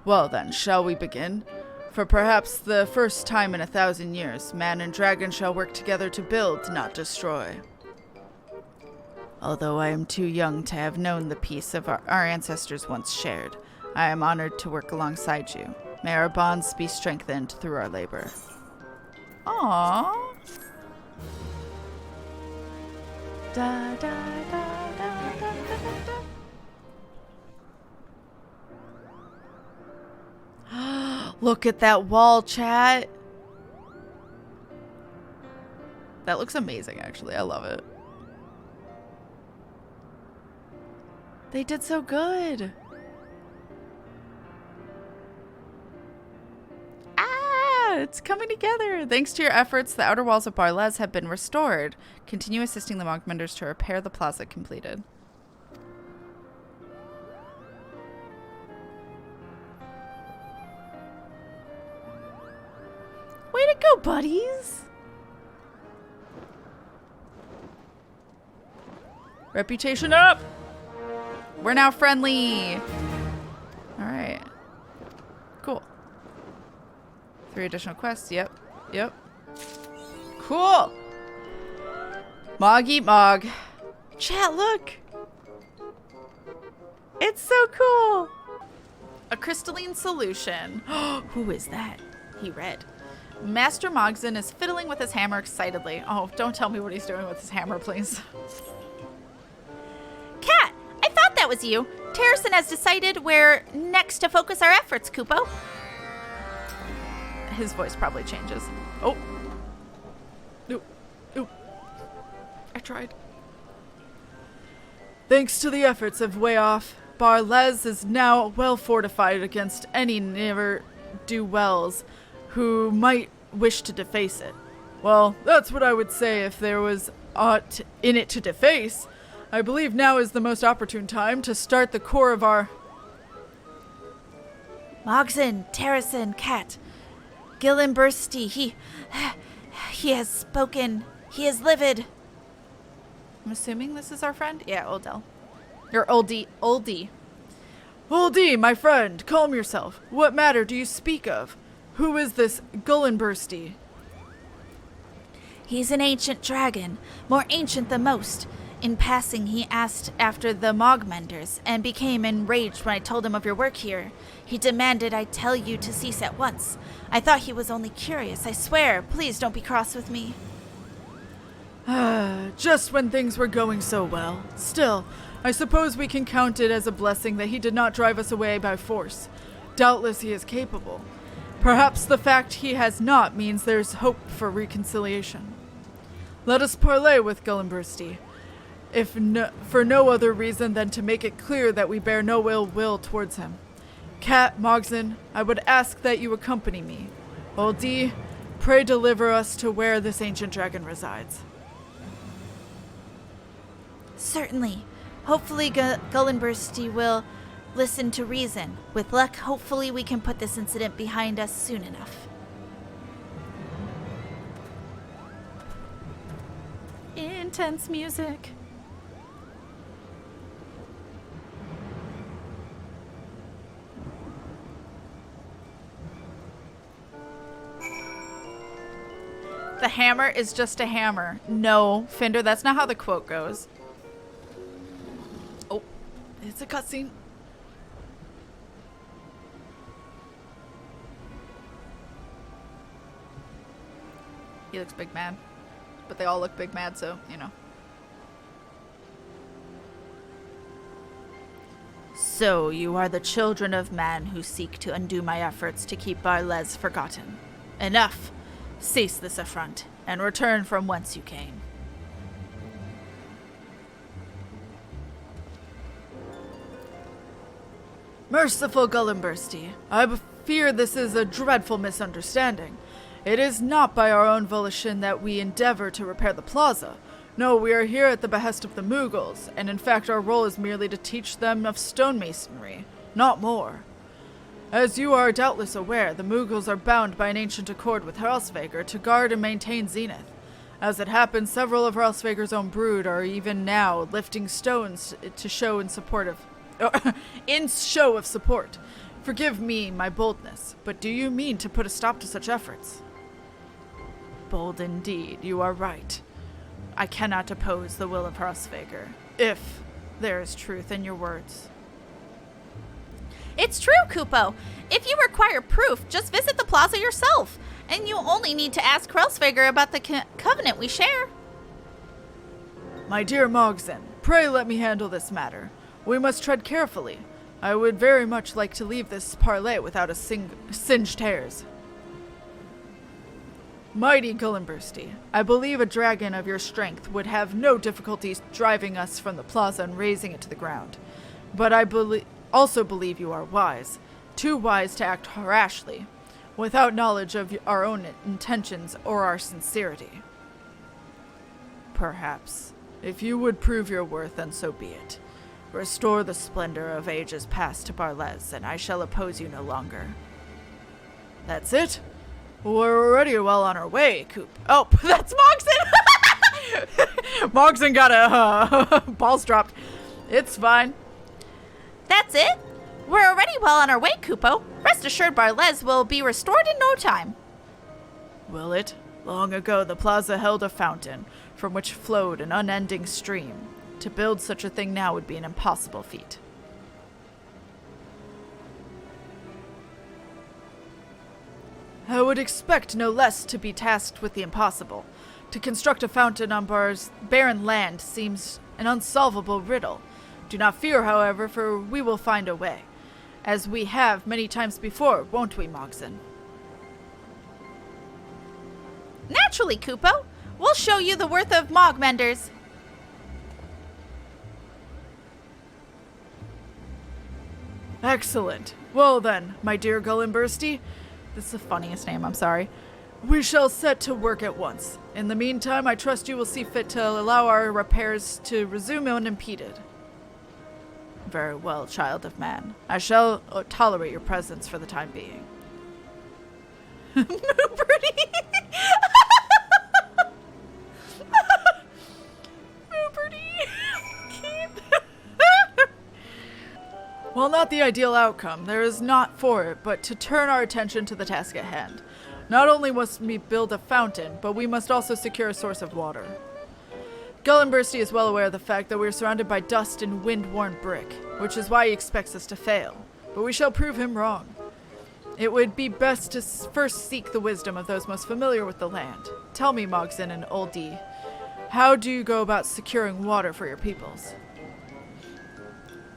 Well then, shall we begin? For perhaps the first time in 1,000 years, man and dragon shall work together to build, not destroy. Although I am too young to have known the peace of our ancestors once shared, I am honored to work alongside you. May our bonds be strengthened through our labor. Aww. Da, da, da, da, da, da, da. Look at that wall, chat. That looks amazing, actually. I love it. They did so good. It's coming together. Thanks to your efforts, the outer walls of Barlez have been restored. Continue assisting the Monkmenders to repair the plaza completed. Way to go, buddies! Reputation up! We're now friendly! Alright. Cool. 3 additional quests. Yep. Cool. Mog eat mog. Chat, look. It's so cool. A crystalline solution. Who is that? He read. Master Mogzen is fiddling with his hammer excitedly. Oh, don't tell me what he's doing with his hammer, please. Kat, I thought that was you. Terrasen has decided where next to focus our efforts, Kupo. His voice probably changes. Oh. Nope. I tried. Thanks to the efforts of Way Off, Barlez is now well fortified against any ne'er-do-wells who might wish to deface it. Well, that's what I would say if there was aught in it to deface. I believe now is the most opportune time to start the core of our... Mogzen, Terrasen, Kat. Gillenbursty, he has spoken. He is livid. I'm assuming this is our friend? Yeah, Oldell. Or Oldie. Oldie, my friend, calm yourself. What matter do you speak of? Who is this Gullenbursty? He's an ancient dragon, more ancient than most. In passing, he asked after the Mogmenders and became enraged when I told him of your work here. He demanded I tell you to cease at once. I thought he was only curious, I swear. Please don't be cross with me. Just when things were going so well. Still, I suppose we can count it as a blessing that he did not drive us away by force. Doubtless he is capable. Perhaps the fact he has not means there's hope for reconciliation. Let us parley with Gullenbursty. For no other reason than to make it clear that we bear no ill will towards him. Kat, Mogzen, I would ask that you accompany me. Oldie, pray deliver us to where this ancient dragon resides. Certainly. Hopefully Gullenbursty will listen to reason. With luck, hopefully we can put this incident behind us soon enough. Intense music. The hammer is just a hammer. No, Fender, that's not how the quote goes. Oh, it's a cutscene. He looks big mad. But they all look big mad, so, you know. So, you are the children of man who seek to undo my efforts to keep Barlez forgotten. Enough! Cease this affront, and return from whence you came. Merciful Gullenbursty, I fear this is a dreadful misunderstanding. It is not by our own volition that we endeavor to repair the plaza. No, we are here at the behest of the Moogles, and in fact our role is merely to teach them of stonemasonry, not more. As you are doubtless aware, the Moogles are bound by an ancient accord with Helsvager to guard and maintain Zenith. As it happens, several of Ralsvager's own brood are even now lifting stones to show in support of... in show of support. Forgive me my boldness, but do you mean to put a stop to such efforts? Bold indeed, you are right. I cannot oppose the will of Ralsvager, if there is truth in your words. It's true, Kupo. If you require proof, just visit the plaza yourself. And you only need to ask Ralsvager about the covenant we share. My dear Mogson, pray let me handle this matter. We must tread carefully. I would very much like to leave this parley without a singed hairs. Mighty Gullenbursty, I believe a dragon of your strength would have no difficulties driving us from the plaza and razing it to the ground. But I also believe you are wise, too wise to act rashly, without knowledge of our own intentions or our sincerity. Perhaps, if you would prove your worth, then so be it. Restore the splendor of ages past to Barles, and I shall oppose you no longer. That's it? We're already well on our way, Coop. Oh, that's Mogson! Mogson got a balls dropped. It's fine. That's it? We're already well on our way, Kupo. Rest assured Barles will be restored in no time. Will it? Long ago the plaza held a fountain, from which flowed an unending stream. To build such a thing now would be an impossible feat. I would expect no less to be tasked with the impossible. To construct a fountain on Bar's barren land seems an unsolvable riddle. Do not fear, however, for we will find a way. As we have many times before, won't we, Mogson? Naturally, Kupo. We'll show you the worth of Mogmenders. Excellent. Well then, my dear Gullenbursty, this is the funniest name, I'm sorry. We shall set to work at once. In the meantime, I trust you will see fit to allow our repairs to resume unimpeded. Very well, child of man. I shall tolerate your presence for the time being. Mooberty! While not the ideal outcome, there is naught for it but to turn our attention to the task at hand. Not only must we build a fountain, but we must also secure a source of water. Gullenbursty is well aware of the fact that we are surrounded by dust and wind-worn brick, which is why he expects us to fail. But we shall prove him wrong. It would be best to first seek the wisdom of those most familiar with the land. Tell me, Mogson and Oldie, how do you go about securing water for your peoples?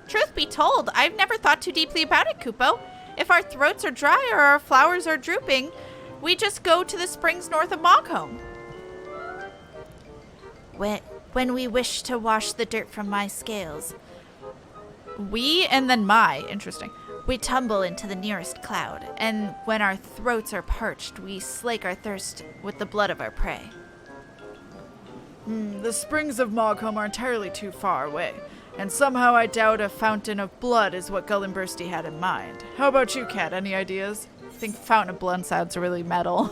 Truth be told, I've never thought too deeply about it, Kupo. If our throats are dry or our flowers are drooping, we just go to the springs north of Mogholm. When we wish to wash the dirt from my scales, We and then my. Interesting. we tumble into the nearest cloud, and when our throats are parched, we slake our thirst with the blood of our prey. The springs of Mogholm are entirely too far away, and somehow I doubt a fountain of blood is what Gullenbursty had in mind. How about you, Kat? Any ideas? I think fountain of blood sounds really metal.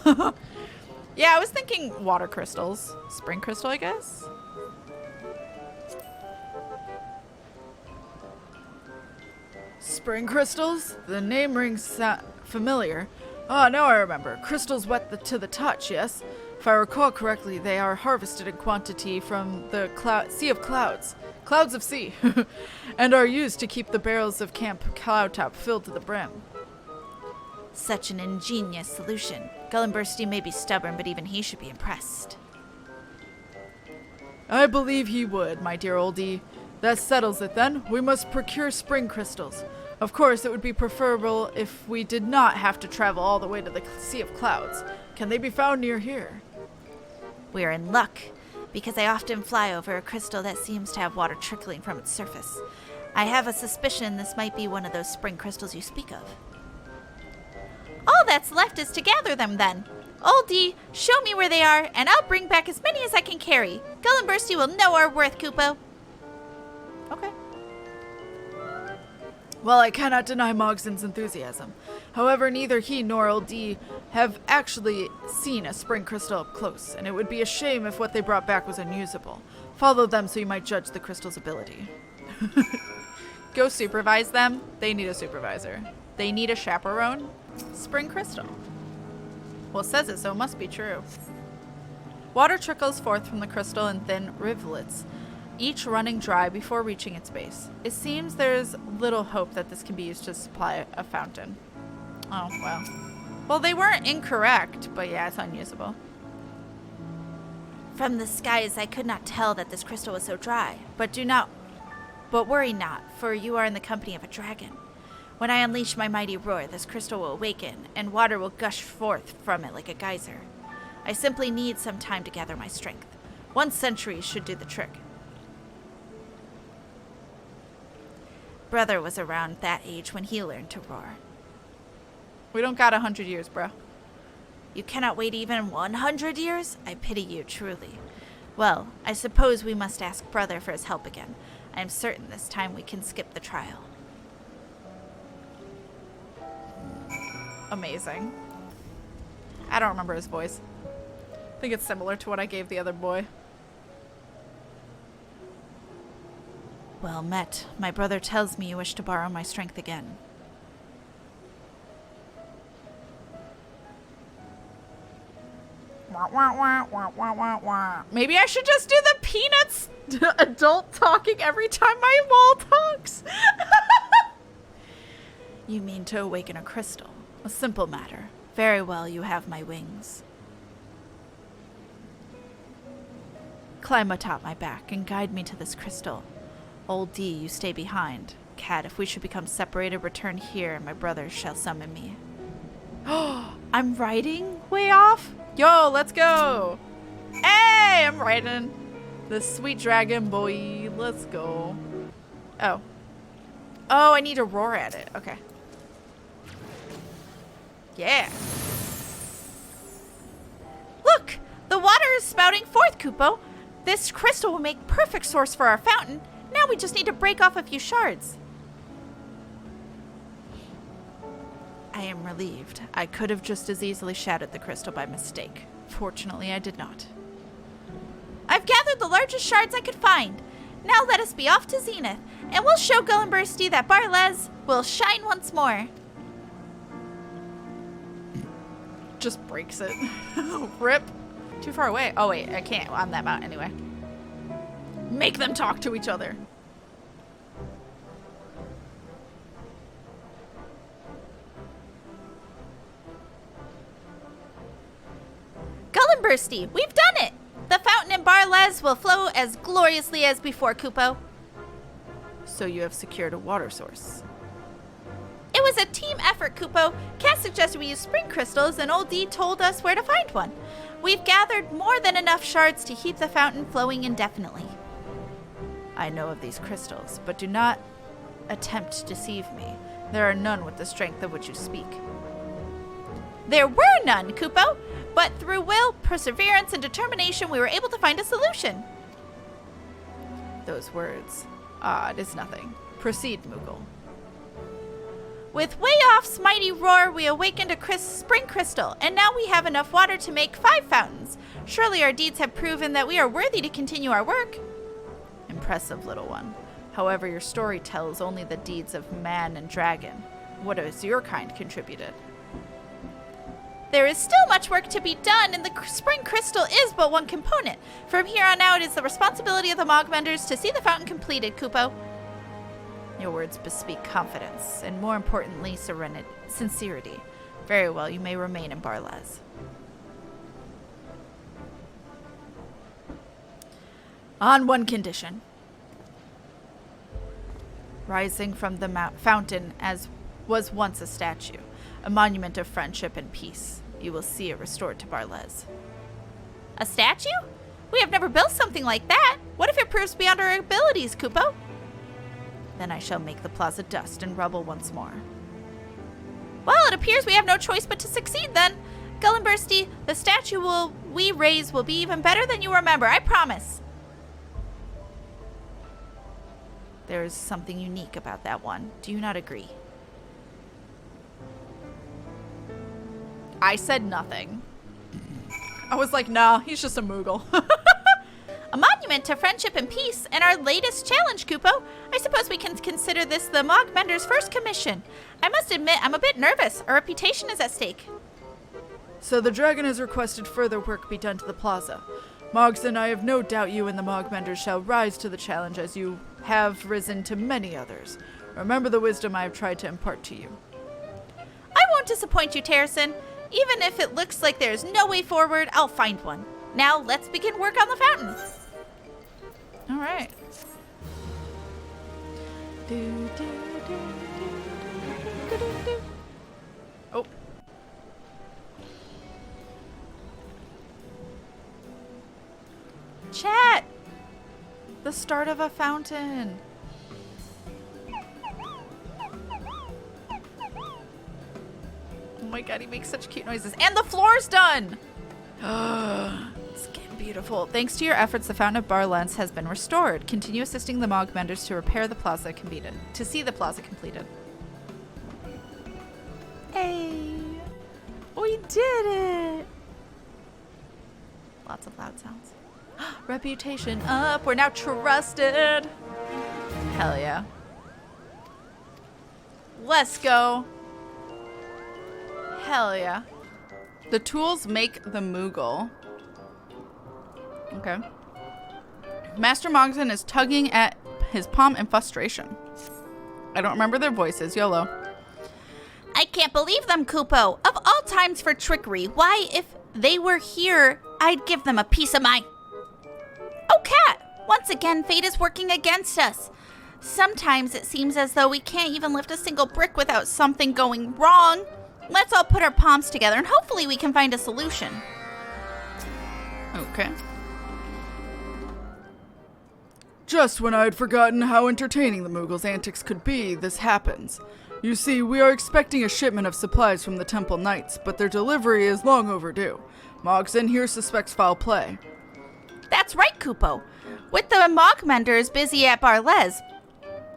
Yeah, I was thinking water crystals. Spring crystal, I guess? Spring crystals? The name rings familiar. Ah, now I remember. Crystals wet to the touch, yes? If I recall correctly, they are harvested in quantity from the Sea of Clouds. Clouds of sea. And are used to keep the barrels of Camp Cloudtop filled to the brim. Such an ingenious solution. Gullenbursty may be stubborn, but even he should be impressed. I believe he would, my dear oldie. That settles it then. We must procure spring crystals. Of course, it would be preferable if we did not have to travel all the way to the Sea of Clouds. Can they be found near here? We're in luck, because I often fly over a crystal that seems to have water trickling from its surface. I have a suspicion this might be one of those spring crystals you speak of. All that's left is to gather them then. Oldie, show me where they are, and I'll bring back as many as I can carry. Gullenbursty will know our worth, Kupo. Okay. Well, I cannot deny Mogson's enthusiasm. However, neither he nor Old D have actually seen a spring crystal up close, and it would be a shame if what they brought back was unusable. Follow them so you might judge the crystal's ability. Go supervise them. They need a supervisor. They need a chaperone. Spring crystal. Well, it says it, so it must be true. Water trickles forth from the crystal in thin rivulets, each running dry before reaching its base. It seems there's little hope that this can be used to supply a fountain. Oh, well. Well, they weren't incorrect, but yeah, it's unusable. From the skies I could not tell that this crystal was so dry, but worry not, for you are in the company of a dragon. When I unleash my mighty roar, this crystal will awaken, and water will gush forth from it like a geyser. I simply need some time to gather my strength. 1 century should do the trick. Brother was around that age when he learned to roar. We don't got 100 years, bro. You cannot wait even 100 years? I pity you, truly. Well, I suppose we must ask Brother for his help again. I am certain this time we can skip the trial. Amazing. I don't remember his voice. I think it's similar to what I gave the other boy. Well met. My brother tells me you wish to borrow my strength again. Maybe I should just do the Peanuts adult talking every time my wall talks. You mean to awaken a crystal? A simple matter. Very well, you have my wings. Climb atop my back and guide me to this crystal. Old D, you stay behind. Kat, if we should become separated, return here, and my brother shall summon me. I'm riding way off? Yo, let's go. Hey, I'm riding the sweet dragon boy. Let's go. Oh. Oh, I need to roar at it. Okay. Yeah. Look! The water is spouting forth, Kupo. This crystal will make perfect source for our fountain. Now we just need to break off a few shards. I am relieved. I could have just as easily shattered the crystal by mistake. Fortunately, I did not. I've gathered the largest shards I could find. Now let us be off to Zenith, and we'll show Gullenbursty that Barlez will shine once more. Just breaks it. Rip. Too far away. Oh, wait. I can't on that mount anyway. Make them talk to each other. Gullenbursty, we've done it! The fountain in Barlez will flow as gloriously as before, Kupo. So you have secured a water source. It was a team effort, Kupo. Kat suggested we use spring crystals, and Old D told us where to find one. We've gathered more than enough shards to keep the fountain flowing indefinitely. I know of these crystals, but do not attempt to deceive me. There are none with the strength of which you speak. There were none, Kupo, but through will, perseverance, and determination, we were able to find a solution. Those words. It is nothing. Proceed, Moogle. With Way Off's mighty roar, we awakened a spring crystal, and now we have enough water to make 5 fountains. Surely our deeds have proven that we are worthy to continue our work. Impressive, little one. However, your story tells only the deeds of man and dragon. What has your kind contributed? There is still much work to be done, and the spring crystal is but one component. From here on out, it is the responsibility of the Mogbenders to see the fountain completed, Kupo. Your words bespeak confidence, and more importantly, sincerity. Very well, you may remain in Barlez. On one condition. Rising from the fountain as was once a statue, a monument of friendship and peace. You will see it restored to Barlez. A statue? We have never built something like that. What if it proves beyond our abilities, Kupo? Then I shall make the plaza dust and rubble once more. Well, it appears we have no choice but to succeed then. Gullenbursty, the statue we raise will be even better than you remember, I promise. There is something unique about that one. Do you not agree? I said nothing. I was like, nah, he's just a Moogle. A monument to friendship and peace, and our latest challenge, Kupo. I suppose we can consider this the Mogmender's first commission. I must admit, I'm a bit nervous. Our reputation is at stake. So the dragon has requested further work be done to the plaza. Mogson, I have no doubt you and the Mogmenders shall rise to the challenge as you have risen to many others. Remember the wisdom I have tried to impart to you. I won't disappoint you, Terracin. Even if it looks like there's no way forward, I'll find one. Now, let's begin work on the fountain. All right. Oh. Chat! The start of a fountain. Oh my god, he makes such cute noises. And the floor's done! It's getting beautiful. Thanks to your efforts, the Fountain of Barlens has been restored. Continue assisting the Mogmenders to repair the plaza completed. To see the plaza completed. Hey! We did it! Lots of loud sounds. Reputation up. We're now trusted. Hell yeah. Let's go. Hell yeah. The tools make the Moogle. Okay. Master Mogson is tugging at his palm in frustration. I don't remember their voices. YOLO. I can't believe them, Kupo. Of all times for trickery, why, if they were here, I'd give them a piece of my... Oh, Kat! Once again, fate is working against us. Sometimes it seems as though we can't even lift a single brick without something going wrong. Let's all put our palms together and hopefully we can find a solution. Okay. Just when I had forgotten how entertaining the Moogle's antics could be, this happens. You see, we are expecting a shipment of supplies from the Temple Knights, but their delivery is long overdue. Mogson here suspects foul play. That's right, Kupo. With the Mogmenders busy at Barles,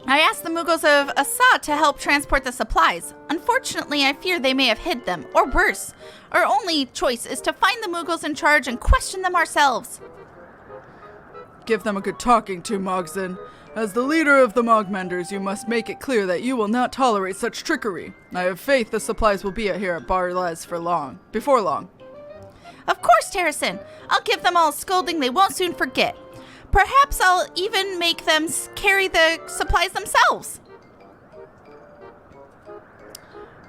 I asked the Moogles of Asa to help transport the supplies. Unfortunately, I fear they may have hid them, or worse. Our only choice is to find the Moogles in charge and question them ourselves. Give them a good talking to, Mogson. As the leader of the Mogmenders, you must make it clear that you will not tolerate such trickery. I have faith the supplies will be here at Barles before long. Of course, Terracin. I'll give them all a scolding they won't soon forget. Perhaps I'll even make them carry the supplies themselves.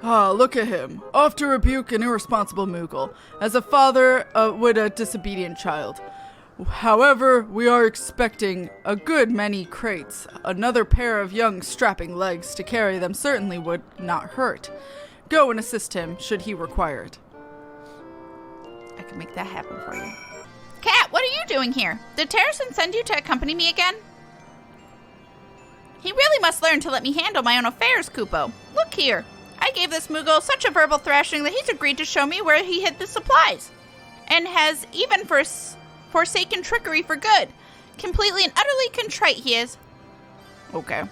Ah, look at him. Off to rebuke an irresponsible Moogle, as a father would a disobedient child. However, we are expecting a good many crates. Another pair of young strapping legs to carry them certainly would not hurt. Go and assist him, should he require it. I can make that happen for you. Kat, what are you doing here? Did Terracin send you to accompany me again? He really must learn to let me handle my own affairs, Kupo. Look here. I gave this Moogle such a verbal thrashing that he's agreed to show me where he hid the supplies. And has even forsaken trickery for good. Completely and utterly contrite he is. Okay.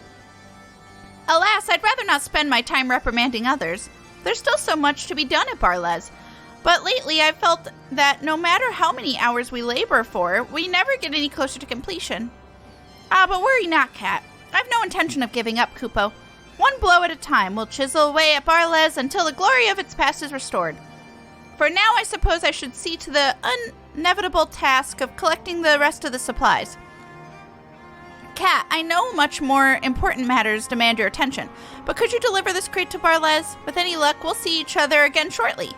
Alas, I'd rather not spend my time reprimanding others. There's still so much to be done at Barles. But lately, I've felt that no matter how many hours we labor for, we never get any closer to completion. But worry not, Kat. I've no intention of giving up, Kupo. One blow at a time, we'll chisel away at Barles until the glory of its past is restored. For now, I suppose I should see to the inevitable task of collecting the rest of the supplies. Kat, I know much more important matters demand your attention, but could you deliver this crate to Barles? With any luck, we'll see each other again shortly.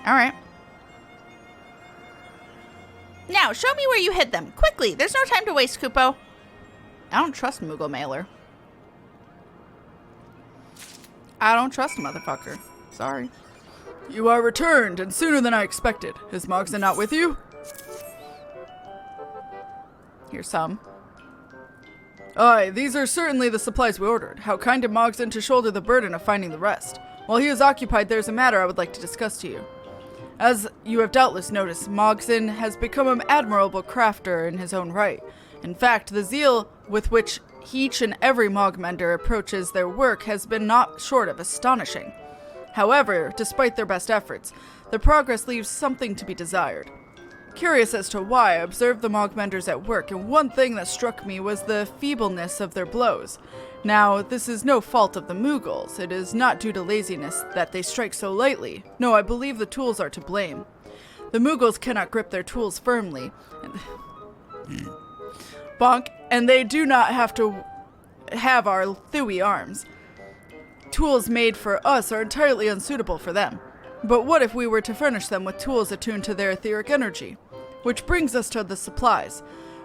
All right. Now, show me where you hid them. Quickly, there's no time to waste, Kupo. I don't trust Moogle Mailer. I don't trust a motherfucker. Sorry. You are returned, and sooner than I expected. Is Mogson not with you? Here's some. Aye, these are certainly the supplies we ordered. How kind of Mogson to shoulder the burden of finding the rest. While he is occupied, there's a matter I would like to discuss to you. As you have doubtless noticed, Mogson has become an admirable crafter in his own right. In fact, the zeal with which each and every Mogmender approaches their work has been not short of astonishing. However, despite their best efforts, their progress leaves something to be desired. Curious as to why, I observed the Mogmenders at work, and one thing that struck me was the feebleness of their blows. Now, this is no fault of the Moogles. It is not due to laziness that they strike so lightly. No, I believe the tools are to blame. The Moogles cannot grip their tools firmly. Bonk, and they do not have to have our thewy arms. Tools made for us are entirely unsuitable for them. But what if we were to furnish them with tools attuned to their etheric energy? Which brings us to the supplies.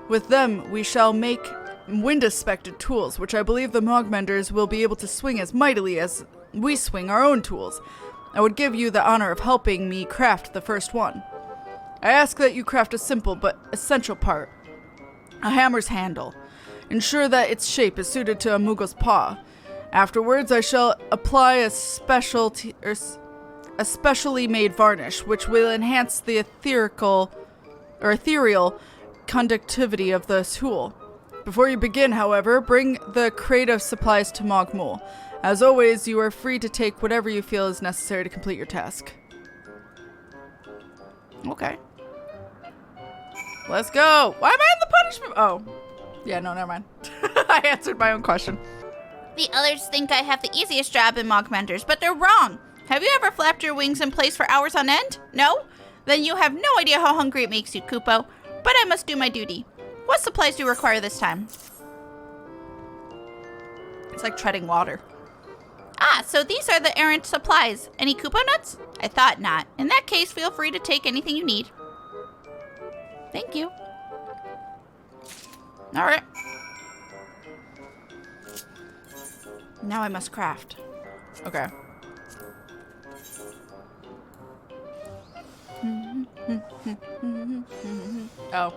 With them, we shall make wind-aspected tools, which I believe the Mogmenders will be able to swing as mightily as we swing our own tools. I would give you the honor of helping me craft the first one. I ask that you craft a simple but essential part. A hammer's handle. Ensure that its shape is suited to a Moogle's paw. Afterwards, I shall apply a specially made varnish, which will enhance the ethereal conductivity of the tool. Before you begin, however, bring the crate of supplies to Mogmul. As always, you are free to take whatever you feel is necessary to complete your task. Okay. Let's go. Why am I in the punishment? Oh. Yeah, no, never mind. I answered my own question. The others think I have the easiest job in Mogmenders, but they're wrong. Have you ever flapped your wings in place for hours on end? No? Then you have no idea how hungry it makes you, Kupo. But I must do my duty. What supplies do you require this time? It's like treading water. Ah, so these are the errant supplies. Any Kupo nuts? I thought not. In that case, feel free to take anything you need. Thank you. Alright. Now I must craft. Okay. Oh.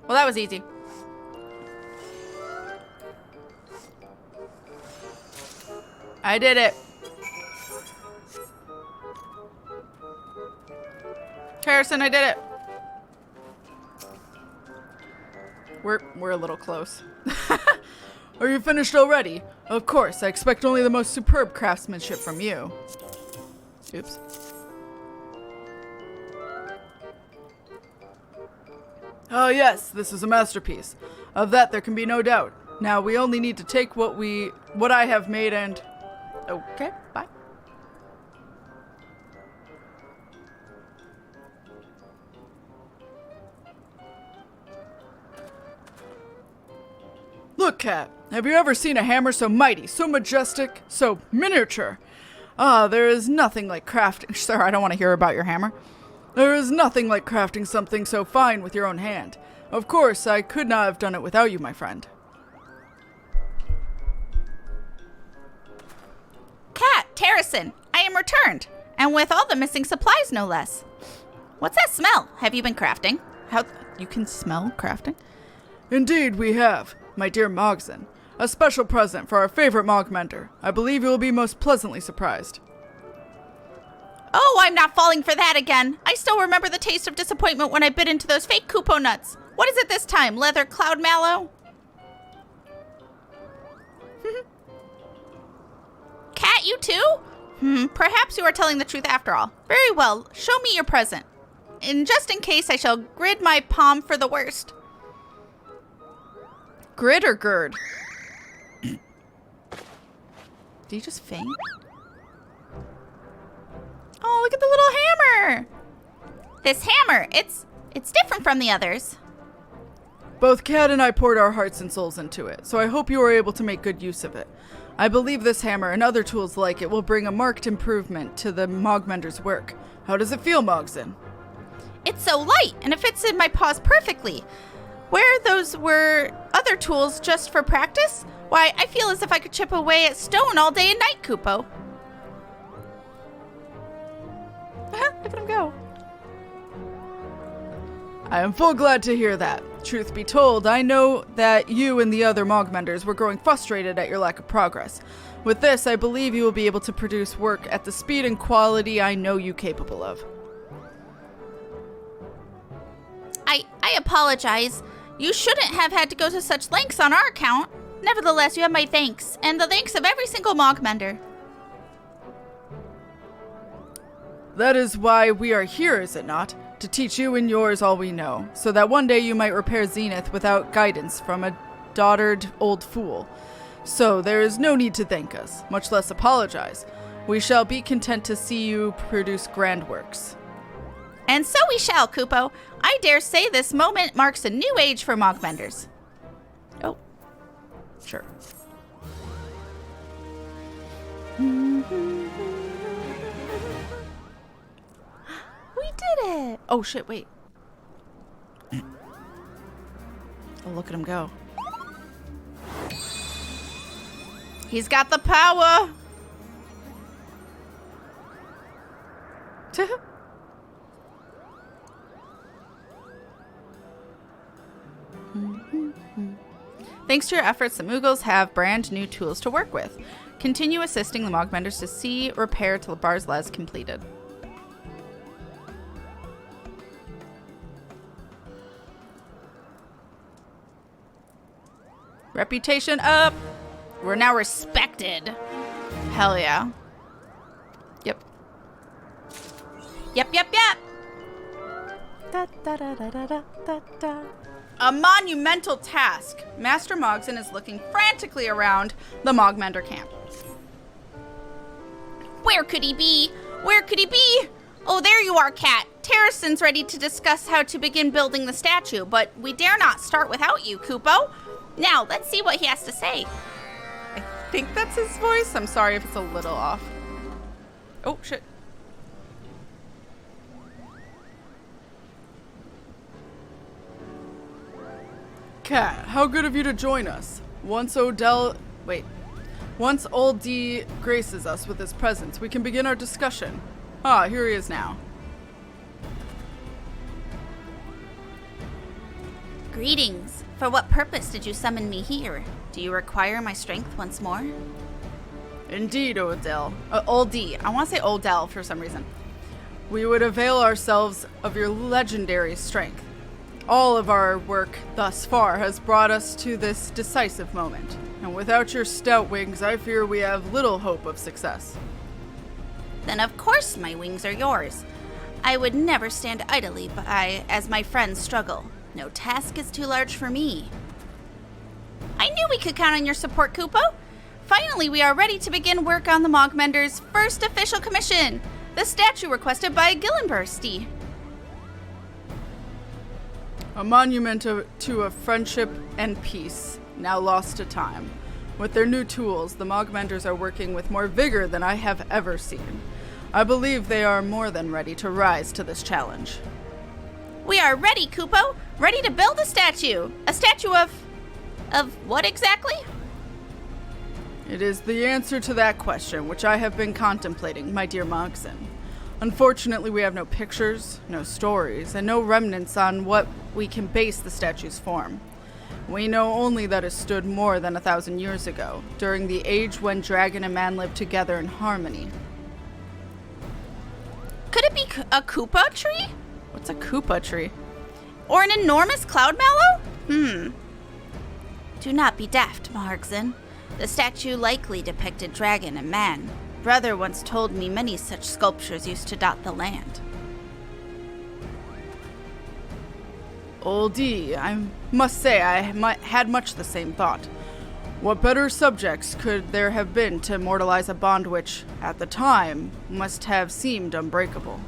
Well, that was easy. I did it. Harrison, I did it. We're a little close. Are you finished already? Of course, I expect only the most superb craftsmanship from you. Oops. Oh yes, this is a masterpiece. Of that there can be no doubt. Now we only need to take what I have made and... Okay, bye. Look, Kat, have you ever seen a hammer so mighty, so majestic, so miniature? Ah, there is nothing like crafting... Sir, I don't want to hear about your hammer. There is nothing like crafting something so fine with your own hand. Of course, I could not have done it without you, my friend. Kat, Terracin, I am returned. And with all the missing supplies, no less. What's that smell? Have you been crafting? How... You can smell crafting? Indeed, we have, my dear Mogson. A special present for our favorite Mogmender. I believe you will be most pleasantly surprised. Oh, I'm not falling for that again. I still remember the taste of disappointment when I bit into those fake Kupo nuts. What is it this time? Leather cloud mallow? Kat, you too? Perhaps you are telling the truth after all. Very well, show me your present. And just in case, I shall grid my palm for the worst. Grid or gird? Did you just faint? Oh, look at the little hammer! This hammer, it's different from the others. Both Kat and I poured our hearts and souls into it, so I hope you are able to make good use of it. I believe this hammer and other tools like it will bring a marked improvement to the Mogmender's work. How does it feel, Mogson? It's so light, and it fits in my paws perfectly. Where those were other tools just for practice, why, I feel as if I could chip away at stone all day and night, Kupo. Look at him go. I am full glad to hear that. Truth be told, I know that you and the other Mogmenders were growing frustrated at your lack of progress. With this, I believe you will be able to produce work at the speed and quality I know you capable of. I apologize. You shouldn't have had to go to such lengths on our account. Nevertheless, you have my thanks, and the thanks of every single Mogmender. That is why we are here, is it not? To teach you and yours all we know, so that one day you might repair Zenith without guidance from a dotard old fool. So there is no need to thank us, much less apologize. We shall be content to see you produce grand works. And so we shall, Kupo. I dare say this moment marks a new age for Mogbenders. Oh, sure. We did it! Oh shit, wait. Oh, look at him go. He's got the power! Thanks to your efforts, the Moogles have brand new tools to work with. Continue assisting the Mogbenders to see repair till Barzla is completed. Reputation up! We're now respected. Hell yeah. Yep. Yep, yep, yep. Da, da, da, da, da, da, da. A monumental task. Master Mogson is looking frantically around the Mogmender camp. Where could he be? Where could he be? Oh, there you are, Kat. Terrason's ready to discuss how to begin building the statue, but we dare not start without you, Kupo. Now, let's see what he has to say. I think that's his voice. I'm sorry if it's a little off. Oh, shit. Kat, how good of you to join us. Once Old D graces us with his presence, we can begin our discussion. Ah, here he is now. Greetings. For what purpose did you summon me here? Do you require my strength once more? Indeed, Odell. Old D. I want to say Odell for some reason. We would avail ourselves of your legendary strength. All of our work thus far has brought us to this decisive moment, and without your stout wings, I fear we have little hope of success. Then of course my wings are yours. I would never stand idly by as my friends struggle. No task is too large for me. I knew we could count on your support, Kupo. Finally, we are ready to begin work on the Mogmender's first official commission, the statue requested by Gillenbursty. A monument to a friendship and peace, now lost to time. With their new tools, the Mogmenders are working with more vigor than I have ever seen. I believe they are more than ready to rise to this challenge. We are ready, Kupo. Ready to build a statue. A statue of what exactly? It is the answer to that question which I have been contemplating, my dear Mogson. Unfortunately, we have no pictures, no stories, and no remnants on what we can base the statue's form. We know only that it stood more than 1,000 years ago, during the age when dragon and man lived together in harmony. Could it be a Koopa tree? What's a Koopa tree? Or an enormous cloud mallow? Do not be daft, Mahargzin. The statue likely depicted dragon and man. Brother once told me many such sculptures used to dot the land. Old D, I must say I had much the same thought. What better subjects could there have been to immortalize a bond which, at the time, must have seemed unbreakable?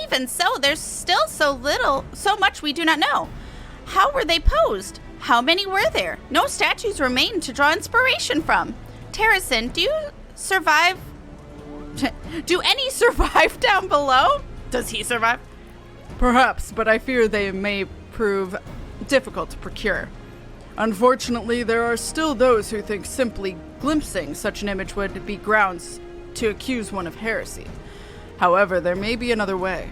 Even so, there's still so much we do not know. How were they posed? How many were there? No statues remain to draw inspiration from. Terrason, do any survive down below? Does he survive? Perhaps, but I fear they may prove difficult to procure. Unfortunately, there are still those who think simply glimpsing such an image would be grounds to accuse one of heresy. However, there may be another way.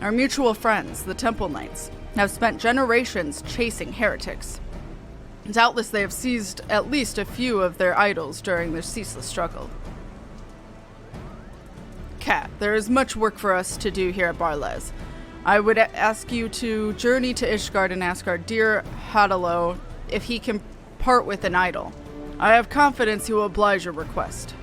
Our mutual friends, the Temple Knights, have spent generations chasing heretics. Doubtless they have seized at least a few of their idols during their ceaseless struggle. Kat, there is much work for us to do here at Barlez. I would ask you to journey to Ishgard and ask our dear Hadalo if he can part with an idol. I have confidence he will oblige your request.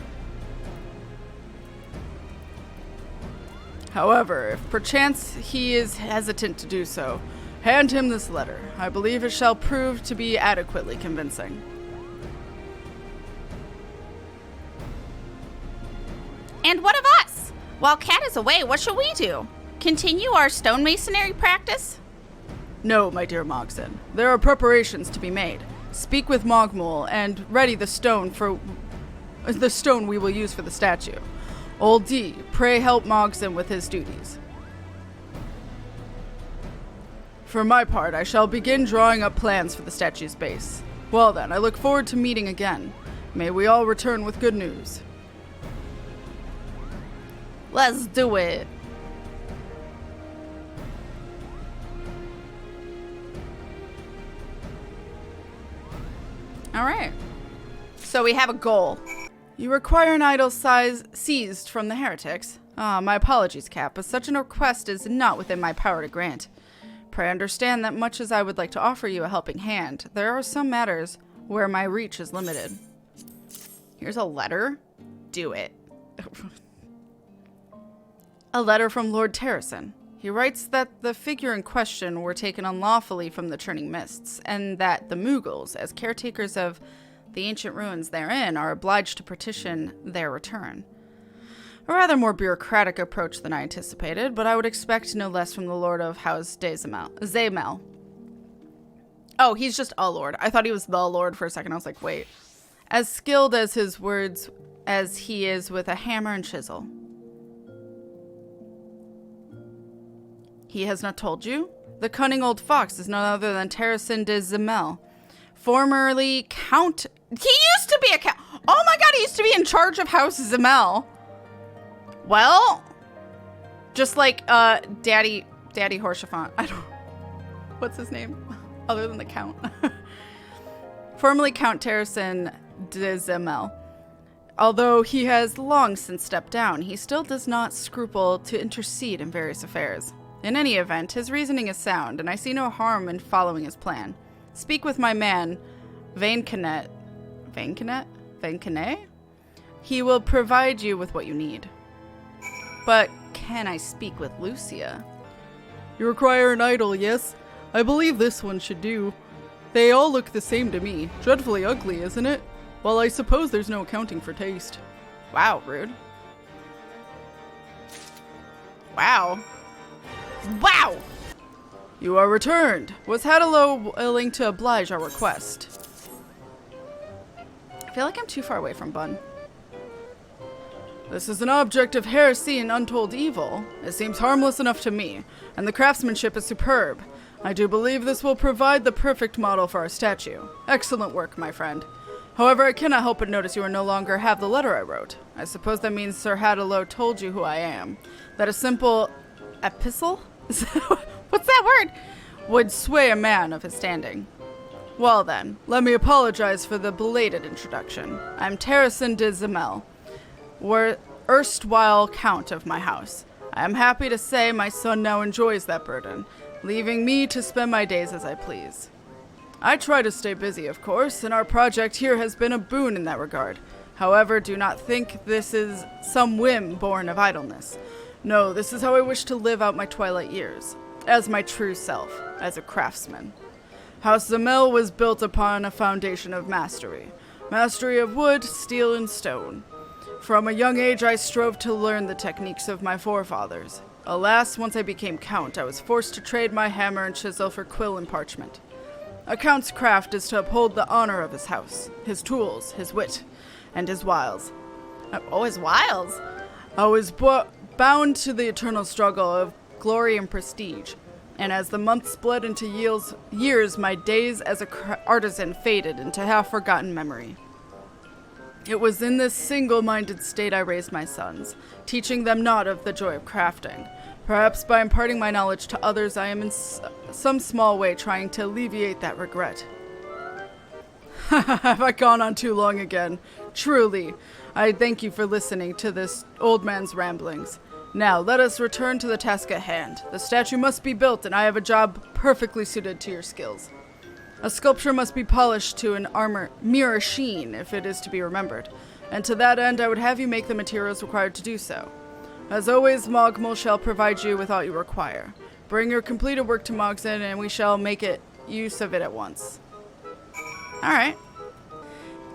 However, if perchance he is hesitant to do so, hand him this letter. I believe it shall prove to be adequately convincing. And what of us? While Kat is away, what shall we do? Continue our stonemasonry practice? No, my dear Mogson. There are preparations to be made. Speak with Mogmul and ready the stone we will use for the statue. Old D, pray help Mogson with his duties. For my part, I shall begin drawing up plans for the statue's base. Well then, I look forward to meeting again. May we all return with good news. Let's do it. All right. So we have a goal. You require an idol seized from the heretics. My apologies, Kat, but such a request is not within my power to grant. Pray understand that much as I would like to offer you a helping hand, there are some matters where my reach is limited. Here's a letter. Do it. A letter from Lord Terrason. He writes that the figure in question were taken unlawfully from the churning mists, and that the Moogles, as caretakers of the ancient ruins therein, are obliged to petition their return. A rather more bureaucratic approach than I anticipated, but I would expect no less from the Lord of House Zamel. Oh, he's just a lord. I thought he was the lord for a second. I was like, wait. As skilled as his words as he is with a hammer and chisel. He has not told you? The cunning old fox is none other than Terrason de Zamel, formerly Count... He used to be a count... Oh my god, he used to be in charge of House Zamel. Well, just like Daddy Horshaphant. I don't... What's his name? Other than the Count. Formerly Count Terrason de Zamel. Although he has long since stepped down, he still does not scruple to intercede in various affairs. In any event, his reasoning is sound, and I see no harm in following his plan. Speak with my man, Vaincanet. He will provide you with what you need. But can I speak with Lucia? You require an idol, yes? I believe this one should do. They all look the same to me. Dreadfully ugly, isn't it? Well, I suppose there's no accounting for taste. Wow, rude. Wow. Wow! You are returned. Was Hadalo willing to oblige our request? I feel like I'm too far away from Bun. This is an object of heresy and untold evil. It seems harmless enough to me, and the craftsmanship is superb. I do believe this will provide the perfect model for our statue. Excellent work, my friend. However, I cannot help but notice you no longer have the letter I wrote. I suppose that means Sir Hadalo told you who I am. That a simple epistle? What's that word? Would sway a man of his standing. Well then, let me apologize for the belated introduction. I'm Terrason de Zamel, erstwhile count of my house. I am happy to say my son now enjoys that burden, leaving me to spend my days as I please. I try to stay busy, of course, and our project here has been a boon in that regard. However, do not think this is some whim born of idleness. No, this is how I wish to live out my twilight years, as my true self, as a craftsman. House Zamel was built upon a foundation of mastery of wood, steel, and stone. From a young age I strove to learn the techniques of my forefathers. Alas, once I became count, I was forced to trade my hammer and chisel for quill and parchment. A count's craft is to uphold the honor of his house, his tools, his wit, and his wiles. Oh, his wiles! I was bound to the eternal struggle of glory and prestige, and as the months bled into years, my days as an artisan faded into half-forgotten memory. It was in this single-minded state I raised my sons, teaching them not of the joy of crafting. Perhaps by imparting my knowledge to others, I am in some small way trying to alleviate that regret. Have I gone on too long again? Truly, I thank you for listening to this old man's ramblings. Now, let us return to the task at hand. The statue must be built, and I have a job perfectly suited to your skills. A sculpture must be polished to an mirror sheen, if it is to be remembered, and to that end I would have you make the materials required to do so. As always, Mogmal shall provide you with all you require. Bring your completed work to Mogson, and we shall make use of it at once. Alright.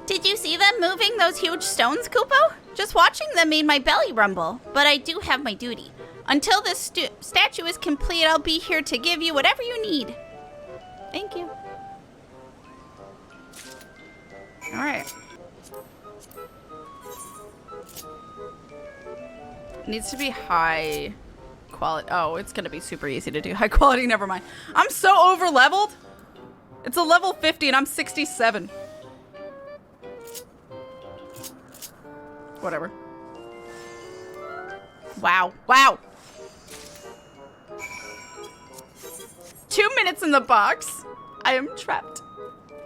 Did you see them moving those huge stones, Kupo? Just watching them made my belly rumble, but I do have my duty. Until this statue is complete, I'll be here to give you whatever you need. Thank you. Alright. Needs to be high quality. Oh, it's gonna be super easy to do. High quality, never mind. I'm so over leveled. It's a level 50 and I'm 67. Whatever. Wow. Wow. 2 minutes in the box. I am trapped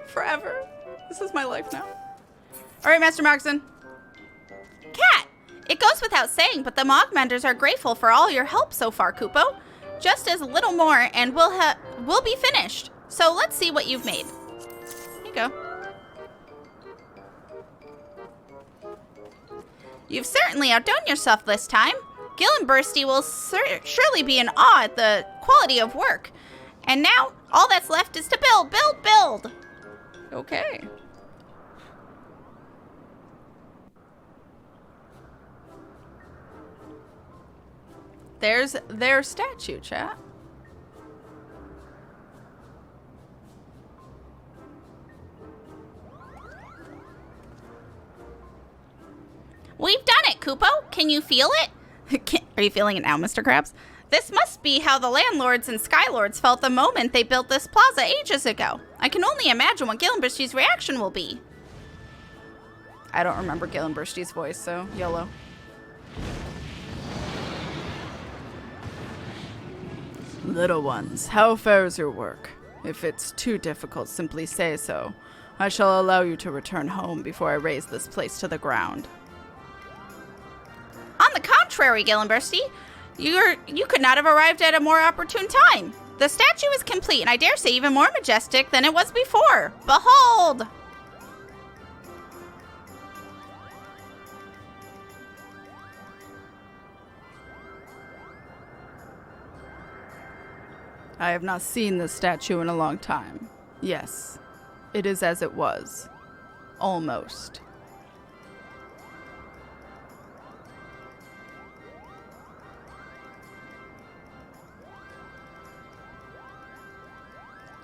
forever. This is my life now. All right, Master Moxon. Cat! It goes without saying, but the Mogmenders are grateful for all your help so far, Kupo. Just as a little more, and we'll be finished. So let's see what you've made. Here you go. You've certainly outdone yourself this time. Gillenbursty will surely be in awe at the quality of work. And now, all that's left is to build, build, build. Okay. There's their statue, chat. We've done it, Kupo. Can you feel it? Are you feeling it now, Mr. Krabs? This must be how the landlords and skylords felt the moment they built this plaza ages ago. I can only imagine what Gillenbursty's reaction will be. I don't remember Gillenbursty's voice, so YOLO. Little ones, how fares your work? If it's too difficult, simply say so. I shall allow you to return home before I raze this place to the ground. On the contrary, Gillenbursty, you could not have arrived at a more opportune time. The statue is complete, and I dare say even more majestic than it was before. Behold! I have not seen this statue in a long time. Yes, it is as it was. Almost.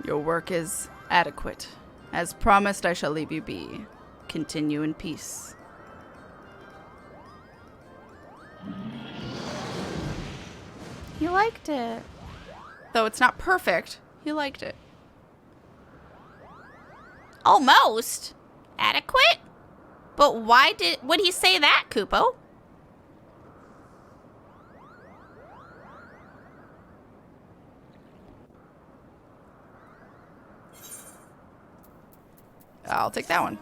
Your work is adequate. As promised, I shall leave you be. Continue in peace. He liked it. Though it's not perfect, he liked it. Almost. Adequate? But why would he say that, Kupo? I'll take that one.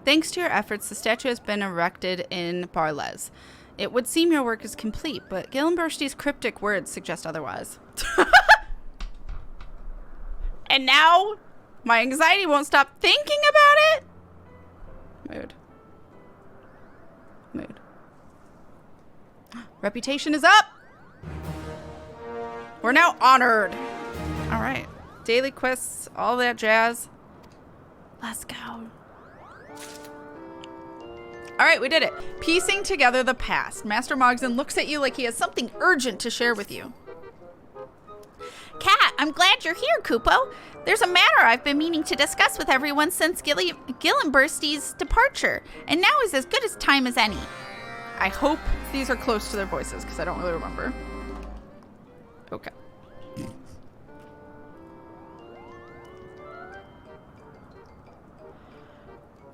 Thanks to your efforts, the statue has been erected in Barles. It would seem your work is complete, but Gillenbursty's cryptic words suggest otherwise. And now, my anxiety won't stop thinking about it. Mood. Reputation is up. We're now honored. All right. Daily quests, all that jazz. Let's go. All right, we did it. Piecing together the past. Master Mogson looks at you like he has something urgent to share with you. Cat, I'm glad you're here, Kupo. There's a matter I've been meaning to discuss with everyone since Gillenbursty's departure, and now is as good a time as any. I hope these are close to their voices, because I don't really remember. Okay.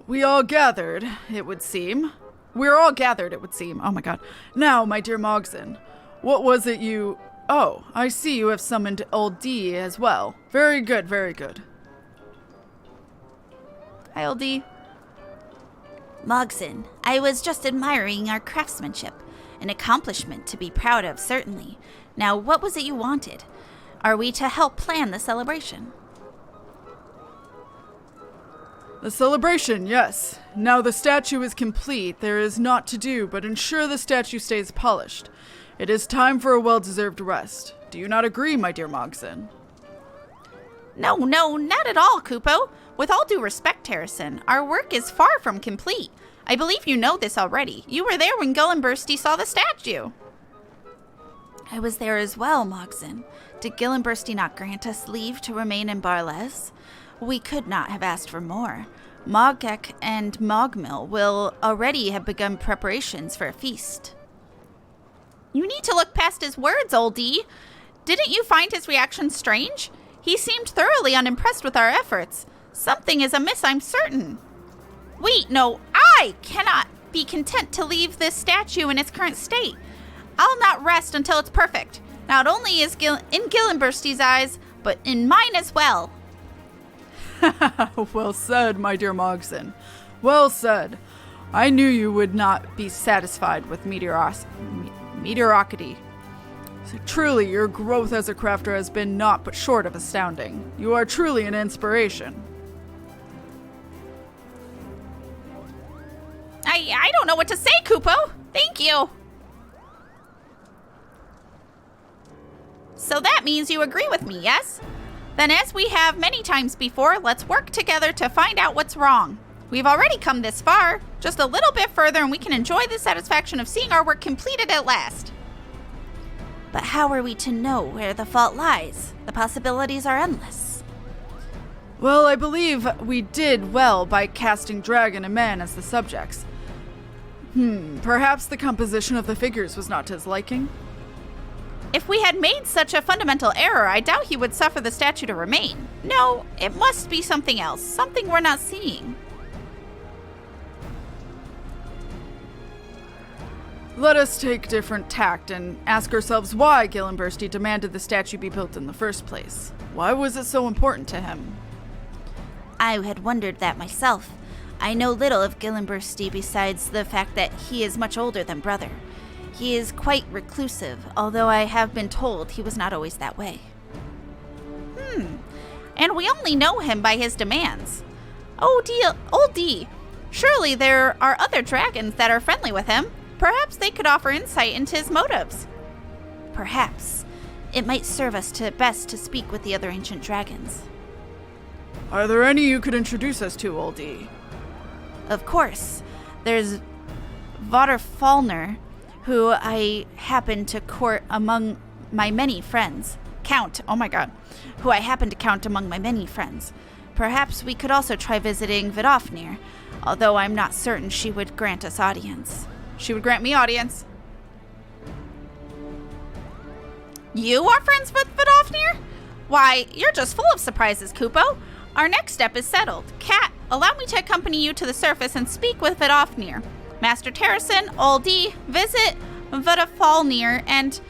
We all gathered, it would seem. We're all gathered, it would seem. Oh my god. Now, my dear Mogson, what was it you Oh, I see you have summoned Old D as well. Very good, very good. Hi, Old D. Mogson, I was just admiring our craftsmanship. An accomplishment to be proud of, certainly. Now, what was it you wanted? Are we to help plan the celebration? The celebration, yes. Now the statue is complete. There is naught to do but ensure the statue stays polished. It is time for a well-deserved rest. Do you not agree, my dear Mogson? No, not at all, Kupo. With all due respect, Harrison, our work is far from complete. I believe you know this already. You were there when Gillenbursty saw the statue. I was there as well, Mogson. Did Gillenbursty not grant us leave to remain in Barles? We could not have asked for more. Mogek and Mogmill will already have begun preparations for a feast. You need to look past his words, Oldie. Didn't you find his reaction strange? He seemed thoroughly unimpressed with our efforts. Something is amiss, I'm certain. Wait, no, I cannot be content to leave this statue in its current state. I'll not rest until it's perfect. Not only is in Gillenbursty's eyes, but in mine as well. Well said, my dear Mogson. Well said. I knew you would not be satisfied with mediocrity. So truly, your growth as a crafter has been naught but short of astounding. You are truly an inspiration. I don't know what to say, Kupo. Thank you. So that means you agree with me, yes? Then as we have many times before, let's work together to find out what's wrong. We've already come this far. Just a little bit further and we can enjoy the satisfaction of seeing our work completed at last. But how are we to know where the fault lies? The possibilities are endless. Well, I believe we did well by casting dragon and man as the subjects. Perhaps the composition of the figures was not to his liking? If we had made such a fundamental error, I doubt he would suffer the statue to remain. No, it must be something else, something we're not seeing. Let us take different tact and ask ourselves why Gillenbursty demanded the statue be built in the first place. Why was it so important to him? I had wondered that myself. I know little of Gillenbursty besides the fact that he is much older than brother. He is quite reclusive, although I have been told he was not always that way. And we only know him by his demands. Old D, surely there are other dragons that are friendly with him. Perhaps they could offer insight into his motives. Perhaps. It might serve us best to speak with the other ancient dragons. Are there any you could introduce us to, Oldie? Of course. There's Vaderfalner, who I happen to court among my many friends. Who I happen to count among my many friends. Perhaps we could also try visiting Vidofnir, although I'm not certain she would grant us audience. She would grant me audience. You are friends with Vidofnir? Why, you're just full of surprises, Kupo. Our next step is settled. Kat, allow me to accompany you to the surface and speak with Vidofnir. Master Terracin, Old D, visit Vidofalnir and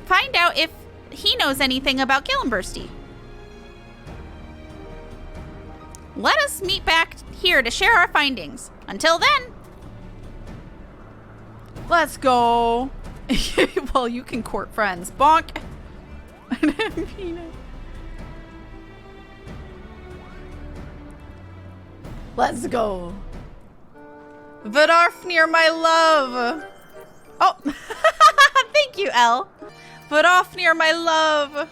find out if he knows anything about Gillenbursty. Let us meet back here to share our findings. Until then. Let's go. Well, you can court friends. Bonk. Let's go. Vidofnir, my love. Oh, Thank you, Elle. Vidofnir, my love.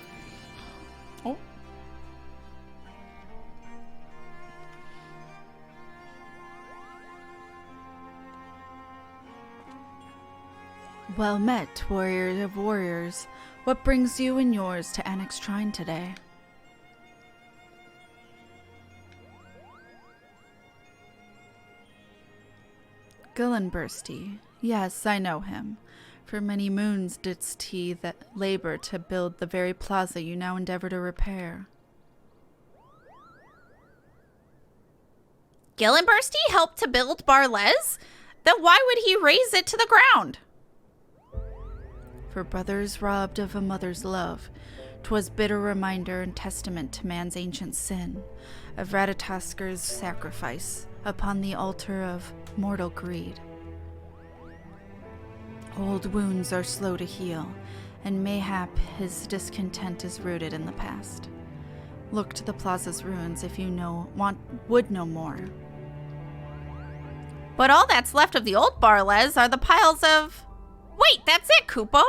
Oh. Well met, warriors of warriors. What brings you and yours to Annex Shrine today? Gillenbursty. Yes, I know him. For many moons didst he that labor to build the very plaza you now endeavor to repair. Gillenbursty helped to build Barles? Then why would he raze it to the ground? For brothers robbed of a mother's love, 'twas bitter reminder and testament to man's ancient sin, of Radatasker's sacrifice upon the altar of mortal greed. Old wounds are slow to heal, and mayhap his discontent is rooted in the past. Look to the plaza's ruins if you would know more. But all that's left of the old Barles are the piles of... Wait, that's it, Kupo!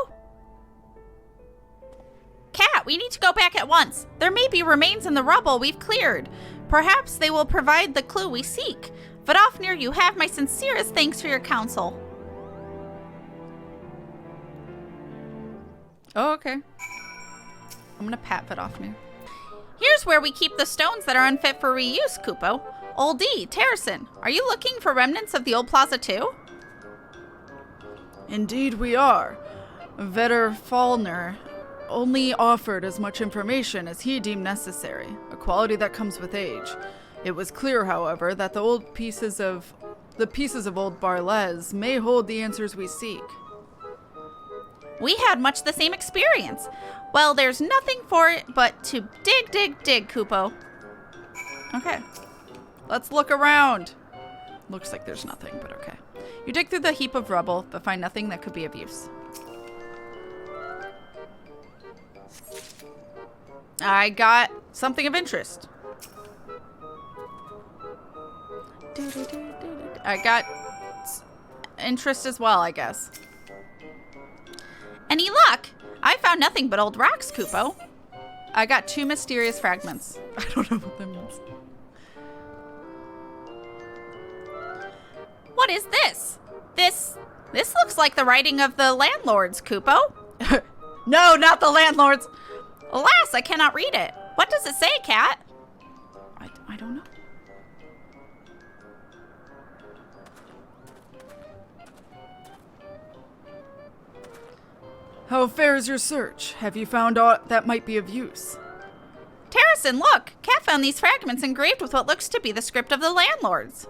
Kat, we need to go back at once. There may be remains in the rubble we've cleared. Perhaps they will provide the clue we seek. Vidofnir, you have my sincerest thanks for your counsel. Oh, okay. I'm gonna pat Vidofnir. Here's where we keep the stones that are unfit for reuse, Kupo. Old D, Terracin, are you looking for remnants of the old plaza too? Indeed we are. Vetter Fallner only offered as much information as he deemed necessary, a quality that comes with age. It was clear, however, that the pieces of old Barles may hold the answers we seek. We had much the same experience. Well, there's nothing for it but to dig, Kupo. Okay. Let's look around. Looks like there's nothing, but okay. You dig through the heap of rubble, but find nothing that could be of use. I got something of interest. I got interest as well, I guess. Any luck? I found nothing but old rocks, Kupo. I got 2 mysterious fragments. I don't know what that means. What is this? This looks like the writing of the landlords, Kupo. No, not the landlords. Alas, I cannot read it. What does it say, Kat? I don't know. How fares your search? Have you found aught that might be of use? Terracin, look! Kat found these fragments engraved with what looks to be the script of the landlords.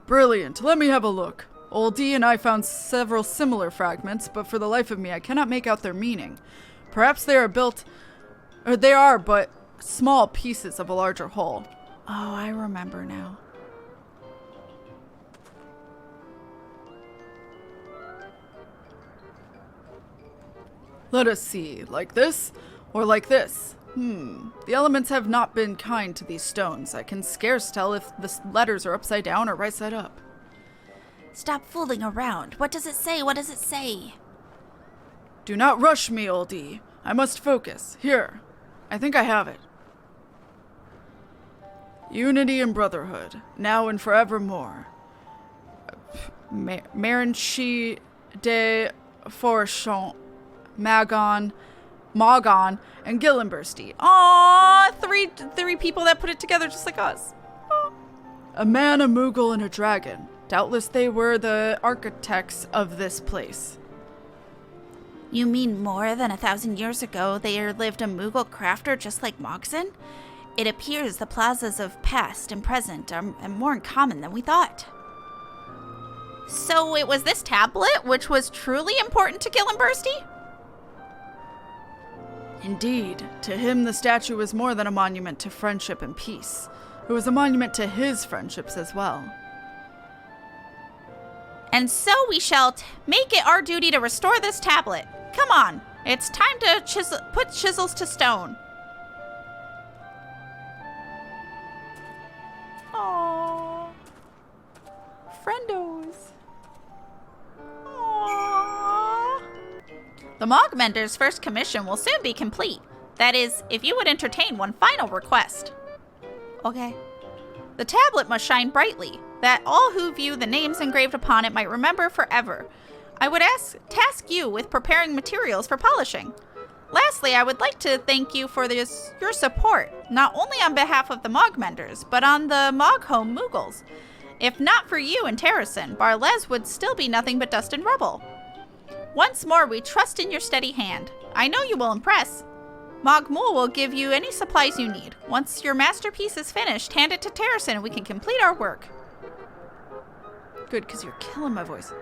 Brilliant. Let me have a look. Old D and I found several similar fragments, but for the life of me, I cannot make out their meaning. Perhaps they are but small pieces of a larger whole. Oh, I remember now. Let us see. Like this? Or like this? The elements have not been kind to these stones. I can scarce tell if the letters are upside down or right side up. Stop fooling around. What does it say? What does it say? Do not rush me, Old D. I must focus. Here. I think I have it. Unity and brotherhood, now and forevermore. Marinchi de Forchon, Magon, and Gillenbursty. Aw, three people that put it together just like us. Aww. A man, a Moogle, and a dragon. Doubtless they were the architects of this place. You mean more than 1,000 years ago there lived a Moogle crafter just like Mogson? It appears the plazas of past and present are more in common than we thought. So it was this tablet which was truly important to Gillenbursty? Indeed, to him the statue was more than a monument to friendship and peace. It was a monument to his friendships as well. And so we shall make it our duty to restore this tablet. Come on, it's time to put chisels to stone. Aww. Friendos. Aww. The Mogmender's first commission will soon be complete. That is, if you would entertain one final request. Okay. The tablet must shine brightly, that all who view the names engraved upon it might remember forever. I would task you with preparing materials for polishing. Lastly, I would like to thank you for your support, not only on behalf of the Mogmenders, but on the Moghome Moogles. If not for you and Terracin, Barles would still be nothing but dust and rubble. Once more, we trust in your steady hand. I know you will impress. Mogmool will give you any supplies you need. Once your masterpiece is finished, hand it to Terracin and we can complete our work. Good, because you're killing my voice.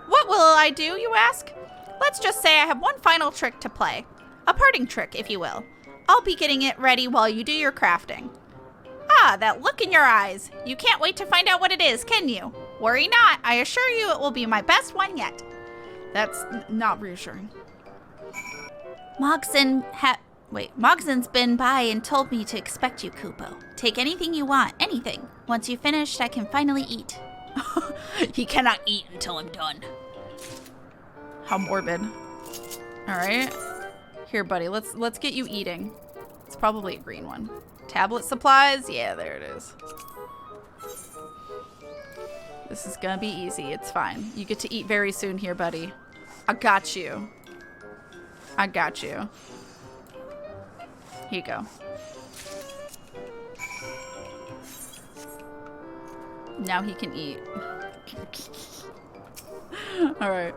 What will I do, you ask? Let's just say I have one final trick to play. A parting trick, if you will. I'll be getting it ready while you do your crafting. Ah, that look in your eyes. You can't wait to find out what it is, can you? Worry not. I assure you it will be my best one yet. That's not reassuring. Mogzen's been by and told me to expect you, Kupo. Take anything you want, anything. Once you've finished, I can finally eat. He cannot eat until I'm done. How morbid. All right. Here, buddy, let's get you eating. It's probably a green one. Tablet supplies? Yeah, there it is. This is gonna be easy. It's fine. You get to eat very soon here, buddy. I got you. I got you. Here you go. Now he can eat. All right.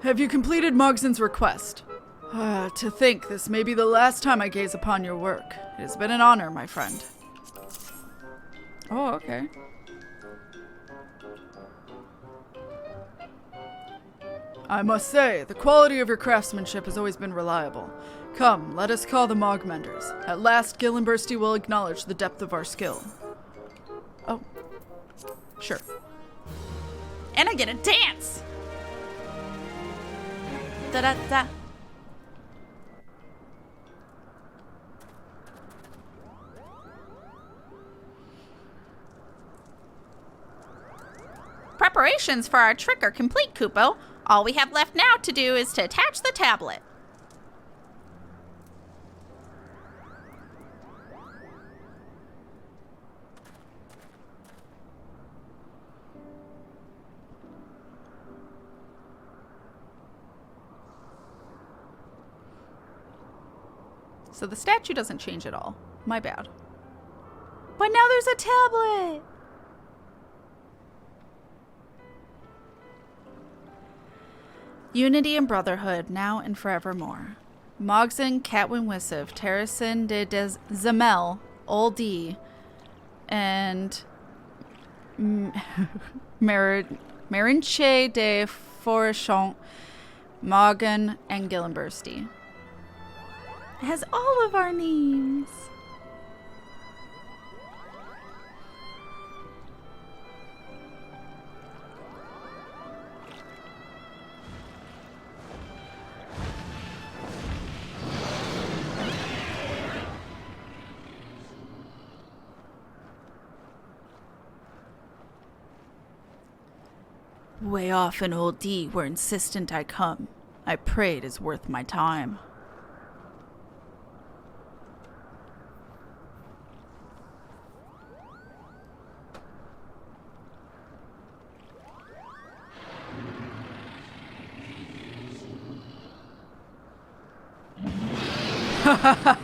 Have you completed Mogzen's request? To think this may be the last time I gaze upon your work. It has been an honor, my friend. Oh, okay. I must say, the quality of your craftsmanship has always been reliable. Come, let us call the Mogmenders. At last, Gillenbursty will acknowledge the depth of our skill. Oh. Sure. And I get a dance! Da-da-da. Preparations for our trick are complete, Kupo. All we have left now to do is to attach the tablet. So the statue doesn't change at all. My bad. But now there's a tablet! Unity and brotherhood, now and forevermore. Mogzen, KatFTWynn Wissiv, Terrasin de Zamel, Old D, and Marinche de Forechant, Moggen, and Gillenbursty. It has all of our names. Way off in Old D were insistent I come. I pray it is worth my time.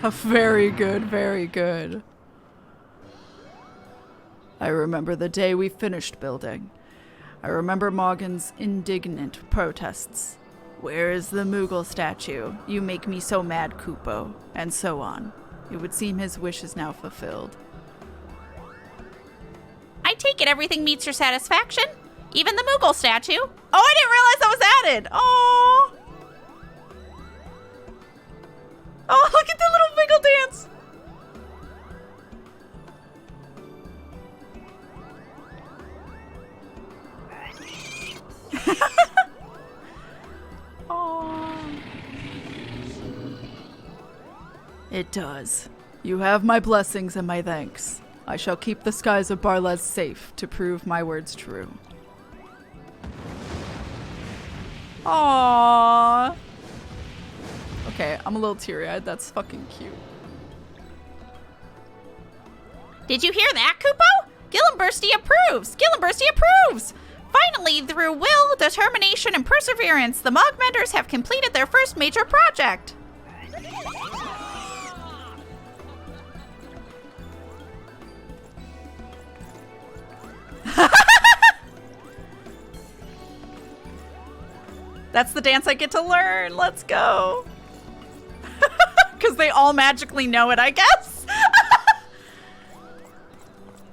Very good, very good. I remember the day we finished building. I remember Moggen's indignant protests. Where is the Moogle statue? You make me so mad, Kupo. And so on. It would seem his wish is now fulfilled. I take it everything meets your satisfaction? Even the Moogle statue? Oh, I didn't realize that was added! Oh! Oh, look at the little wiggle dance! It does. You have my blessings and my thanks. I shall keep the skies of Barlez safe to prove my words true. Aww. Okay, I'm a little teary-eyed. That's fucking cute. Did you hear that, Kupo? Gillenbursty approves! Gillenbursty approves! Finally, through will, determination, and perseverance, the Mogmenders have completed their first major project. That's the dance I get to learn. Let's go. Because they all magically know it, I guess.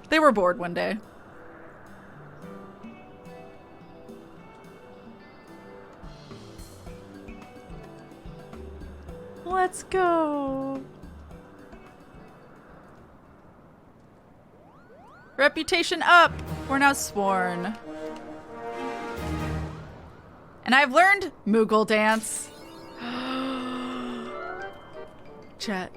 They were bored one day. Let's go. Reputation up. We're now sworn. And I've learned Moogle dance. Chat.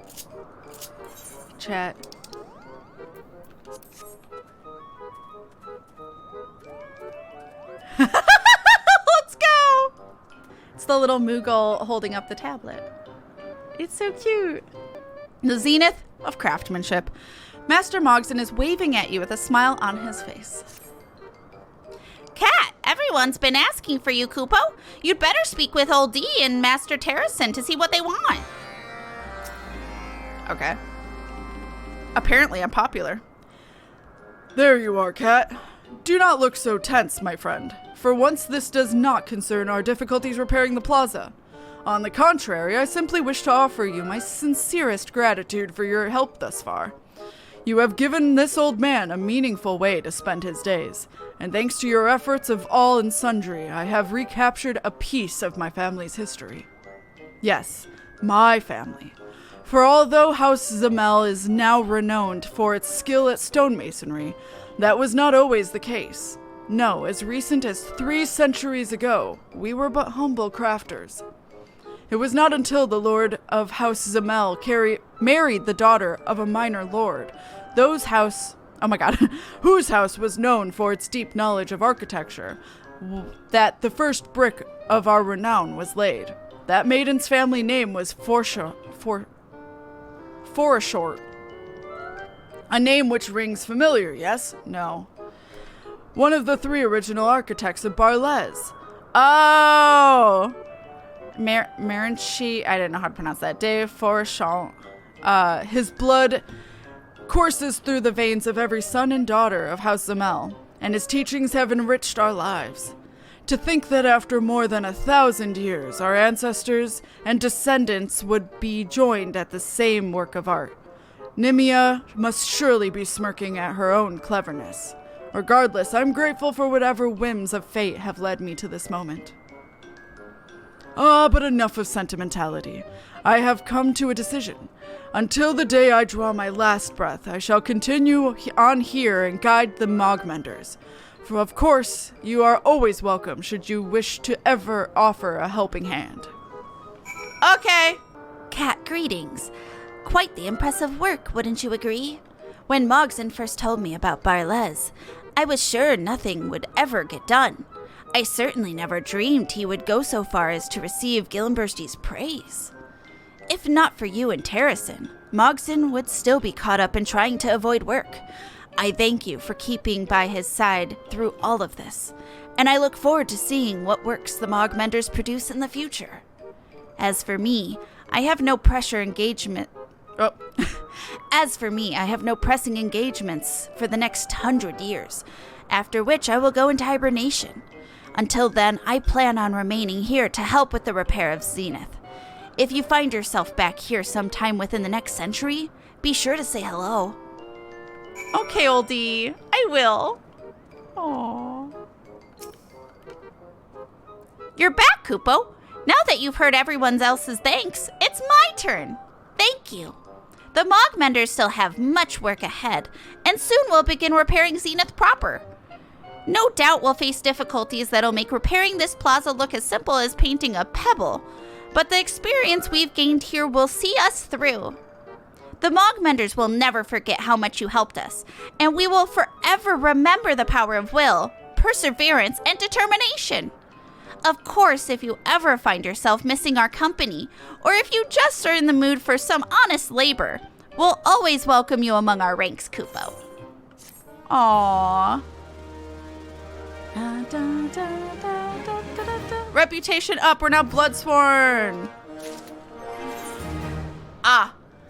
Let's go. It's the little Moogle holding up the tablet. It's so cute. The zenith of craftsmanship. Master Mogson is waving at you with a smile on his face. Kat, everyone's been asking for you, Kupo. You'd better speak with Old D and Master Terracin to see what they want. Okay. Apparently I'm popular. There you are, Kat. Do not look so tense, my friend. For once, this does not concern our difficulties repairing the plaza. On the contrary, I simply wish to offer you my sincerest gratitude for your help thus far. You have given this old man a meaningful way to spend his days, and thanks to your efforts of all and sundry, I have recaptured a piece of my family's history. Yes, my family. For although House Zamel is now renowned for its skill at stonemasonry, that was not always the case. No, as recent as 3 centuries ago, we were but humble crafters. It was not until the Lord of House Zamel married the daughter of a minor lord, whose house was known for its deep knowledge of architecture, that the first brick of our renown was laid. That maiden's family name was Foreshort. A name which rings familiar, yes? No. One of the 3 original architects of Barles. Oh! Marinchi, I didn't know how to pronounce that. De Foreshant. His blood courses through the veins of every son and daughter of House Zamel, and his teachings have enriched our lives. To think that after more than 1,000 years, our ancestors and descendants would be joined at the same work of art. Nimia must surely be smirking at her own cleverness. Regardless, I'm grateful for whatever whims of fate have led me to this moment. But enough of sentimentality. I have come to a decision. Until the day I draw my last breath, I shall continue on here and guide the Mogmenders. For of course, you are always welcome should you wish to ever offer a helping hand. Okay. Kat, greetings. Quite the impressive work, wouldn't you agree? When Mogson first told me about Barles, I was sure nothing would ever get done. I certainly never dreamed he would go so far as to receive Gillenbursty's praise. If not for you and Terracin, Mogson would still be caught up in trying to avoid work. I thank you for keeping by his side through all of this, and I look forward to seeing what works the Mogmenders produce in the future. As for me, I have no pressing engagements for the next 100 years, after which I will go into hibernation. Until then, I plan on remaining here to help with the repair of Zenith. If you find yourself back here sometime within the next century, be sure to say hello. Okay, oldie. I will. Aww. You're back, Kupo. Now that you've heard everyone else's thanks, it's my turn. Thank you. The Mogmenders still have much work ahead, and soon we'll begin repairing Zenith proper. No doubt we'll face difficulties that'll make repairing this plaza look as simple as painting a pebble, but the experience we've gained here will see us through. The Mogmenders will never forget how much you helped us, and we will forever remember the power of will, perseverance, and determination. Of course, if you ever find yourself missing our company, or if you just are in the mood for some honest labor, we'll always welcome you among our ranks, Kupo. Aww. Reputation up, we're now Bloodsworn.